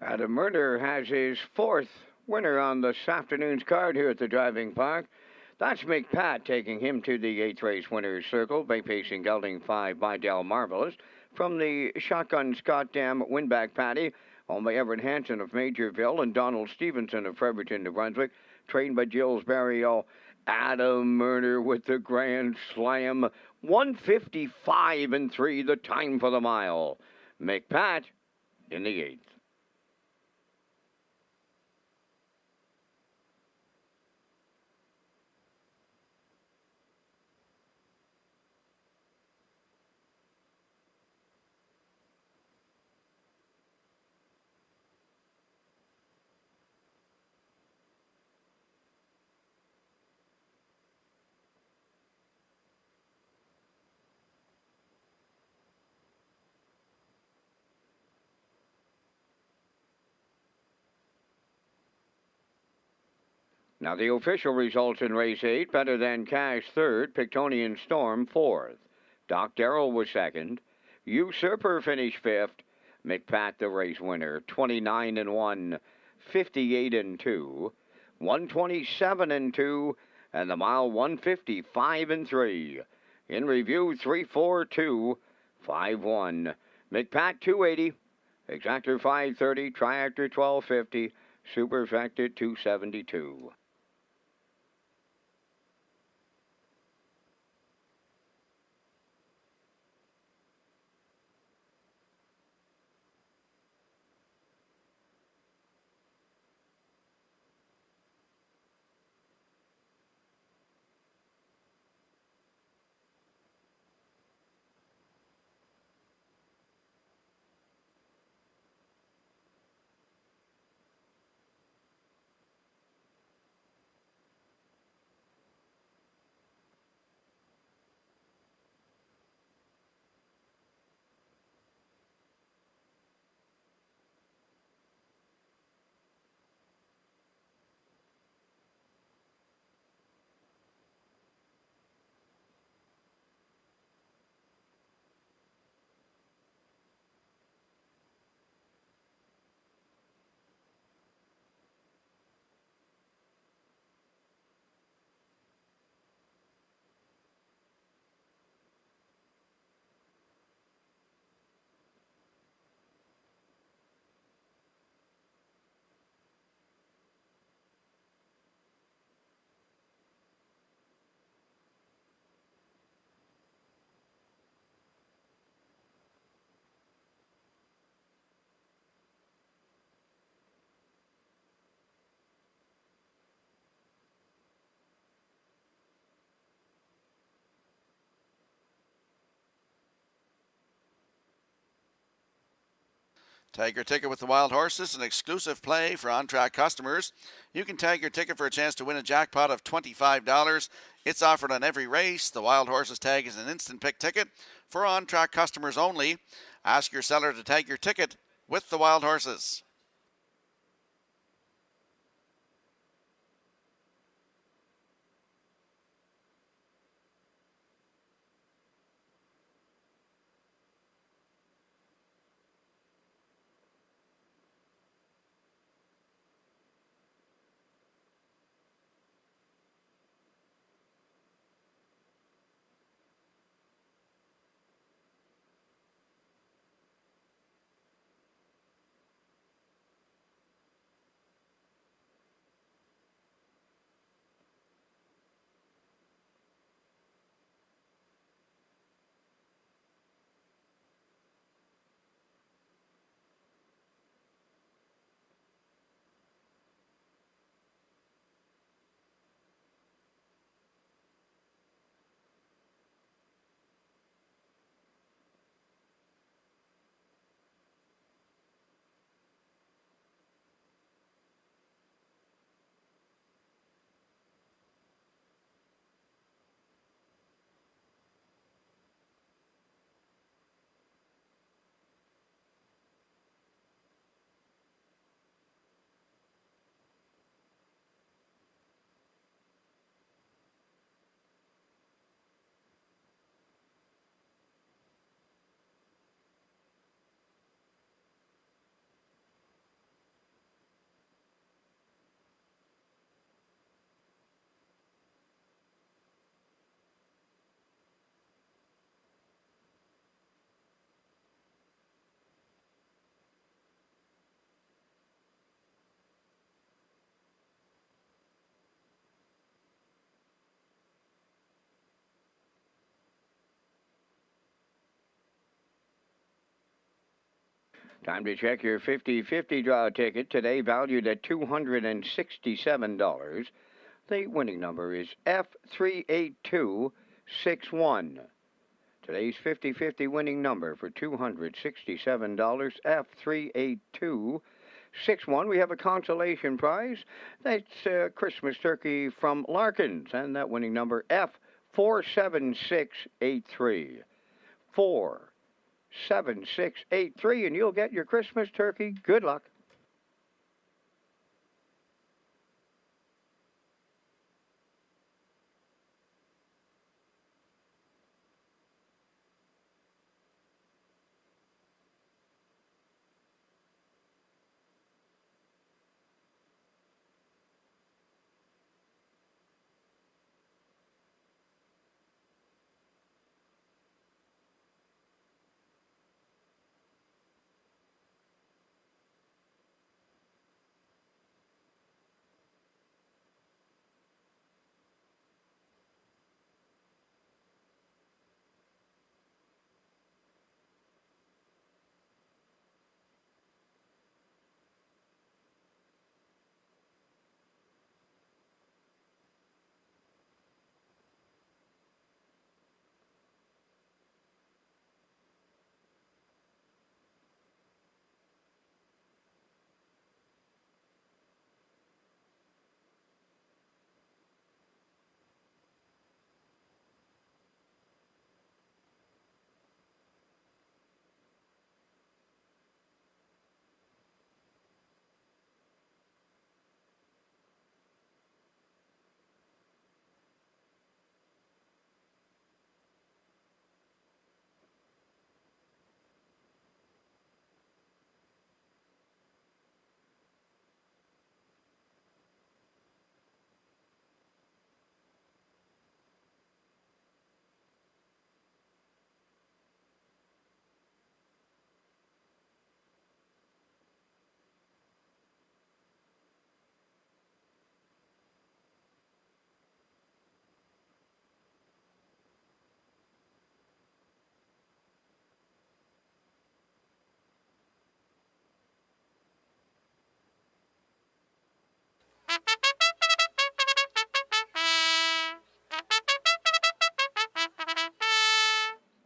Adam Murner has his 4th winner on this afternoon's card here at the driving park. That's McPat taking him to the 8th race winner's circle. Bay pacing gelding 5 by Del Marvelous. from the Shotgun Scott Dam Windback Paddy, owned by Everett Hansen of Majorville and Donald Stevenson of Fredericton, New Brunswick, trained by Gilles Barrio. Adam Murner with the Grand Slam. 155-3, the time for the mile. McPat in the 8th. Now the official results in race 8, Better Than Cash 3rd, Pictonian Storm 4th. Doc Darrell was 2nd. Usurper finished 5th. McPat the race winner, 29-1, 58-2, 127-2, and the mile 155-3. In review, 3-4-2, 5-1. McPat 280, Exactor 530, Triactor 1250, Superfecta 272. Tag your ticket with the Wild Horses, an exclusive play for on-track customers. You can tag your ticket for a chance to win a jackpot of $25. It's offered on every race. The Wild Horses tag is an instant pick ticket for on-track customers only. Ask your seller to tag your ticket with the Wild Horses. Time to check your 50-50 draw ticket, today valued at $267. The winning number is F38261. Today's 50-50 winning number for $267, F38261. We have a consolation prize. That's a Christmas turkey from Larkins, and that winning number F47683. 47683, and you'll get your Christmas turkey. Good luck.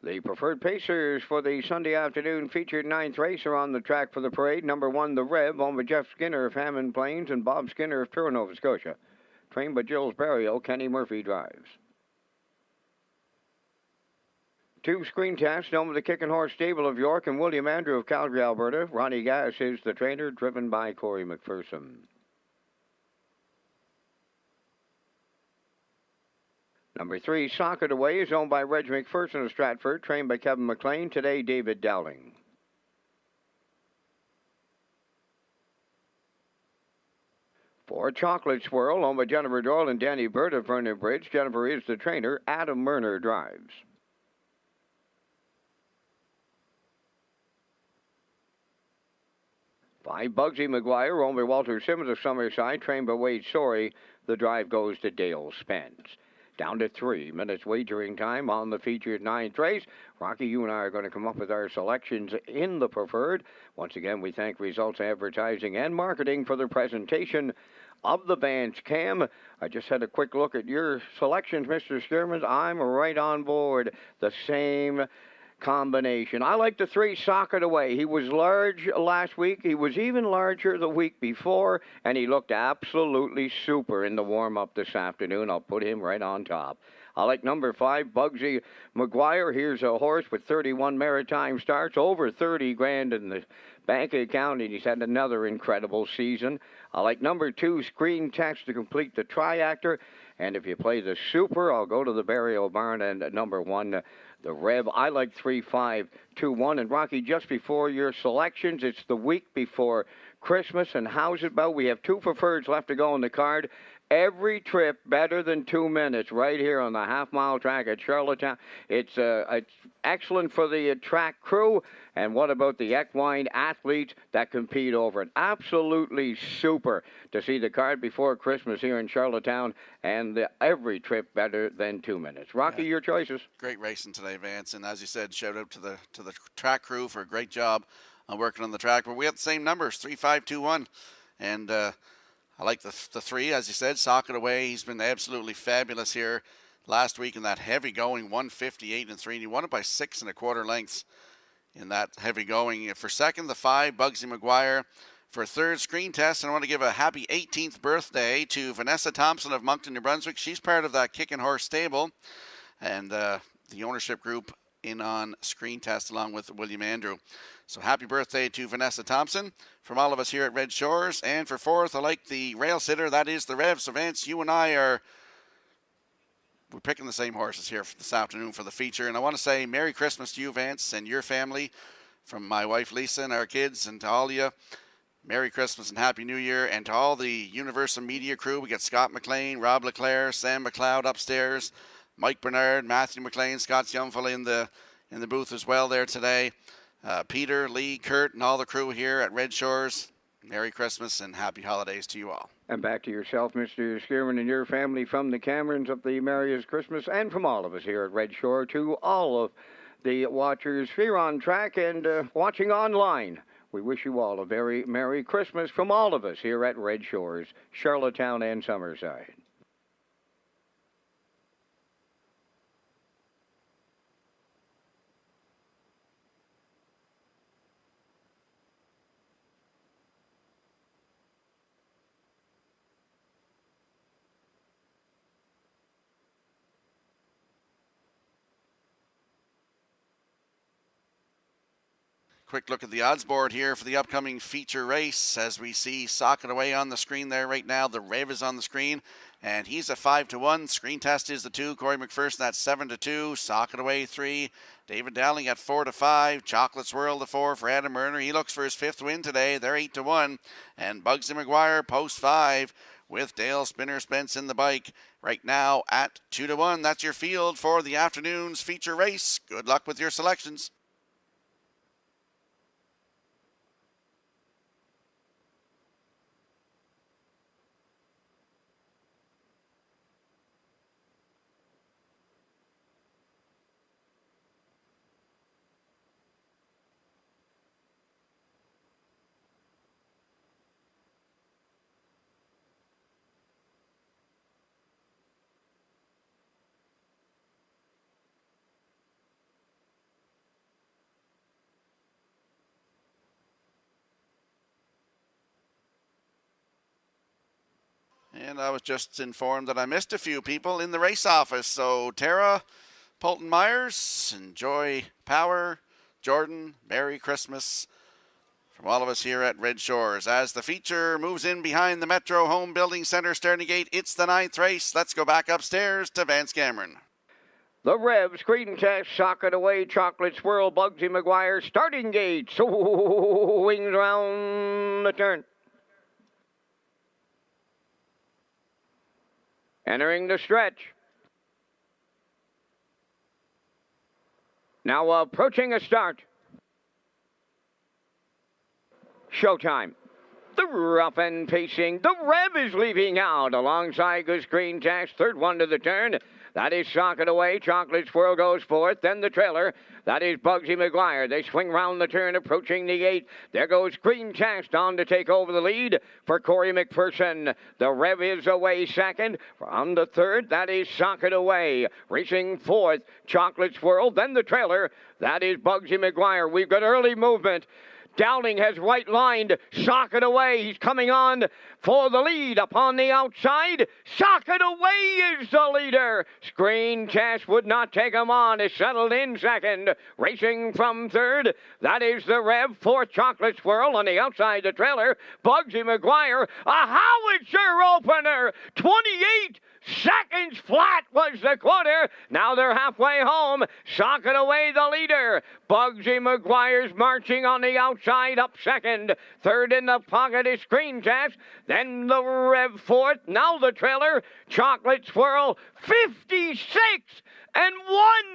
The preferred pacers for the Sunday afternoon featured ninth race are on the track for the parade. Number 1, the Rev, owned by Jeff Skinner of Hammond Plains and Bob Skinner of Truro, Nova Scotia. Trained by Gilles Barrio, Kenny Murphy drives. 2, Screen Test, owned by the Kick and Horse Stable of York and William Andrew of Calgary, Alberta. Ronnie Gass is the trainer, driven by Corey McPherson. Number 3, Socket Away, is owned by Reg McPherson of Stratford, trained by Kevin McLean. Today, David Dowling. 4, Chocolate Swirl, owned by Jennifer Doyle and Danny Bird of Vernon Bridge. Jennifer is the trainer. Adam Murner drives. 5, Bugsy McGuire, owned by Walter Simmons of Summerside, trained by Wade Sorey. The drive goes to Dale Spence. Down to 3 minutes wagering time on the featured ninth race. Rocky, you and I are going to come up with our selections in the preferred. Once again, we thank Results Advertising and Marketing for the presentation of the Vance Cam. I just had a quick look at your selections, Mr. Skierman. I'm right on board. The same combination. I like the 3, Socket Away. He was large last week. He was even larger the week before, and he looked absolutely super in the warm-up this afternoon. I'll put him right on top. I like number 5, Bugsy McGuire. Here's a horse with 31 maritime starts, over 30 grand in the bank account, and he's had another incredible season. I like number 2, Screen Test, to complete the triactor. And if you play the super, I'll go to the Burial Barn, and number 1, the Rev. I like 3, 5, 2, 1. And Rocky, just before your selections, it's the week before Christmas, and how's it about? We have 2 preferreds left to go on the card. Every trip better than 2 minutes right here on the half-mile track at Charlottetown. It's excellent for the track crew. And what about the equine athletes that compete over it? Absolutely super to see the card before Christmas here in Charlottetown, and every trip better than 2 minutes. Rocky, your choices. Great racing today, Vance, and as you said, shout out to the track crew for a great job working on the track. But we have the same numbers, 3, 5, 2, 1. And I like the 3, as you said, Socket Away. He's been absolutely fabulous here last week in that heavy going, 158 and 3. And he won it by 6 1/4 lengths in that heavy going. For second, the 5, Bugsy McGuire. For third, Screen Test, and I want to give a happy 18th birthday to Vanessa Thompson of Moncton, New Brunswick. She's part of that Kickin' Horse stable and the ownership group in on Screen Test along with William Andrew. So happy birthday to Vanessa Thompson from all of us here at Red Shores. And for fourth, I like the rail sitter. That is the Rev. So Vance, you and I we're picking the same horses here for this afternoon for the feature. And I want to say Merry Christmas to you, Vance, and your family, from my wife Lisa and our kids, and to all of you. Merry Christmas and Happy New Year. And to all the Universal Media crew, we got Scott McLean, Rob Leclerc, Sam McLeod upstairs, Mike Bernard, Matthew McLean, Scott Youngful in the booth as well there today. Peter, Lee, Kurt, and all the crew here at Red Shores. Merry Christmas and Happy Holidays to you all. And back to yourself, Mr. Skierman, and your family, from the Camerons of the Merriest Christmas, and from all of us here at Red Shore, to all of the watchers here on track and watching online. We wish you all a very Merry Christmas from all of us here at Red Shores, Charlottetown and Summerside. Quick look at the odds board here for the upcoming feature race as we see Socket Away on the screen there right now. The Rev is on the screen, and he's a 5-1. Screen Test is the 2. Corey McPherson, that's 7-2. Socket Away 3. David Dowling at 4-5. Chocolate Swirl the 4 for Adam Murner. He looks for his 5th win today. They're 8-1. And Bugsy McGuire post 5 with Dale Spinner Spence in the bike right now at 2-1. That's your field for the afternoon's feature race. Good luck with your selections. And I was just informed that I missed a few people in the race office. So Tara, Polton Myers, Enjoy Power, Jordan, Merry Christmas from all of us here at Red Shores. As the feature moves in behind the Metro Home Building Center starting gate, it's the 9th race. Let's go back upstairs to Vance Cameron. The Rev, Screen Test, Socket Away, Chocolate Swirl, Bugsy McGuire, starting gate, swings round the turn. Entering the stretch. Now approaching a start. Showtime. The rough and pacing. The Rev is leaving out alongside the Screen Test. Third one to the turn. That is Socket Away. Chocolate Swirl goes fourth. Then the trailer. That is Bugsy McGuire. They swing round the turn, approaching the 8. There goes Screen Test on to take over the lead for Corey McPherson. The Rev is away second. On the third, that is Socket Away. Racing fourth, Chocolate Swirl. Then the trailer. That is Bugsy McGuire. We've got early movement. Dowling has right-lined Socket Away. He's coming on for the lead upon the outside. Socket Away is the leader. Screen Test would not take him on. Is settled in second. Racing from third. That is the Rev. Fourth, Chocolate Swirl. On the outside, the trailer. Bugsy McGuire. A howitzer opener. 28 seconds flat was the quarter. Now they're halfway home. Socket Away the leader. Bugsy McGuire's marching on the outside up second. Third in the pocket is Screen Test. Then the Rev fourth. Now the trailer. Chocolate Swirl. 56 and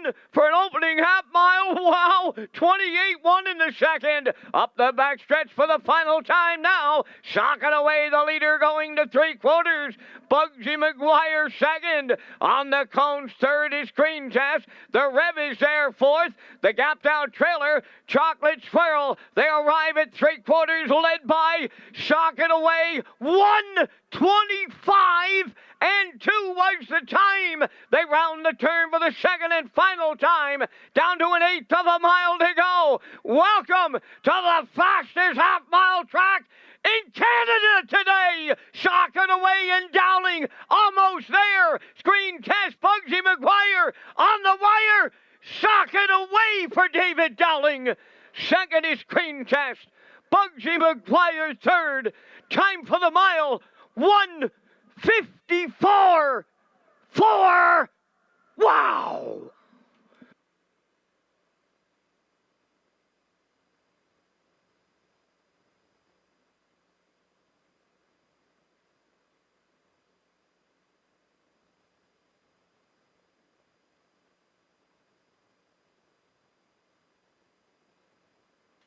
1 for an opening half mile. Wow, 28-1 in the second. Up the backstretch for the final time now. Shocking away the leader going to three quarters. Bugsy McGuire second. On the cones third is Green Test. The Rev is there fourth. The gapped out trailer, Chocolate Swirl. They arrive at three quarters led by Shocking away 1:25 and 2 was the time. They round the turn for the second and final time. Down to an eighth of a mile to go. Welcome to the fastest half-mile track in Canada today. Shocking away and Dowling almost there. Screen Test, Bugsy McGuire on the wire. Shocking away for David Dowling. Second is Screen Test. Bugsy McGuire third. Time for the mile, 1:54.4. Wow!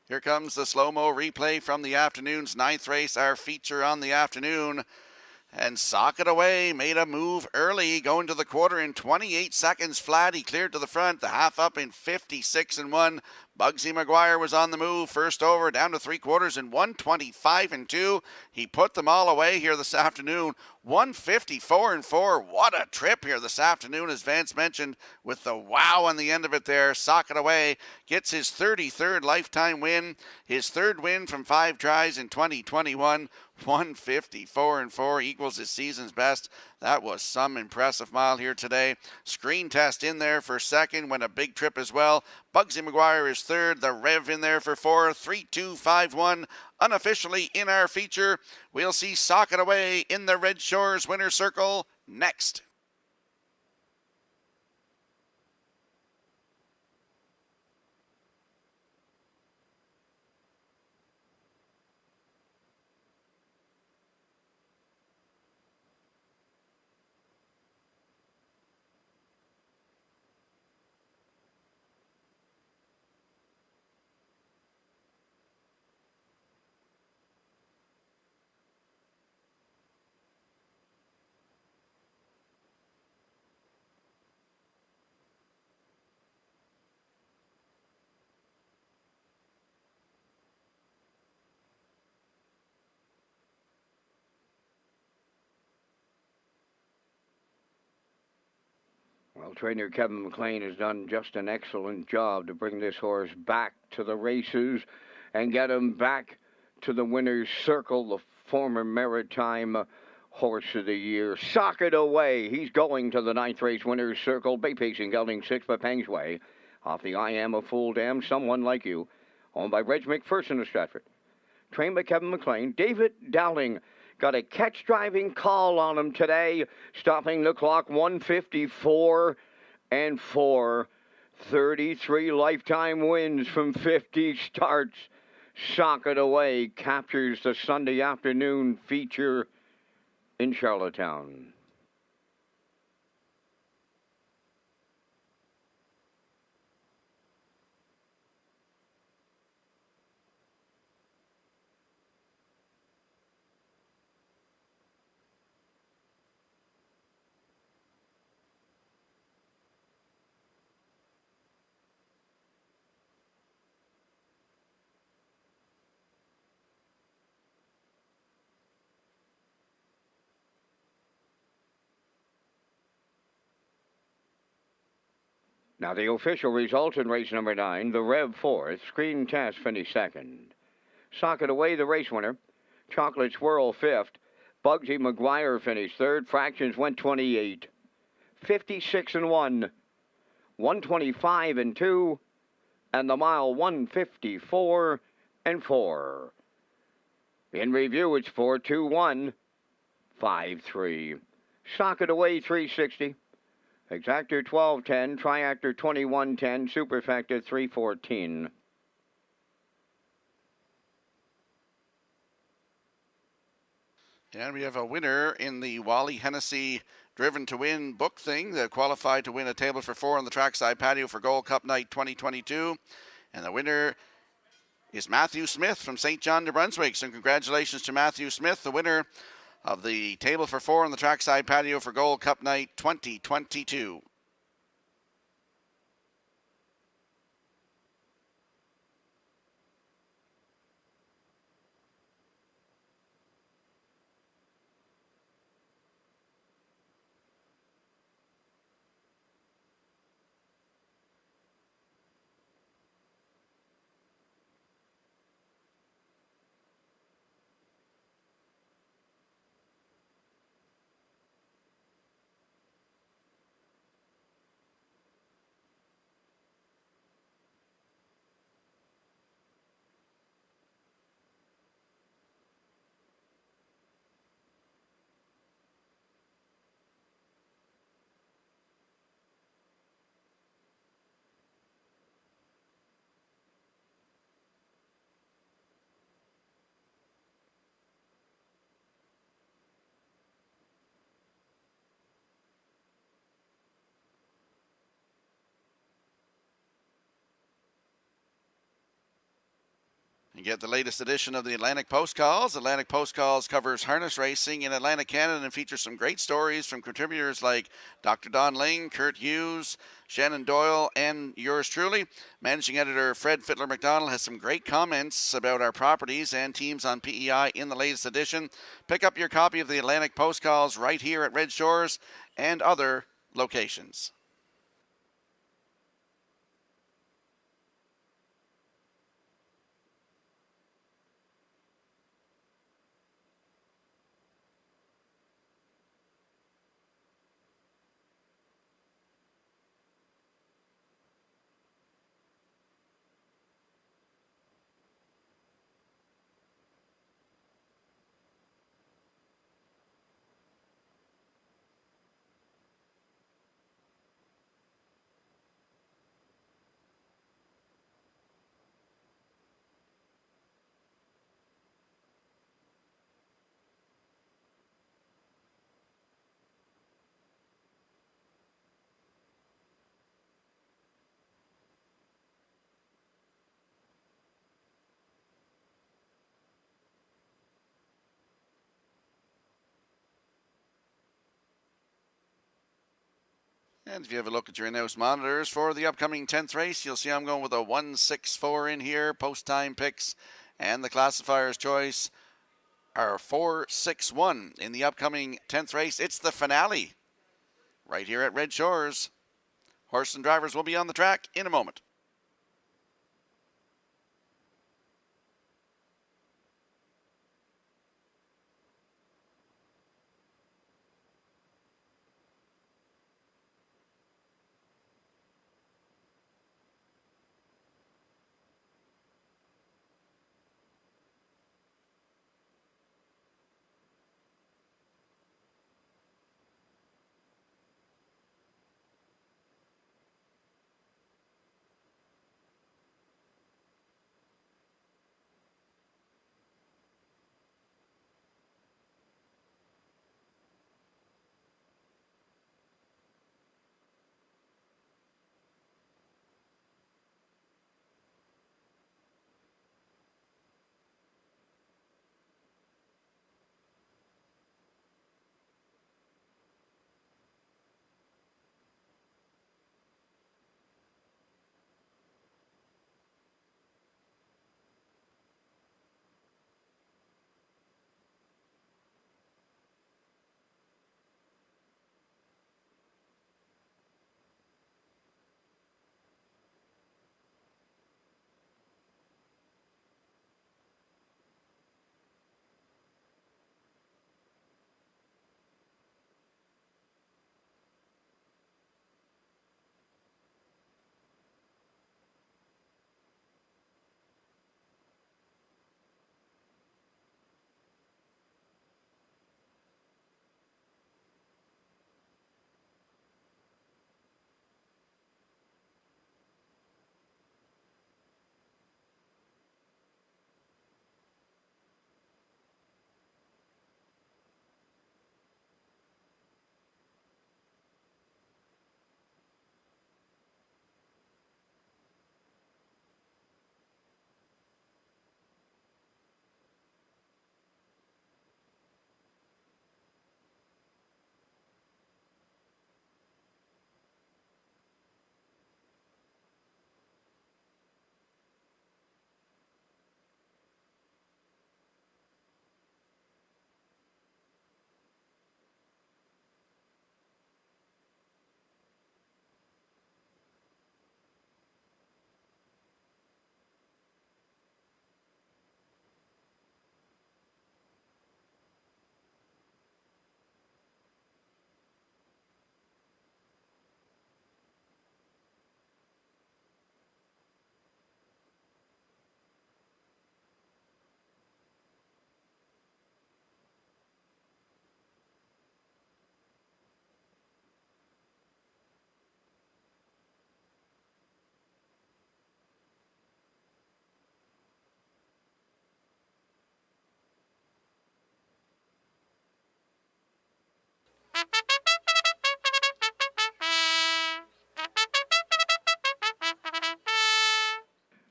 Here comes the slow-mo replay from the afternoon's ninth race, our feature on the afternoon. And Sock It Away made a move early, going to the quarter in 28 seconds flat. He cleared to the front, the half up in 56-1. Bugsy McGuire was on the move, first over, down to three quarters in 1:25.2. He put them all away here this afternoon, 1:54.4. What a trip here this afternoon, as Vance mentioned, with the wow on the end of it there. Sock It Away gets his 33rd lifetime win, his third win from 5 tries in 2021. 1:54.4 equals his season's best. That was some impressive mile here today. Screen Test in there for second, went a big trip as well. Bugsy McGuire is third. The Rev in there for fourth. 3-2-5-1 unofficially in our feature. We'll see Sock It Away in the Red Shores winner's circle next. Well, trainer Kevin McLean has done just an excellent job to bring this horse back to the races and get him back to the winner's circle, the former Maritime Horse of the Year. Sock It Away. He's going to the ninth race winner's circle. Bay Pacing gelding 6 by Peng's Way. Off the I Am a Fool Dam, Someone Like You. Owned by Reg McPherson of Stratford. Trained by Kevin McLean. David Dowling got a catch driving call on him today, stopping the clock 1:54.4. 33 lifetime wins from 50 starts. Sock It Away captures the Sunday afternoon feature in Charlottetown. Now the official results in race number 9, the Rev 4th, Screen Test finished 2nd. Sock It Away, the race winner. Chocolate Swirl 5th. Bugsy McGuire finished 3rd. Fractions went 28. 56-1. 125-2. And the mile 1:54.4. In review, it's 4-2-1-5-3. Sock It Away 360. Exactor 1210, Triactor 2110, Superfactor 314. And we have a winner in the Wally Hennessy Driven to Win book thing that qualified to win a table for four on the trackside patio for Gold Cup Night 2022. And the winner is Matthew Smith from St. John, New Brunswick. So congratulations to Matthew Smith, the winner of the table for four on the trackside patio for Gold Cup Night 2022. And get the latest edition of the Atlantic Post Calls. Atlantic Post Calls covers harness racing in Atlantic Canada and features some great stories from contributors like Dr. Don Ling, Kurt Hughes, Shannon Doyle, and yours truly. Managing editor Fred Fittler McDonald has some great comments about our properties and teams on PEI in the latest edition. Pick up your copy of the Atlantic Post Calls right here at Red Shores and other locations. And if you have a look at your in-house monitors for the upcoming 10th race, you'll see I'm going with a 164 in here, post-time picks, and the classifier's choice are 461 in the upcoming 10th race. It's the finale right here at Red Shores. Horse and drivers will be on the track in a moment.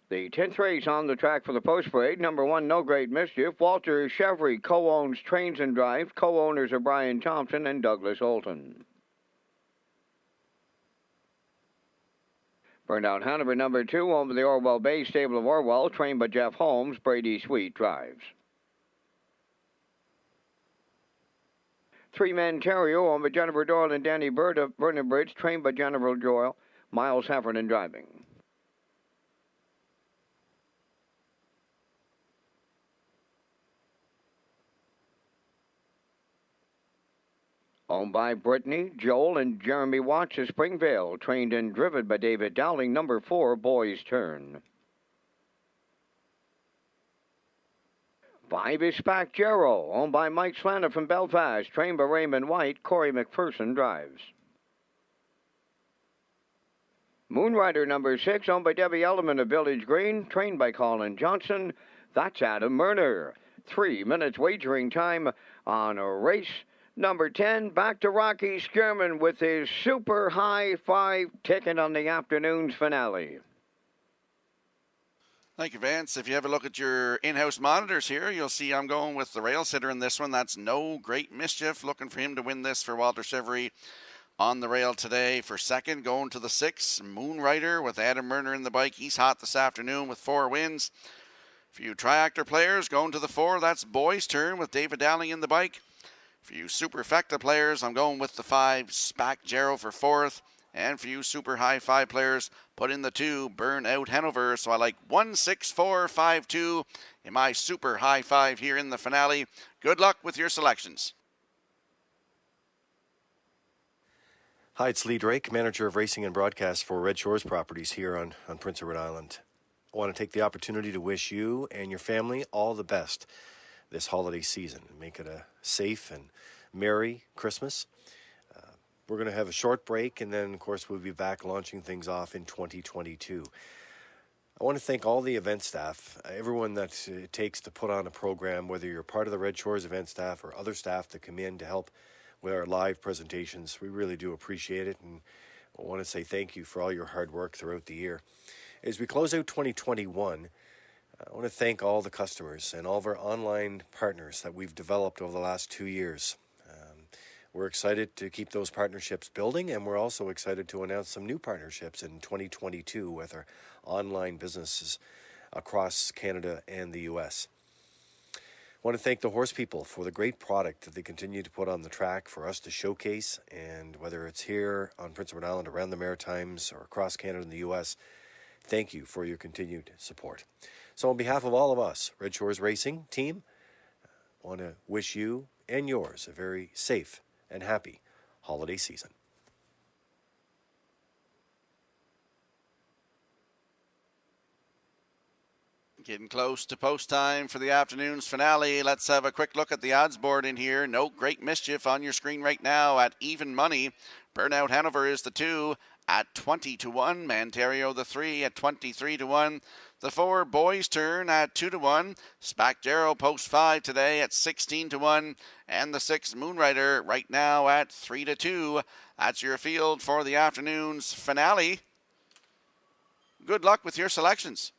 The 10th race on the track for the post parade. Number 1, No Great Mischief. Walter Chevry co-owns Trains and Drives. Co-owners are Brian Thompson and Douglas Olton. Burnout Hanover number 2, owned by the Orwell Bay Stable of Orwell, trained by Jeff Holmes. Brady Sweet drives. 3-Man Terrio, owned by Jennifer Doyle and Danny Bird of Vernon Bridge, trained by Jennifer Doyle. Miles Heffernan driving. Owned by Brittany, Joel, and Jeremy Watts of Springvale, trained and driven by David Dowling, number 4, Boys Turn. 5 is Spack Jarrow, owned by Mike Slana from Belfast, trained by Raymond White. Corey McPherson drives. Moonrider number 6, owned by Debbie Elliman of Village Green, trained by Colin Johnson. That's Adam Murner. 3 minutes wagering time on a race number 10. Back to Rocky Skierman with his super high 5 ticket on the afternoon's finale. Thank you, Vance. If you have a look at your in-house monitors here, you'll see I'm going with the rail sitter in this one. That's No Great Mischief. Looking for him to win this for Walter Chevry on the rail today. For second, going to the 6, Moonrider with Adam Murner in the bike. He's hot this afternoon with 4 wins. For you triactor players, going to the 4, that's Boys Turn with David Dowling in the bike. For you superfecta players, I'm going with the 5, Spack Jarrow for 4th. And for you super high 5 players, put in the 2, Burnout Hanover. So I like 1, 6, 4, 5, 2 in my super high 5 here in the finale. Good luck with your selections. Hi, it's Lee Drake, manager of racing and broadcast for Red Shores Properties here on Prince Edward Island. I want to take the opportunity to wish you and your family all the best this holiday season. Make it a safe and merry Christmas. We're going to have a short break, and then, of course, we'll be back launching things off in 2022. I want to thank all the event staff, everyone that it takes to put on a program, whether you're part of the Red Shores event staff or other staff that come in to help with our live presentations. We really do appreciate it, and I want to say thank you for all your hard work throughout the year. As we close out 2021, I want to thank all the customers and all of our online partners that we've developed over the last 2 years. We're excited to keep those partnerships building, and we're also excited to announce some new partnerships in 2022 with our online businesses across Canada and the U.S. I want to thank the horse people for the great product that they continue to put on the track for us to showcase, and whether it's here on Prince Edward Island, around the Maritimes, or across Canada and the U.S., thank you for your continued support. So on behalf of all of us, Red Shores Racing team, I want to wish you and yours a very safe and happy holiday season. Getting close to post time for the afternoon's finale. Let's have a quick look at the odds board in here. No Great Mischief on your screen right now at even money. Burnout Hanover is the 2 at 20-1. Manterio the 3 at 23-1. The 4, Boys Turn at 2-1. Spack Jarrow post 5 today at 16-1. And the 6, Moonrider right now at 3-2. That's your field for the afternoon's finale. Good luck with your selections.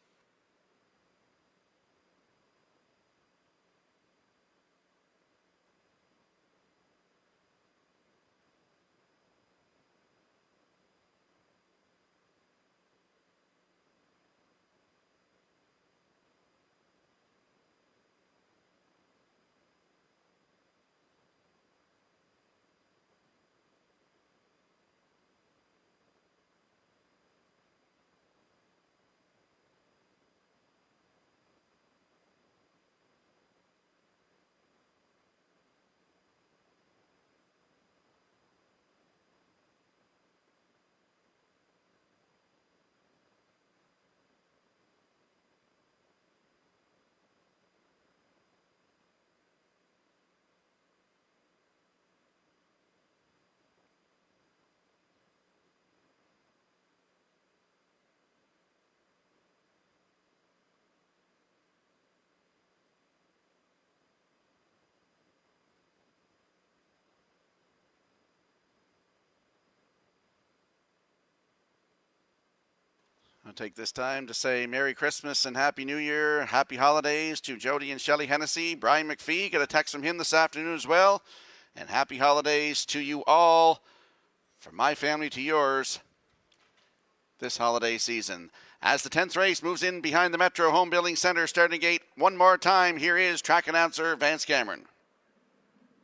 I'll take this time to say Merry Christmas and Happy New Year, Happy Holidays to Jody and Shelley Hennessy. Brian McPhee, got a text from him this afternoon as well. And Happy Holidays to you all, from my family to yours, this holiday season. As the 10th race moves in behind the Metro Home Building Center starting gate one more time, here is track announcer Vance Cameron.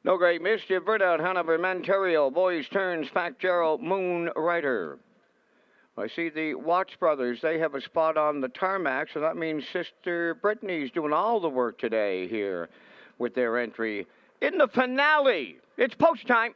No Great Mischief, Burnout, Hanover, Manterio, Boys Turns, Fact Gerald, Moon Rider. I see the Watts brothers. They have a spot on the tarmac, so that means Sister Brittany's doing all the work today here with their entry in the finale. It's post time.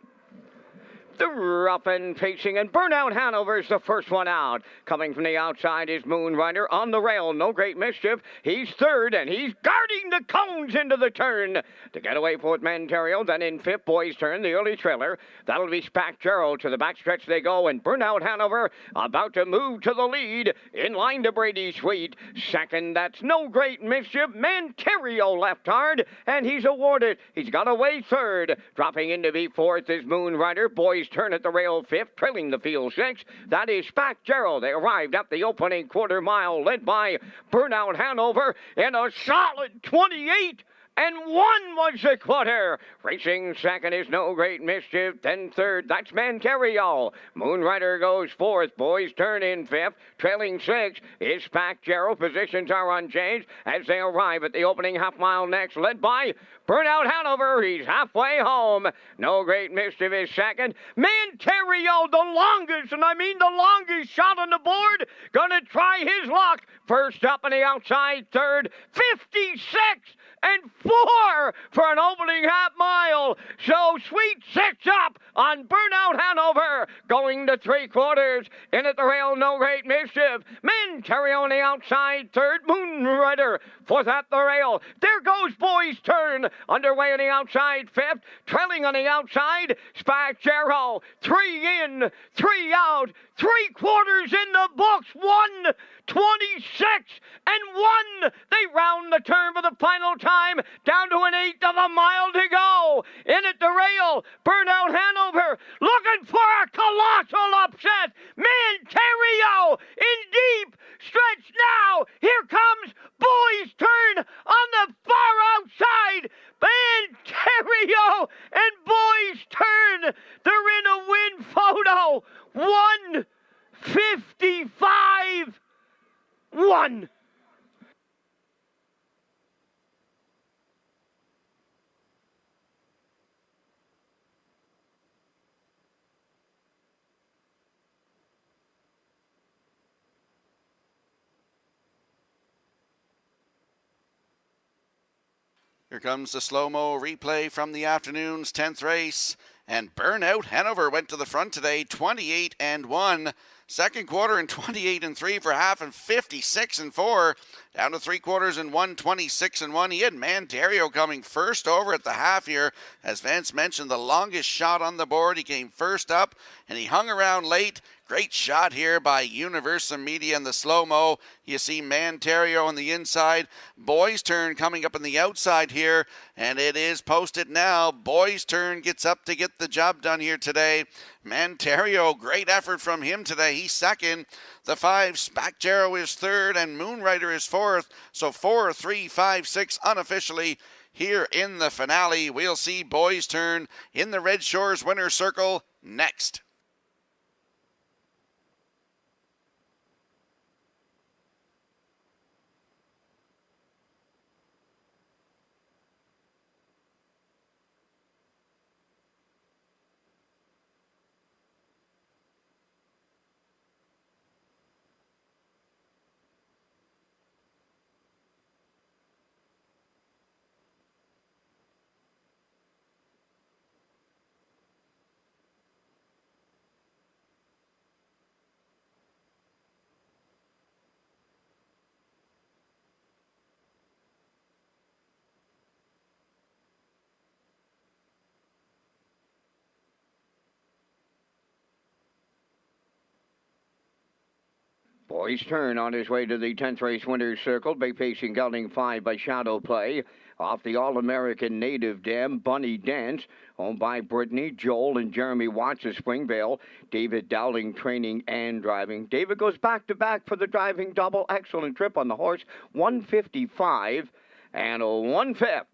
The rough and pacing, and Burnout Hanover is the first one out. Coming from the outside is Moon Rider on the rail. No Great Mischief. He's third, and he's guarding the cones into the turn. To get away for Manterio, then in fifth, Boys Turn, the early trailer. That'll be Spack Gerald. To the backstretch they go, and Burnout Hanover about to move to the lead. In line to Brady Sweet. Second, that's No Great Mischief. Manterio left hard, and he's awarded. He's got away third. Dropping in to be fourth is Moon Rider. Boys Turn at the rail fifth, trailing the field sixth. That is Spack Gerald. They arrived at the opening quarter mile, led by Burnout Hanover in a solid 28. And one was the quarter. Racing second is No Great Mischief. Then third, that's Manterio. Moon Rider goes fourth. Boys Turn in fifth. Trailing sixth is Spack Gerald. Positions are unchanged as they arrive at the opening half mile next, led by Burnout Hanover. He's halfway home. No Great Mischief is second. Manterio, the longest, and I mean the longest shot on the board. Gonna try his luck. First up on the outside, third, 56. And 4 for an opening half mile. So Sweet 6 up on Burnout Hanover. Going to 3/4. In at the rail, No Great Mischief. Manterio on the outside, third. Moon Rider, fourth at the rail. There goes Boys Turn. Underway on the outside, fifth. Trailing on the outside, Spack Gerald. 3 in, 3 out. 3/4 in the books. 1:26 and 1. They round the turn for the final time. Down to an 1/8 of a mile to go. In at the rail, Burnout Hanover looking for a colossal upset. Manterio in deep stretch now. Here comes Boys Turn on the far outside. Manterio and Boys Turn. They're in a win photo. 1:55.1. Here comes the slow-mo replay from the afternoon's 10th race. And Burnout Hanover went to the front today, 28 and 1. Second quarter and 28 and 3 for half, and 56 and 4. Down to 3/4 and 1:26 and 1. He had Manterio coming first over at the half here. As Vance mentioned, the longest shot on the board. He came first up and he hung around late. Great shot here by Universal Media in the slow-mo. You see Manterio on the inside. Boys Turn coming up on the outside here, and it is posted now. Boys Turn gets up to get the job done here today. Manterio, great effort from him today. He's second. The 5, Spack Gerald is third, and Moon Rider is fourth. So 4, 3, 5, 6 unofficially here in the finale. We'll see Boys Turn in the Red Shores winner's circle next. Boys turn on his way to the 10th race winner's circle. Bay pacing gelding 5 by Shadow Play. Off the All-American Native Dam, Bunny Dance. Owned by Brittany, Joel, and Jeremy Watts of Springvale. David Dowling training and driving. David goes back-to-back for the driving double. Excellent trip on the horse. 155 and a 1/5.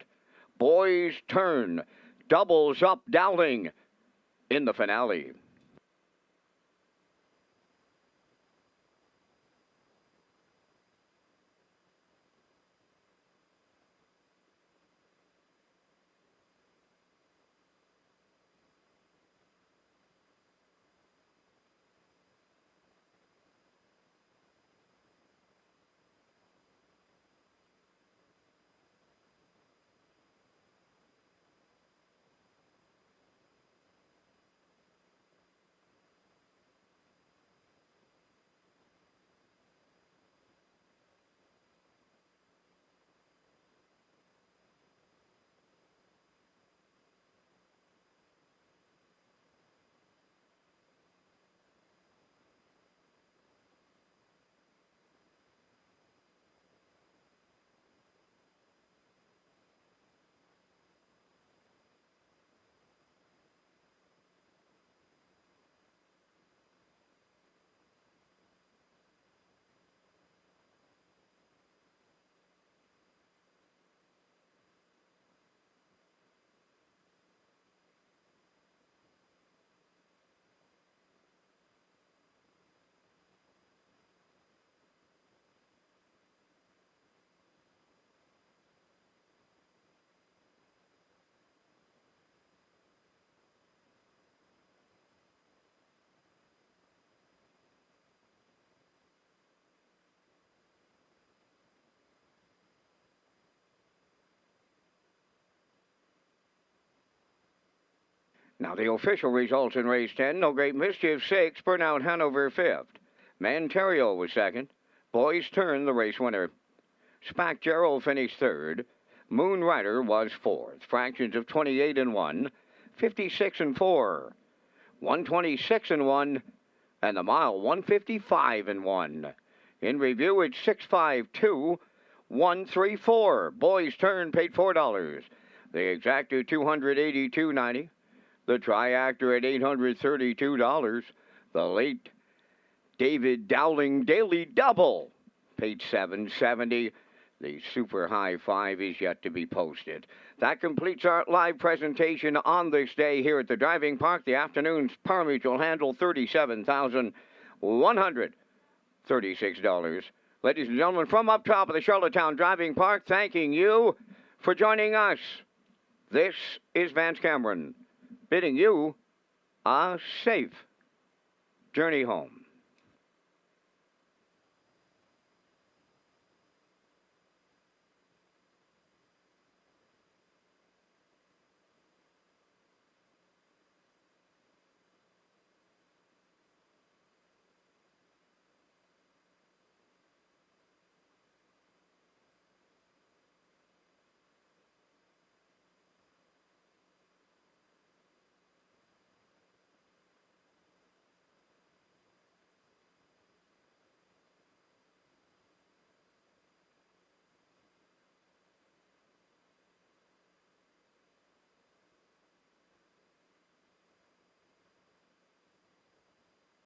Boys turn. Doubles up Dowling in the finale. Now the official results in race 10. No Great Mischief 6th. Burnout Hanover 5th. Manterio was 2nd. Boys Turn the race winner. Spack Gerald finished 3rd. Moon Rider was 4th. Fractions of 28 and 1. 56 and 4. 126 and 1. And the mile 155 and 1. In review it's 652 134. Boys Turn paid $4. The Exactor $282.90. The Triactor at $832. The late David Dowling Daily Double paid $770. The Super High 5 is yet to be posted. That completes our live presentation on this day here at the driving park. The afternoon's Power Mutual handle $37,136. Ladies and gentlemen, from up top of the Charlottetown Driving Park, thanking you for joining us. This is Vance Cameron, bidding you a safe journey home.